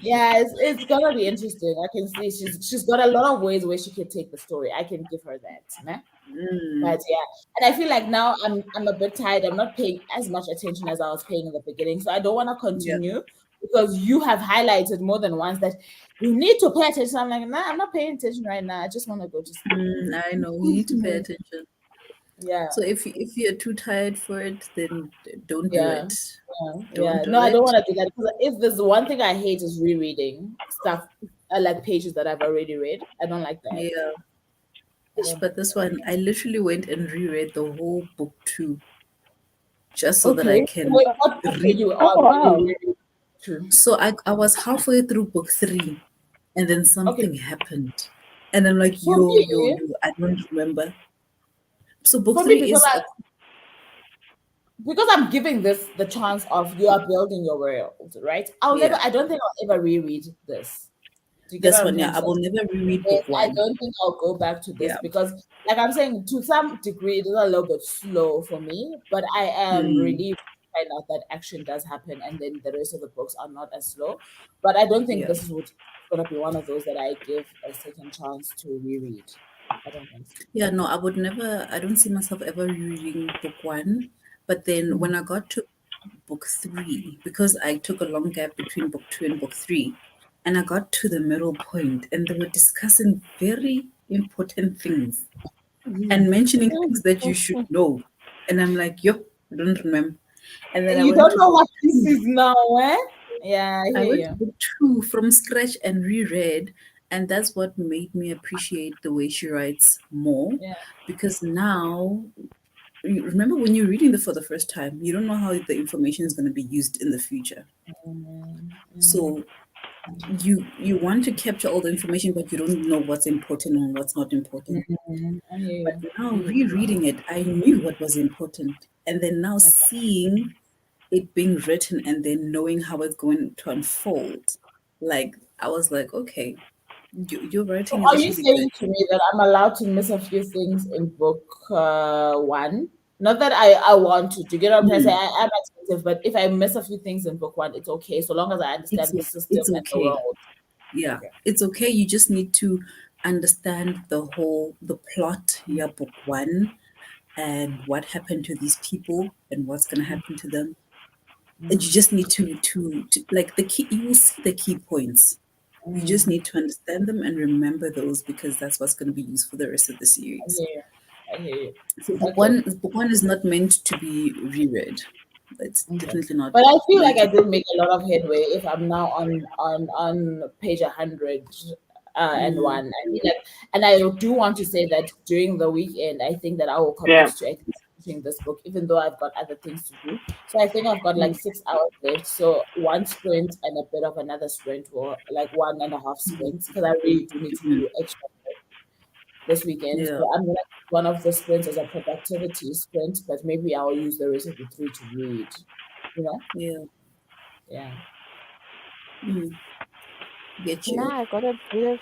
Yeah, it's gonna be interesting. I can see she's got a lot of ways where she can take the story. I can give her that. Nah? Mm, But yeah, and I feel like now I'm a bit tired. I'm not paying as much attention as I was paying in the beginning, so I don't want to yeah. continue because you have highlighted more than once that you need to pay attention. I'm like, nah, I'm not paying attention right now. I just want to go to sleep. I know. You need to pay attention. Yeah, So if you're too tired for it, then don't do yeah, it. Don't yeah. do No, I don't it. want to do that because if there's one thing I hate is rereading stuff, like pages that I've already read. I don't like that. Yeah. I Ish, don't but like this that. one, I literally went and reread the whole book two just so that I Okay, can wait, what book were read. you oh on when you wow. reread to? So I was halfway through book three, and then Okay, something happened, and I'm like, for me, yo, I don't remember. So book for me three is a because I'm giving this the chance of you are building your world, right? yeah. I don't think I'll ever reread this. Do you get This what I'm one, trying yeah. to I say? will never reread Yes, book I one. don't think I'll go back to this Yeah. because, like I'm saying, to some degree, it is a little bit slow for me, but I am Mm, relieved to find out that action does happen and then the rest of the books are not as slow. But I don't think yeah. this is going to be one of those that I give a second chance to reread. I don't think so. Yeah, no, I would never, I don't see myself ever reading book one. But then Mhm. when I got to book three, because I took a long gap between book two and book three, and I got to the middle point, and they were discussing very important things and mentioning things that you should know. And I'm like, yo, I don't remember. And then I You went don't to know book what this two. is now, eh? Yeah, I I hear went to you. book two from scratch and reread, and that's what made me appreciate the way she writes more. Yeah. Because now, you remember when you're reading for the first time, you don't know how the information is going to be used in the future. Mm. So you want to capture all the information, but you don't know what's important and what's not important. I hear But you. now rereading it, I knew what was important, and then now seeing it being written and then knowing how it's going to unfold, like I was like, okay, your So writing is are you actually good. saying to me that I'm allowed to miss a few things in book one? Not that I want to. Do you get what I'm trying to say? Mm, I am attentive, but if I miss a few things in book one, it's okay, so long as I understand the system it's and the okay. world. Yeah, Okay. it's okay. You just need to understand the plot, yeah, book one, and what happened to these people and what's going to happen to them. And you just need to like the key. You will see the key points. You just Mm. need to understand them and remember those because that's what's going to be used for the rest of the I series. hear you. I hear you. So Okay. book one is not meant to be reread. It's Okay. definitely not But I feel like meant I to. did make a lot of headway if I'm now on page 100 and Mm, one. I mean, like, and I do want to say that during the weekend, I think that I will commit Yeah. to at least finishing this book, even though I've got other things to do. So I think I've got like mm, 6 hours left. So one sprint and a bit of another sprint, or like 1.5 sprints, because I really do need to mm, do extra this weekend. yeah, So I'm gonna use one of the sprints as a productivity sprint, but maybe I'll use the rest of the three to read. You know? yeah. Yeah. Mm, get Nah, you. I got a bit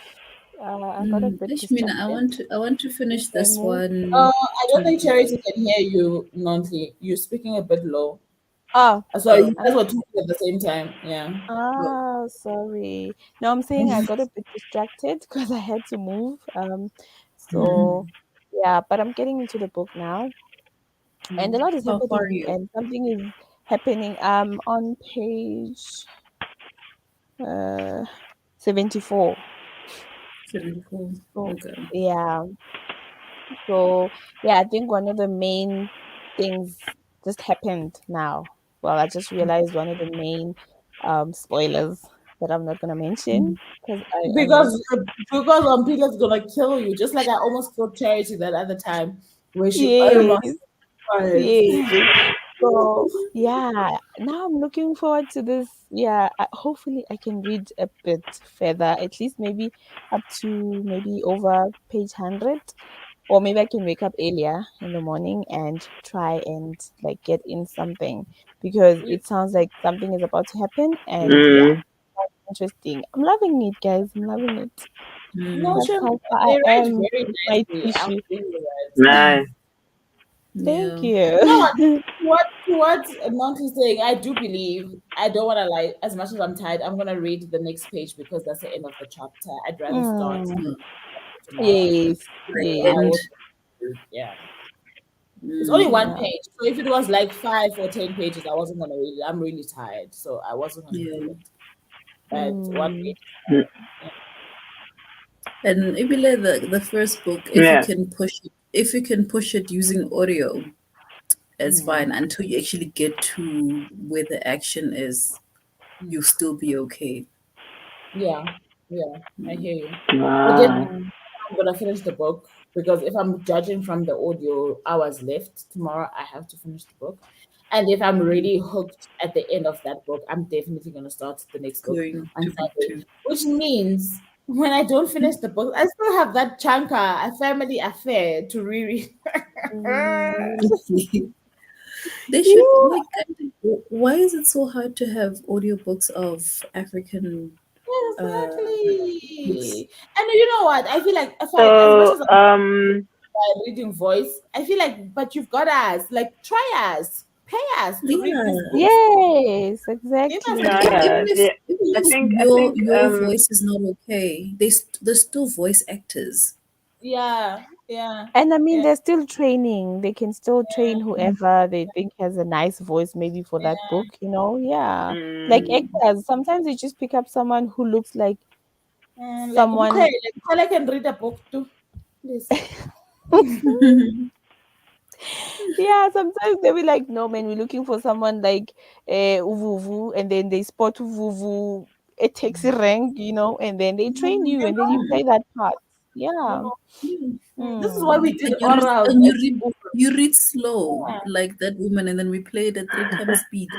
Ishmina, distracted. I want to Since finish I this moved. one I don't think to Charity can hear you, Nonty. You're speaking a bit low. Oh, Sorry, oh, you guys were talking at the same time. Yeah. oh, sorry. No, I'm saying I got a bit distracted because I had to move. So mm, yeah, but I'm getting into the book now, and a mm. lot is How far are happening, you? and something is happening. On page uh 74. 74. So Okay. yeah, so yeah, I think one of the main things just happened now. Well, I just realized one of the main spoilers that I'm not gonna mention because I Because know. Peter's gonna kill you, just like I almost killed Charity that other time where she Yes, almost was. yes. So yeah, now I'm looking forward to this. Yeah, hopefully I can read a bit further, at least maybe up to maybe over page 100, or maybe I can wake up earlier in the morning and try and like get in something because it sounds like something is about to happen, and yeah, Mm. interesting. I'm loving it, guys. I'm loving it. No, Mm, That's sure. how far I They write am very with my nicely. I'll tissue. give you that. Nice. Thank yeah. You know you. what Monty's saying, I do believe, I don't want to lie, as much as I'm tired, I'm going to read the next page because that's the end of the chapter. I'd rather start Mm, Mm. tomorrow. yes, So I yes. And will, yeah. It's only mm, one Yeah. page. So if it was like 5 or 10 pages, I wasn't going to read it. I'm really tired. So I wasn't going to do yeah. it. But one Mm, page is Mm. fine. Yeah. And Ibile, the first book, Yeah. if you can push it using audio, it's Mm, fine until you actually get to where the action is. mm. You'll still be okay. Yeah. Yeah. I hear you. But then Wow. mm, I'm gonna finish the book because if I'm judging from the audio hours left tomorrow, I have to finish the book. And if I'm really hooked at the end of that book, I'm definitely gonna start the next book Going on to book Sunday. two. Which means when I don't finish the book, I still have that chunker, a family affair to reread. mm. They should You like. Why is it so hard to have audiobooks of African books? Exactly. And you know what? I feel like if I, as much So as I'm reading voice, I feel like, but you've got us. Like, try us, pay us to read these Yeah, books. yes, Give us like a exactly. yeah, yeah. even I if think I your think voice is not okay, there's still voice actors. yeah, yeah, And I mean, yeah, they're still training. They can still train whoever they think has a nice voice, maybe for that yeah. book, you know? Yeah. Like mm, actors, sometimes you just pick up someone who looks like Like, someone. okay, like, Kole can read a book too, please. Yeah, sometimes they'll be like, no, man, we're looking for someone like Uvuvu, and then they spot Uvuvu, a taxi rank, and then they train you, You and then you know, play that part. you Yeah. know. Yeah. This is why Mm. we did orals And at school. you read slow Yeah. like that woman, and then we played at 3 times speed.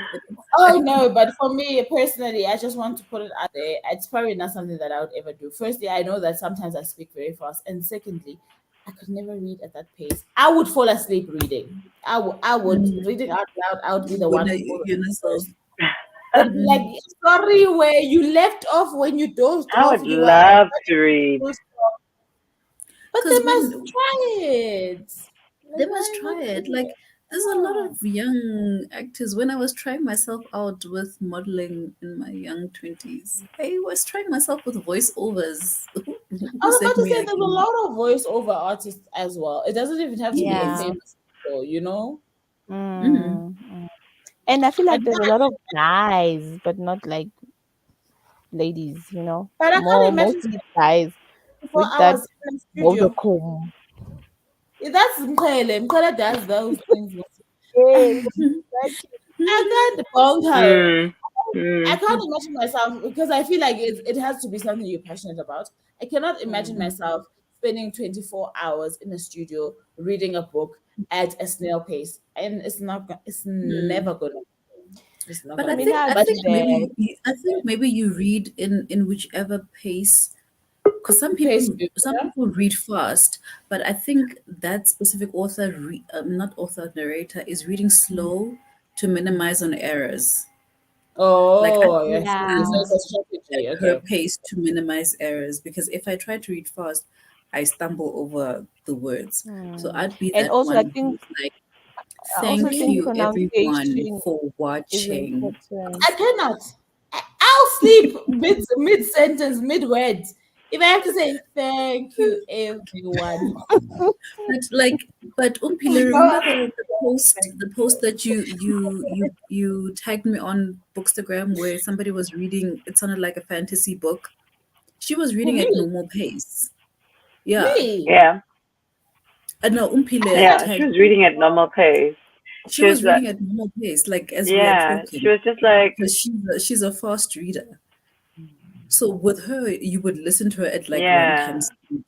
Oh no, but for me personally, I just want to put it out there. It's probably not something that I would ever do. Firstly, I know that sometimes I speak very fast, and secondly, I could never read at that pace. I would fall asleep reading. I would Mm. reading out loud. I would be the When one I, to fall you know, asleep so first. I'd be like, mm. sorry, where you left off when you dozed I off, would you were love to read. but they Because must when try it. Like they must why try not? it, like There's a lot of young actors. When I was trying myself out with modeling in my young 20s, I was trying myself with voiceovers. I Who was said about to me say I there's a can? lot of voiceover artists as well. It doesn't even have to be a Yes. Yeah. famous actor, you know? Mm. Mm, mm. And I feel I like there's a can't, lot of guys, but not like ladies, you know. but I can't imagine Mostly guys 24 with that hours in a motor studio. comb. That's Mkhele. Mkhele does those things. Yes, I exactly. can't bong her. Mm. I Mm. can't imagine myself because I feel like it has to be something you're passionate about. I cannot imagine Mm. myself spending 24 hours in a studio reading a book at a snail pace. And it's Mm. never gonna it's not But gonna I be mean, that. I'll But do that. maybe you read in whichever pace, because pace builder. some people read fast, but I think that specific author, not author, narrator, is reading slow to minimize on errors. Like I Oh, feel yes. she So Yeah. it's a reads at strategy. her Okay. pace to minimize errors, because if I try to read fast, I stumble over the words. So Mm. I'd be And that also, I one think who's like, I also thank think you Really? everyone pronunciation for is watching. I important. cannot. I'll sleep mid sentence, mid word. If I have to say thank you, everyone. But Umpile, No, remember the post that you tagged me on Bookstagram where somebody was reading, it sounded like a fantasy book. She was for reading at me, normal pace. Yeah. me. Yeah. No, Umpile Yeah. She tagged was reading at normal pace. she She was was like, reading at normal pace, like as we are yeah. She talking, was just like, because she's a fast reader. So with her, you would listen to her at like one yeah. times speed,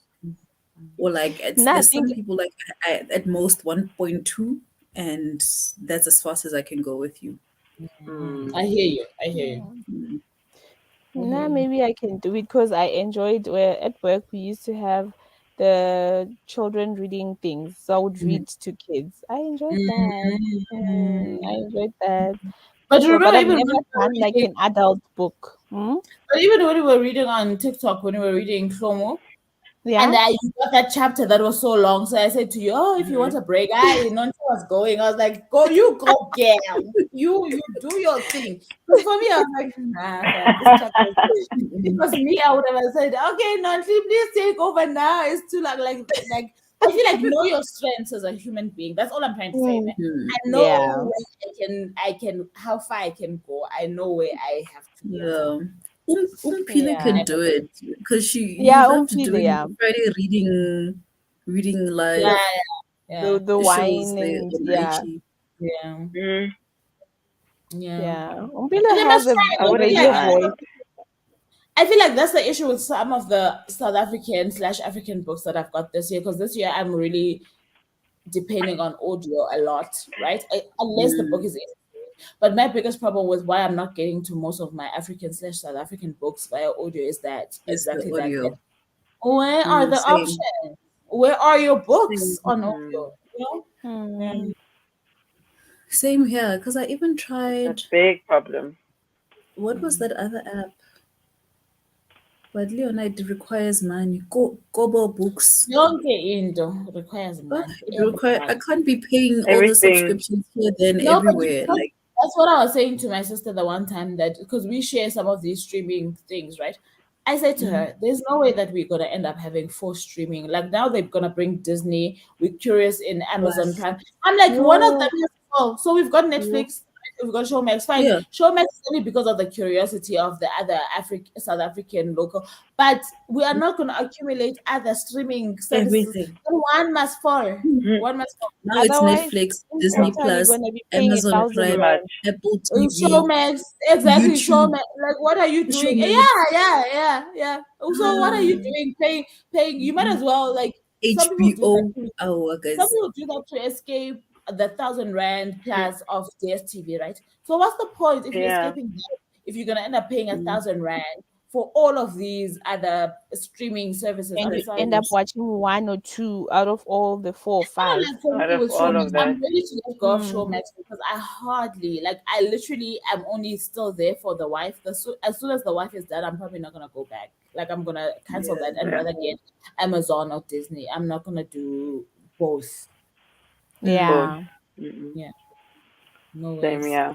or like No, I there's think some people like at most 1.2, and that's as fast as I can go with you. Mm. I hear you. I hear you. mm, Mm. I hear nah, you. maybe I can do it because I enjoyed where at work we used to have the children reading things. So I would Mhm. read to kids. I enjoyed that. I Mm. enjoyed that. But you So, but remember, I've even when never we were done like reading, an adult book. Hmm? but even when we were reading on TikTok, when we were reading Shlomo, Yeah. and I you got that chapter that was so long. So I said to you, "Oh, if you want Mm. a break, I know was going." I was like, "Go, you go, girl. You do your thing." Because for me, I was like, "Nah, fam, this chapter." If it was me, I would have said, "Okay, Nancy, please take over now. It's too long." Like I feel like know your strengths as a human being. That's all I'm trying to say, man. Mm, Hmm. I know yeah. where I can, how far I can go. I know where I have to be at some Yeah. point. Umpile Yeah. could do it because you Yeah, loved umpile, doing yeah. Friday reading Yeah, live yeah, The shows wine there and on yeah. IG. yeah, Mm. yeah. Yeah. But Umpila they has must try a it. What I is feel like radio that? voice. I feel like that's the issue with some of the South African slash African books that I've got this year. Because this year I'm really depending on audio a lot, right? Unless the book Mm. is. But my biggest problem with why I'm not getting to most of my African slash South African books via audio is that It's the exactly that. That audio. where are the Same. options? Where are your books Same. on Mm. audio? You know? Yeah. Hmm. Same here. Because I even It's a tried, big problem. what was that other app? But Leonide requires money. Kobo Books. Yonke into requires money. It require. I can't be paying all the Everything. subscriptions here, then No, but everywhere. Like, that's what I was saying to my sister the one time that because we share some of these streaming things, right? I said to mm, her, "There's no way that we're gonna end up having four streaming. Like now they're gonna bring Disney. We're curious in Amazon plus, Prime. I'm like, one of them Yo, has to go. So we've got yo. Netflix, we've got Showmax. Fine, yeah, Showmax is only because of the curiosity of the other South African local, but we are not gonna accumulate other streaming services. everything. Then one must fall. Mm. Mm. One must fall. Now it's Otherwise, Netflix, in Disney Well, total, you're Plus, gonna be paying a Amazon thousand too Prime, much. rand. Apple TV, Showmax, exactly. YouTube, Showmax. Like, what are you doing? Yeah, Showmax, yeah, yeah, yeah. So, what are you doing? Paying. You might as well like. Some people do that HBO. too. Oh, Some guys. people do that to escape the 1,000 rand plus of DSTV, right? So, what's the point if you're Yeah. escaping that? If you're gonna end up paying a Mm, 1,000 rand for all of these other streaming services And on you its own? end up watching one or two out of all the four or Kind five. of like for Out me of with all Showmax, of I'm that. ready to let go of Mm. Showmax because I literally am only still there for the wife. As soon as the wife is done, I'm probably not gonna go back. Like I'm gonna cancel yeah. that and Yeah. rather get Amazon or Disney. I'm not gonna do both. Both. Yeah. Mm-mm. Yeah, no Same, ways. yeah.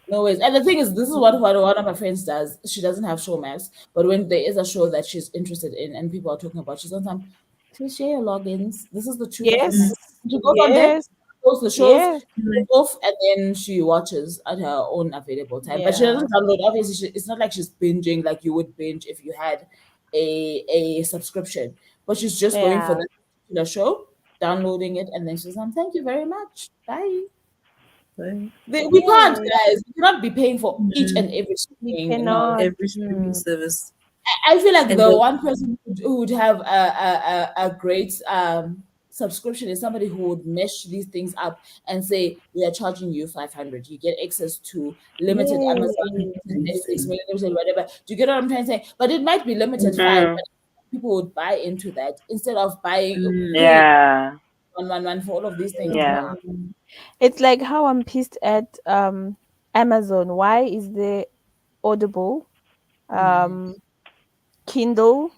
No ways. And the thing is, this is what one of my friends does. She doesn't have Showmax, but when there is a show that she's interested in and people are talking about, she's sometimes, please share your logins. This is the truth of the matter. Mm. Yes. She goes on there, Yes. posts the shows, Yes. goes Like, off, and then she watches at her own available time. But she Yeah. doesn't download. Obviously, it's not like she's binging like you would binge if you had a subscription. But she's just going for Yeah. that particular show, downloading it, and then she's like, thank you very much. Bye. like, We can't, Yes. guys. We cannot be paying for each and mm, every We thing nowadays. cannot. every streaming service. I feel like And the the one person who would have a great subscription is somebody who would mesh these things up and say, we are charging you 500. You get access to limited Amazon, Yay. limited Netflix, amazing. limited whatever. Do you get what I'm trying to say? But it might be limited, Mm, fine. Mm. But people would buy into that instead of buying, mm, paying Yeah. 111 for all of these things. Yeah. No. It's like how I'm pissed at Amazon. Why is there Audible, Mm, um, Kindle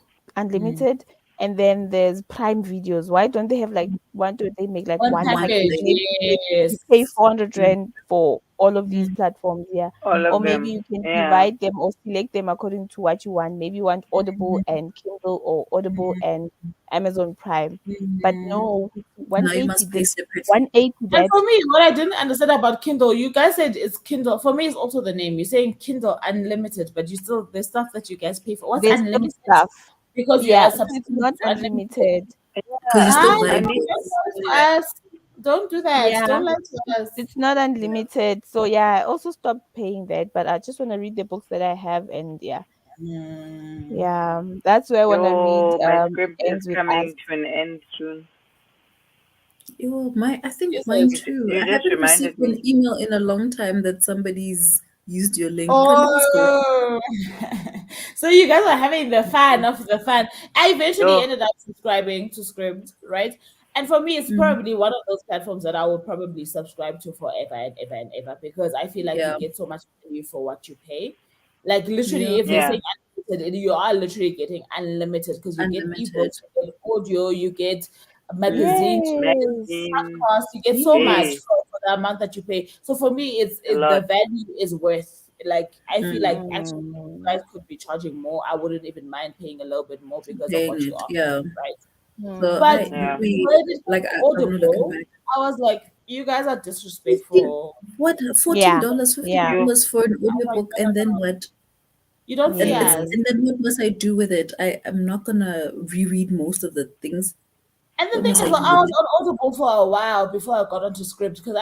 mm. Unlimited, and then there's Prime Videos? Why don't they have like why don't they make like One one one package? package, thing. Maybe you pay yes. 400 Mm, rand for all of these Mm, platforms, yeah. All Or of maybe them. you can Yeah. divide them or select them according to what you want. Maybe you want Audible mm, and Kindle or Audible and Amazon Prime. But mm. no, it's now you 180 must pay this separately. 180 And that for me, what I didn't understand about Kindle, you guys said it's Kindle. For me, it's also the name. You're saying Kindle Unlimited, but you still there's stuff that you guys pay for. What's there's still unlimited? stuff. Because you Yeah, are so it's subscribed not to unlimited. unlimited. Because you Yeah. still Ah, buy I no, need. don't books. lie to us. Don't do that. Yeah, Don't lie to us. it's not unlimited. So yeah, I also stopped paying that, but I just want to read the books that I have and yeah. Mm. Yeah, that's where I want to read Yo, my It script is Ends With Us. coming to an end soon. Yo, I think Is mine it? too. You I just haven't received reminded an me. email in a long time that somebody's used your link. Can this go? Oh, so you guys are having the fun of the fun. I eventually Yo. ended up subscribing to Scribd, right? And for me, it's Mm, probably one of those platforms that I will probably subscribe to forever and ever and ever because I feel like you yeah, get so much value for what you pay. Like literally, yeah, if they're Yeah. saying unlimited, you are literally getting unlimited because you get unlimited. ebooks, you get audio, you get magazines, Mm-hmm. you get Yes. Magazine. podcast, you get so much Yes. Hey, for the amount that you pay. So for me, a the lot. value is worth. Like I feel Mm, like actually you Mm, guys could be charging more. I wouldn't even mind paying a little bit more because of paying what you it. offer, Yeah. right? So mm. But I Yeah. we when it comes like to I want to come Audible, back. I was like, you guys are 15, disrespectful. what, Yeah, $14, $15 yeah, You. for an I'm like, audiobook, no, no, and then no. what? You don't see us. yes. And then what must I do with it? I'm not gonna reread most of the things. And the What thing must I is, do well, I with was it? on Audible for a while before I got onto Script because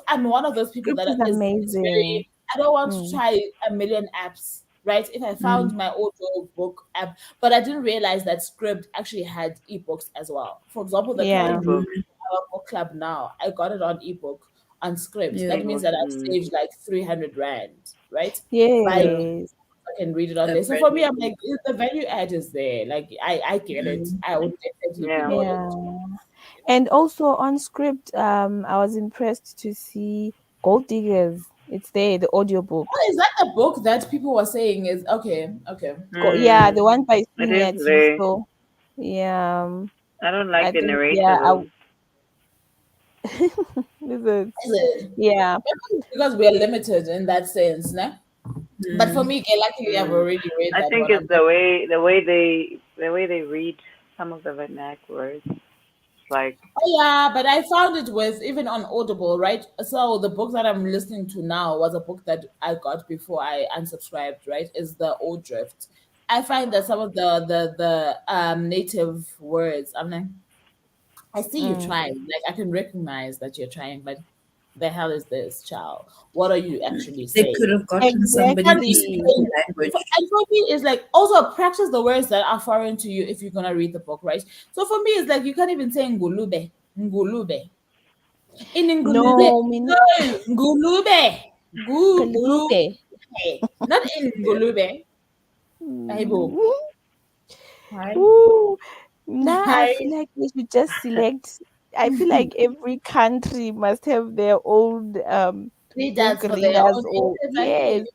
I'm one of those people Script that is is amazing. very I don't want to Mm, try a million apps, right? If I found Mm, my audio book app, but I didn't realize that Script actually had ebooks as well. For example, the yeah. current book, Ebook. mm, our book club now, I got it on ebook on Script. yeah, That means Ebook. that I've Mm. saved like 300 rand, right? By yeah. Yes. I can read it on I've there. So read for me, it. I'm like, the value add is there. Like I get it. Mm, I would definitely be Yeah. loyal Yeah. to And also on Script, I was impressed to see Gold Diggers. It's there, the audiobook. Oh, is that the book that people were saying is okay? Okay. Yeah, Mm. the one by It is Senior very. So yeah, I don't like I the think narrator yeah, though. this is Is it? yeah. Maybe it's because we are limited in that sense, no? But for mm. me, luckily, I've Mm. already read I that think one. it's the way they read some of the vernac words. It's like Oh yeah, but I found it with even on Audible, right? So the book that I'm listening to now was a book that I got before I unsubscribed, right? Is the Old Drift. I find that some of the native words, I'm like, I see you Mm. trying. Like I can recognize that you're trying, but the hell is this, child? What are you actually They saying? could have gotten somebody Can't who be speaks Exactly. the saying language. and for me it's like also practice the words that are foreign to you if you're gonna read the book, right? So for me it's like you can't even say ngulube, ngulube. In ngulube, No, no, ngulube, Kalube. ngulube, not in Yeah. ngulube. Aibo. Mm. Hi. Ooh. Now I Hi. feel like we should just select. I feel like every country must have their own book Readers for their readers own or exactly. yes.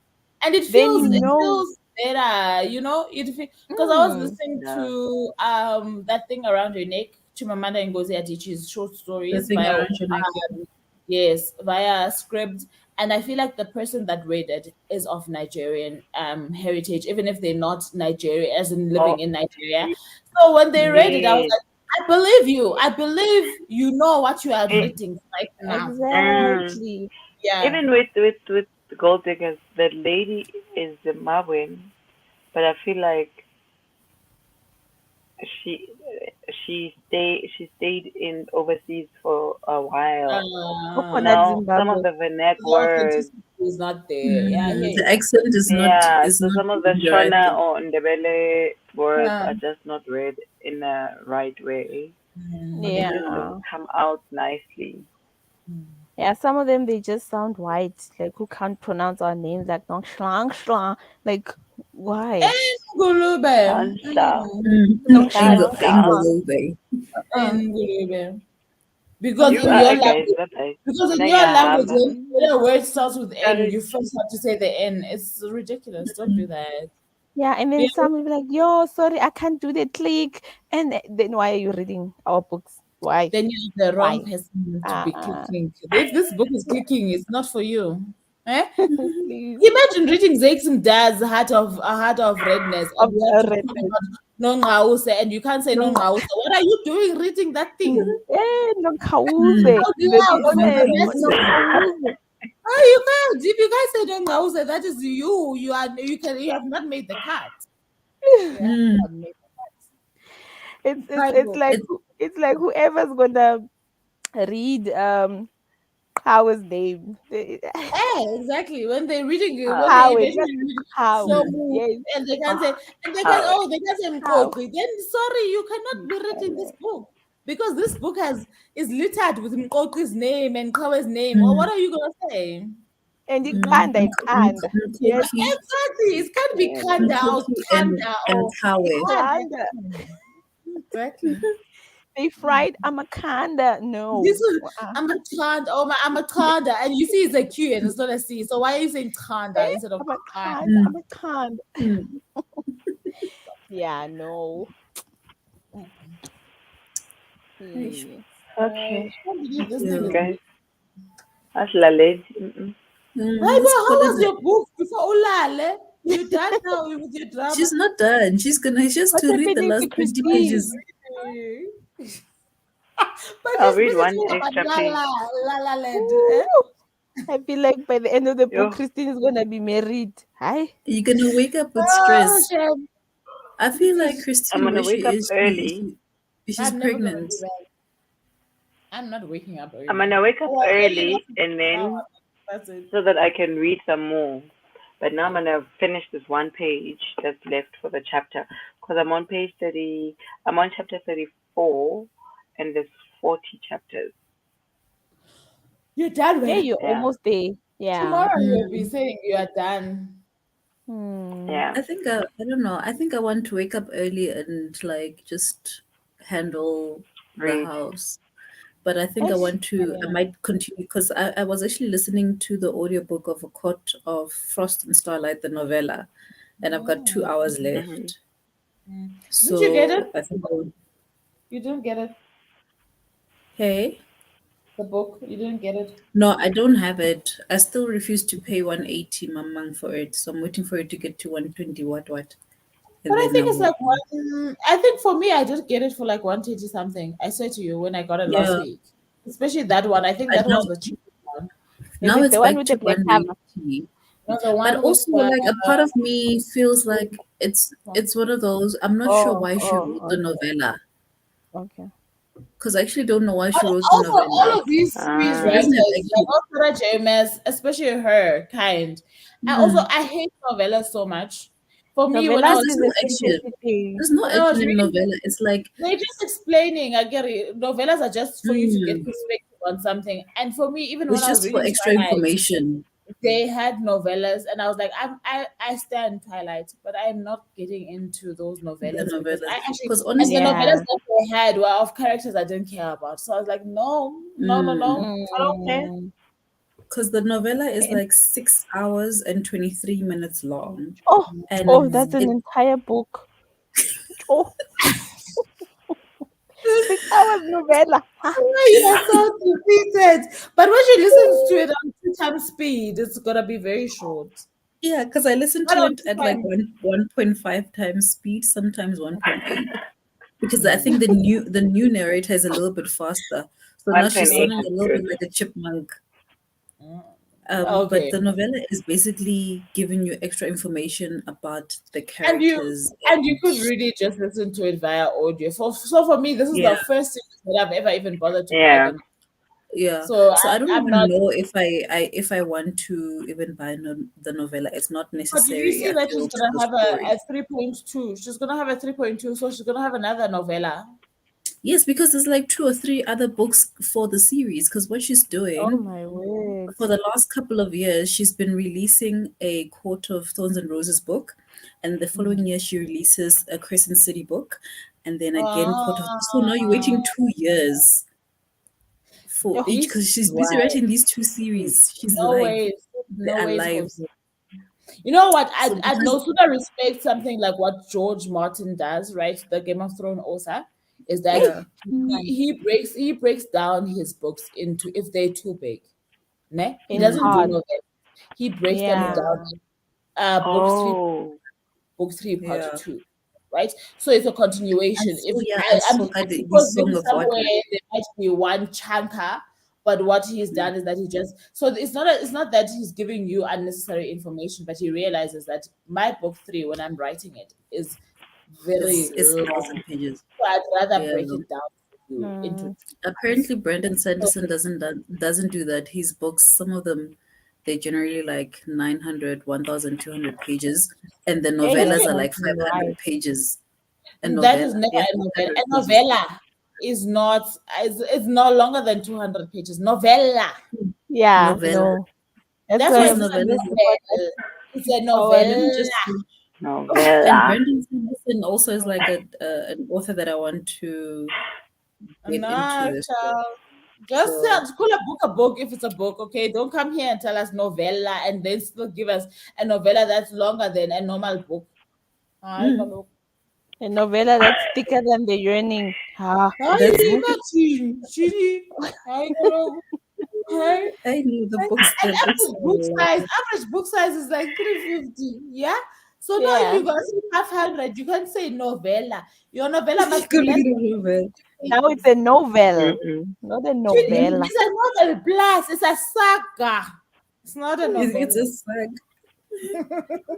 And Then you it know. feels better, you know. Because I was Mm, listening yeah. to that thing around your neck, Chimamanda Ngozi Adichie's short The stories thing by around your neck. Yeah. Yes, via script. And I feel like the person that read it is of Nigerian heritage, even if they're not Nigerian, as in living Oh, in Nigeria. So when they read it, I was yes. like, I believe you. I believe you know what you are Eh, reading right now. mm. Exactly. Yeah. Even with the gold diggers, the lady is Zimbabwean, but I feel like she she stayed in overseas for a while. Coconut Now some of Zimbabwe. the vernac The words, authenticity is not there. Yeah, I hear The you. accent yeah. is So not some of the doing the right Shona thing. or Ndebele words Yeah. are just not read in a right way. It just Yeah. doesn't come out nicely. Yeah, some of them they just sound white, like who can't pronounce our names like no shlang shlang. Like why? Ngulube. Sansa, No shlang Sansa. shlang. Ingolube. Ngulube. Because You in are your a guys, language, but I because in your language, Nayahamba. when a word starts with N, Courage. you first have to say the N. It's ridiculous. Don't do that. Yeah, and Yeah. then some will be like, yo, sorry, I can't do the click. And then why are you reading our books? Why? Then you're the wrong Why? person to be Uh clicking. If this book is clicking, it's not for you. Eh? please. Imagine reading Zakes Dad's Heart of Redness, and Of you have to talk redness. about no ngause, and you can't say no No, ngause. What are you doing reading that thing? no kauze. Mm. Out The loud on teacher the said no message. kauze. Oh, you can't. If you guys say no ngause, that is you. You have not made the cut. You have Mm. not made It's Bible. like It, it's like whoever's gonna read Howard's name. Yeah, exactly. When they're reading it, when they Howard, eventually just read Howard. so mm. moved, Yes. and they can say, Ah, and they can, Howard. oh, they can say How? Mkoki. Then sorry, you cannot be reading this book because this book is littered with Mkoki's name and Kawe's name. Or what Mm. are you gonna say? And You know? it's kinda. Yes. Mkoki, Exactly. It can't be And Kanda or Mkoki Kanda and or it Kawe. can't. kinda. Exactly. They fried Amakanda. No. This is Uh-uh. I'm a Kanda. Oh my, I'm a Kanda, and you see it's a Q and it's not a C. So why are you saying Kanda Eh? instead of Kanda? Amakanda. Mm. Amakanda. Mm. Yeah, no. Eish. Hmm. I Okay, can't believe this thing is. Yeah. guys. That's Lalej. Mm-mm. Hi, Let's how call it. was your book before Ulale? You done now with your She's drama? not done. She has What's to read the happening to last 20 Christine? pages. Eh. But I'll she's read busy one talking about extra page. La La Land. Eh? Ooh. I feel like by the end of the book, Yo, Christine is gonna be married. Hi. You're gonna wake up with Oh, stress. shame. I feel like I'm Christine, where gonna she wake up is, early. she's I'm never gonna pregnant. do that. I'm not waking up I'm early. gonna wake up Oh, early enough early to and take an hour. then That's it. so that I can read some more. But now I'm gonna finish this one page that's left for the chapter because I'm on page 30. I'm on chapter 34, and there's 40 chapters. You're done Yeah, with. you're Yeah, almost there. Yeah. Tomorrow you'll be Mm. saying you are done. Hmm. yeah. I don't know. I think I want to wake up early and like just handle the Read. house. But I think Ish. I Yeah. might continue because I was actually listening to the audiobook of A Court of Frost and Starlight, the novella, and I've got Oh. 2 hours Hmm. left. Mm. Didn't you get it? So I think You didn't get it. hey. The book. You didn't get it. No, I don't have it. I still refuse to pay 180 mamang for it. So I'm waiting for it to get to 120 what. But And I then I think it's will like one. I think for me, I just get it for like 120 something. I said to you when I got it last yeah. week, especially that one. I think But that was the cheapest one. Is now it it's the one back with to the black cover? 190. No, the But one with also like a part of me feels like one. it's one of those. I'm not sure Oh, why she wrote the oh, novella. okay. Because I actually don't know why she And wrote the also, all novella. of these series She doesn't have writers, like actually. all Sarah James, especially her kind. And also, Hmm. I hate novellas so much. For me, when I Because Novelas was there's is no a action. fantasy thing. There's no when I was action in reading, novella. It's like, they're just explaining. I get it. Novellas are just for you to get hmm, perspective on something. And for me, even when it's I was just for reading extra Twilight, information. they had novellas, and I was like, I stand Twilight, but I'm not getting into those The novellas because novellas. I actually, Because and the honestly, novellas Yeah. that they had were of characters I didn't care about. So I was like, no, no, no, no, mm, I don't care. Mm. because the novella is And- like 6 hours and 23 minutes long. oh, And oh, that's an it entire book. Oh, 6 hours novella. You are so defeated. But when she listens to it on 2 times speed, it's gonna be very short. Yeah, because I listen Not to on it two at like times. 1.5 times speed, sometimes 1.8. Because I think the new narrator is a little bit faster. So now she's 1.8 sounding is a little bit good. like a chipmunk. Mm. But Okay. the novella is basically giving you extra information about the And you characters and you and could really just listen to it via audio. So for me, this is yeah, the first series that I've ever even bothered to buy Yeah. them. yeah. So So I don't I'm even not. know if I want to even buy the novella. It's not But did you necessary. see I that she's feel to gonna the have story. a 3.2? She's gonna have a 3.2, so she's gonna have another novella. Yes, because there's like two or three other books for the series. Because what she's Oh doing my word. for the last couple of years, she's been releasing a Court of Thorns and Roses book, and the following year she releases a Crescent City book, and then again Court of. So now you're Ah, waiting 2 years for Yo. each this because she's busy why. writing these two series. She's No live. ways. They No are ways, live. Jose. You know what? So I no because sooner respect something like what George Martin does, right? The Game of Thrones author, is that yeah, he breaks down his books into if they're too big. Ne? He In doesn't do mm, part. novel. He breaks them Yeah. down. yeah, Book three, Oh. book three, part yeah. two, right? So it's a I continuation. saw If yeah, I I'm saw that because his maybe Song of somewhere Water. there might be one chunker, but what he's done is that he just so it's not that he's giving you unnecessary information, but he realizes that my book three, when I'm writing it, is very It's long. 1,000 pages. So I'd rather Yeah. break it down for you into Mm, two parts. Apparently, Brandon So Sanderson doesn't do that. His books, some of them, they generally like 900, 1,200 pages, and the that eh, novellas are sounds like 500 right. pages. A that is novella, never yeah, a novella. 500 A pages. novella is not is no longer than 200 pages. Novella. Yeah, Novella. no. That's That's why why Yes, it's I'm not a novellas. looking for that. novel. It's a Our Let me novella. just see. And Novella. Brandon Sanderson also is like an author that I want to get into No, this. child. Just So, call a book if it's a book, okay? Don't come here and tell us novella and then still give us a novella that's longer than a normal book. Ay, mm, kaloku. a novella that's thicker than the yearning. Ah, that's Hayi, bathini, shini. Hayi, kaloku. Hey. I know the books. And The books average book size is like 350. Yeah. So now if yeah. you got 500, you can't say novella. Your novella you must be could less read than a novel. 50 Now it's pages. a novel, Mm-mm. not a Mm, novella. It's a novel plus, it's a saga. It's not a it's novella. just like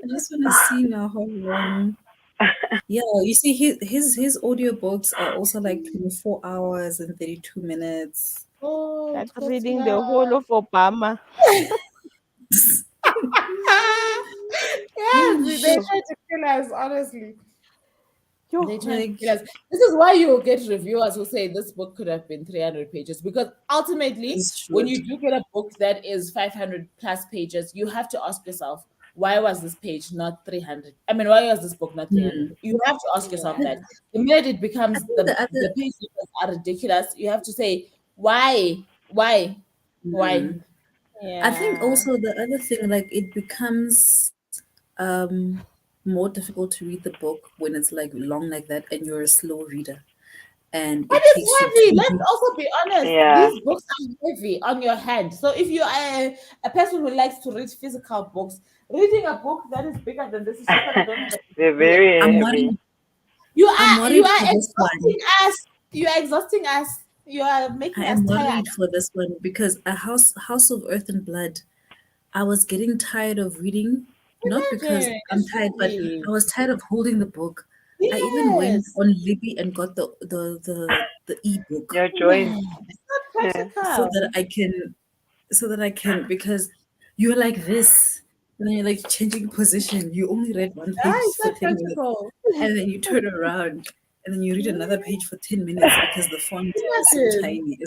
I just want to see now how long. Yeah, you see, his audiobooks are also like 24 hours and 32 minutes. Oh, That's reading Kotsika. the whole of Obama. Yes, they Sure. try to kill us, honestly. Yo. They're trying to Like, kill us. This is why you get reviewers who say this book could have been 300 pages because ultimately, it's when short. you do get a book that is 500 plus pages, you have to ask yourself, why was this page not 300? I mean, why was this book not 300? Hmm. You have to ask yourself Yeah. that. The minute it I becomes think the the other. page numbers are ridiculous, you have to say, why? Why? Why? Hmm. I think Yeah. also the other thing, like, it becomes more difficult to read the book when it's like long like that and you're a slow reader and And it it's takes you heavy. Let's to also be honest. Yeah. These books are heavy on your hand. So if you are a person who likes to read physical books, reading a book that is bigger than this is just that I don't have the They're do it. very I'm heavy. worried. You I'm are worried for this one. exhausting us. You are exhausting us. You are I making us am tired. worried for this one because a House of Earth and Blood, I was getting tired of reading, not because Imagine. I'm It's tired, but heavy. I was tired of holding the book. I even went Yes. on Libby and got the ebook Your joints. Man, it's not Yeah. so practical. that I can because you're like this. And then you're like changing position. You only read one Ah, page it's for not 10 minutes practical. and then you turn around and then you read another Mm, page for 10 minutes because the font is so imagine. tiny.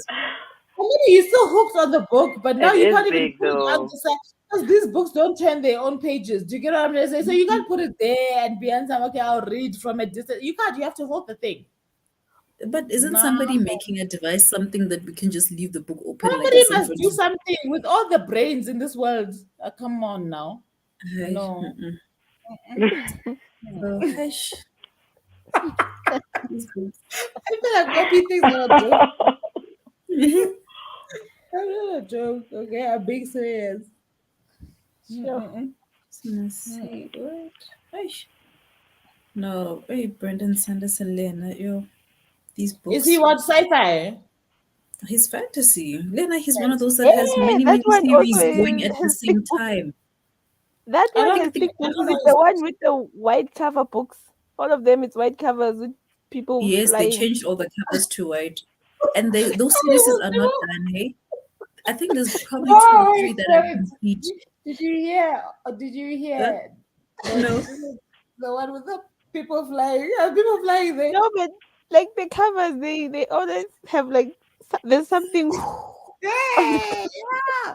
I mean, you're still hooked on the book, but now It you is can't even big put it on though. the side because these books don't turn their own pages. Do you get what I'm trying to say? So you can't put it there and be answering, okay, I'll read from a distance. You can't, you have to hold the thing. But isn't No. somebody making a device something that we can just leave the book open like a Somebody must central do TV? something with all the brains in this world. Come on now. Ay, No. mm-mm. Mm-mm. So, Mm-mm. hush. These books. I feel like Poppy thinks I'm a joke. I'm not a joke, okay? I'm being serious. Sure. Let's see what. Aish. No, hey, Brendan Sanderson, Lena, yo, these Is he books. what sci-fi? He's fantasy. Lena, he's one of those that has Hey, many, that many one also series going at the has thick same books. time. That I one don't has think thick I books. don't Is it know. the one with the white cover books? All of them, it's white covers with people Yes, they flying. changed all the covers to white. And those series are not done, hey? I think there's probably two or Oh, three wait, that are wait. complete. Did you hear? Did you Huh? hear No. the one with the people flying? People flying there. No, but like the covers, they always have like there's something. Yeah, yeah.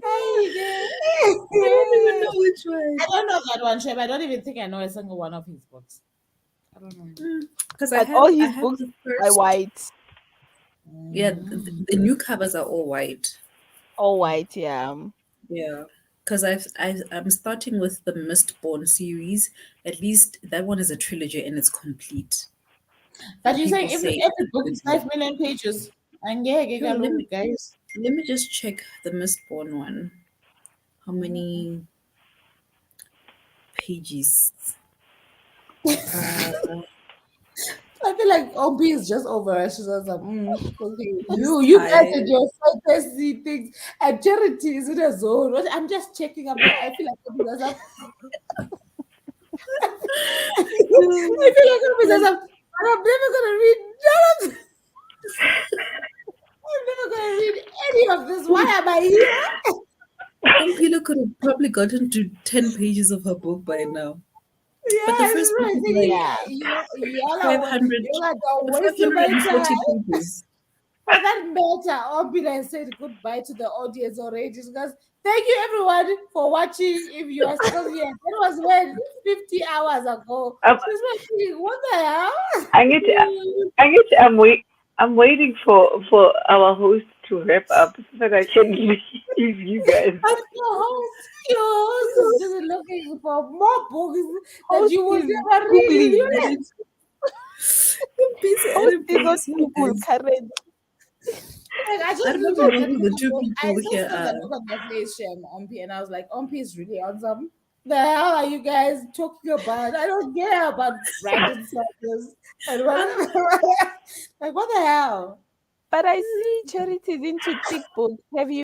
Hey, yeah. I don't even know which one. I don't know that one, Shep. I don't even think I know a single one of his books. I don't know. Because But all I his have books the are first. white, Yeah, the new covers are all white. all white. Yeah. Yeah. Because I'm starting with the Mistborn series. At least that one is a trilogy and it's complete. But And you're people saying say every it's book good. is 5 million pages. And yeah, Here, guys. let me just check the Mistborn one. How many pages? Uh, I feel like OB is just over us. She's just like, okay, just you guys and tired. your fantasy things and charity is in a zone. I'm just checking. I feel like OB does have. I feel like OB does have. I'm never gonna read none of. I'm never gonna read any of this. Why am I here? Umpila could have probably gotten to 10 pages of her book by now. But the Yes, first book right. is like Yeah. Y'all are wasting my time. 540 pages. For that matter, Ombila said goodbye to the audience already because thank you everyone for watching. If you are still here, that was when 50 hours ago. Um, She's like, thinking, what the hell? I need to, I'm waiting for our host to wrap up so that I can leave you guys. And your host is busy looking for more books that Host you will is never read. googling. You know? I'm busy Host adding is on books. You Google guys. current. Like, I I just don't looked even at know that who the two look. I people just here saw that are. look on their face, Shem, Ompi, and I was like, Ompi is really awesome. The hell are you guys talking about? I don't care about Brandon Sanders and whatever. Like, what the hell? But I see Charity's into thick books. Have you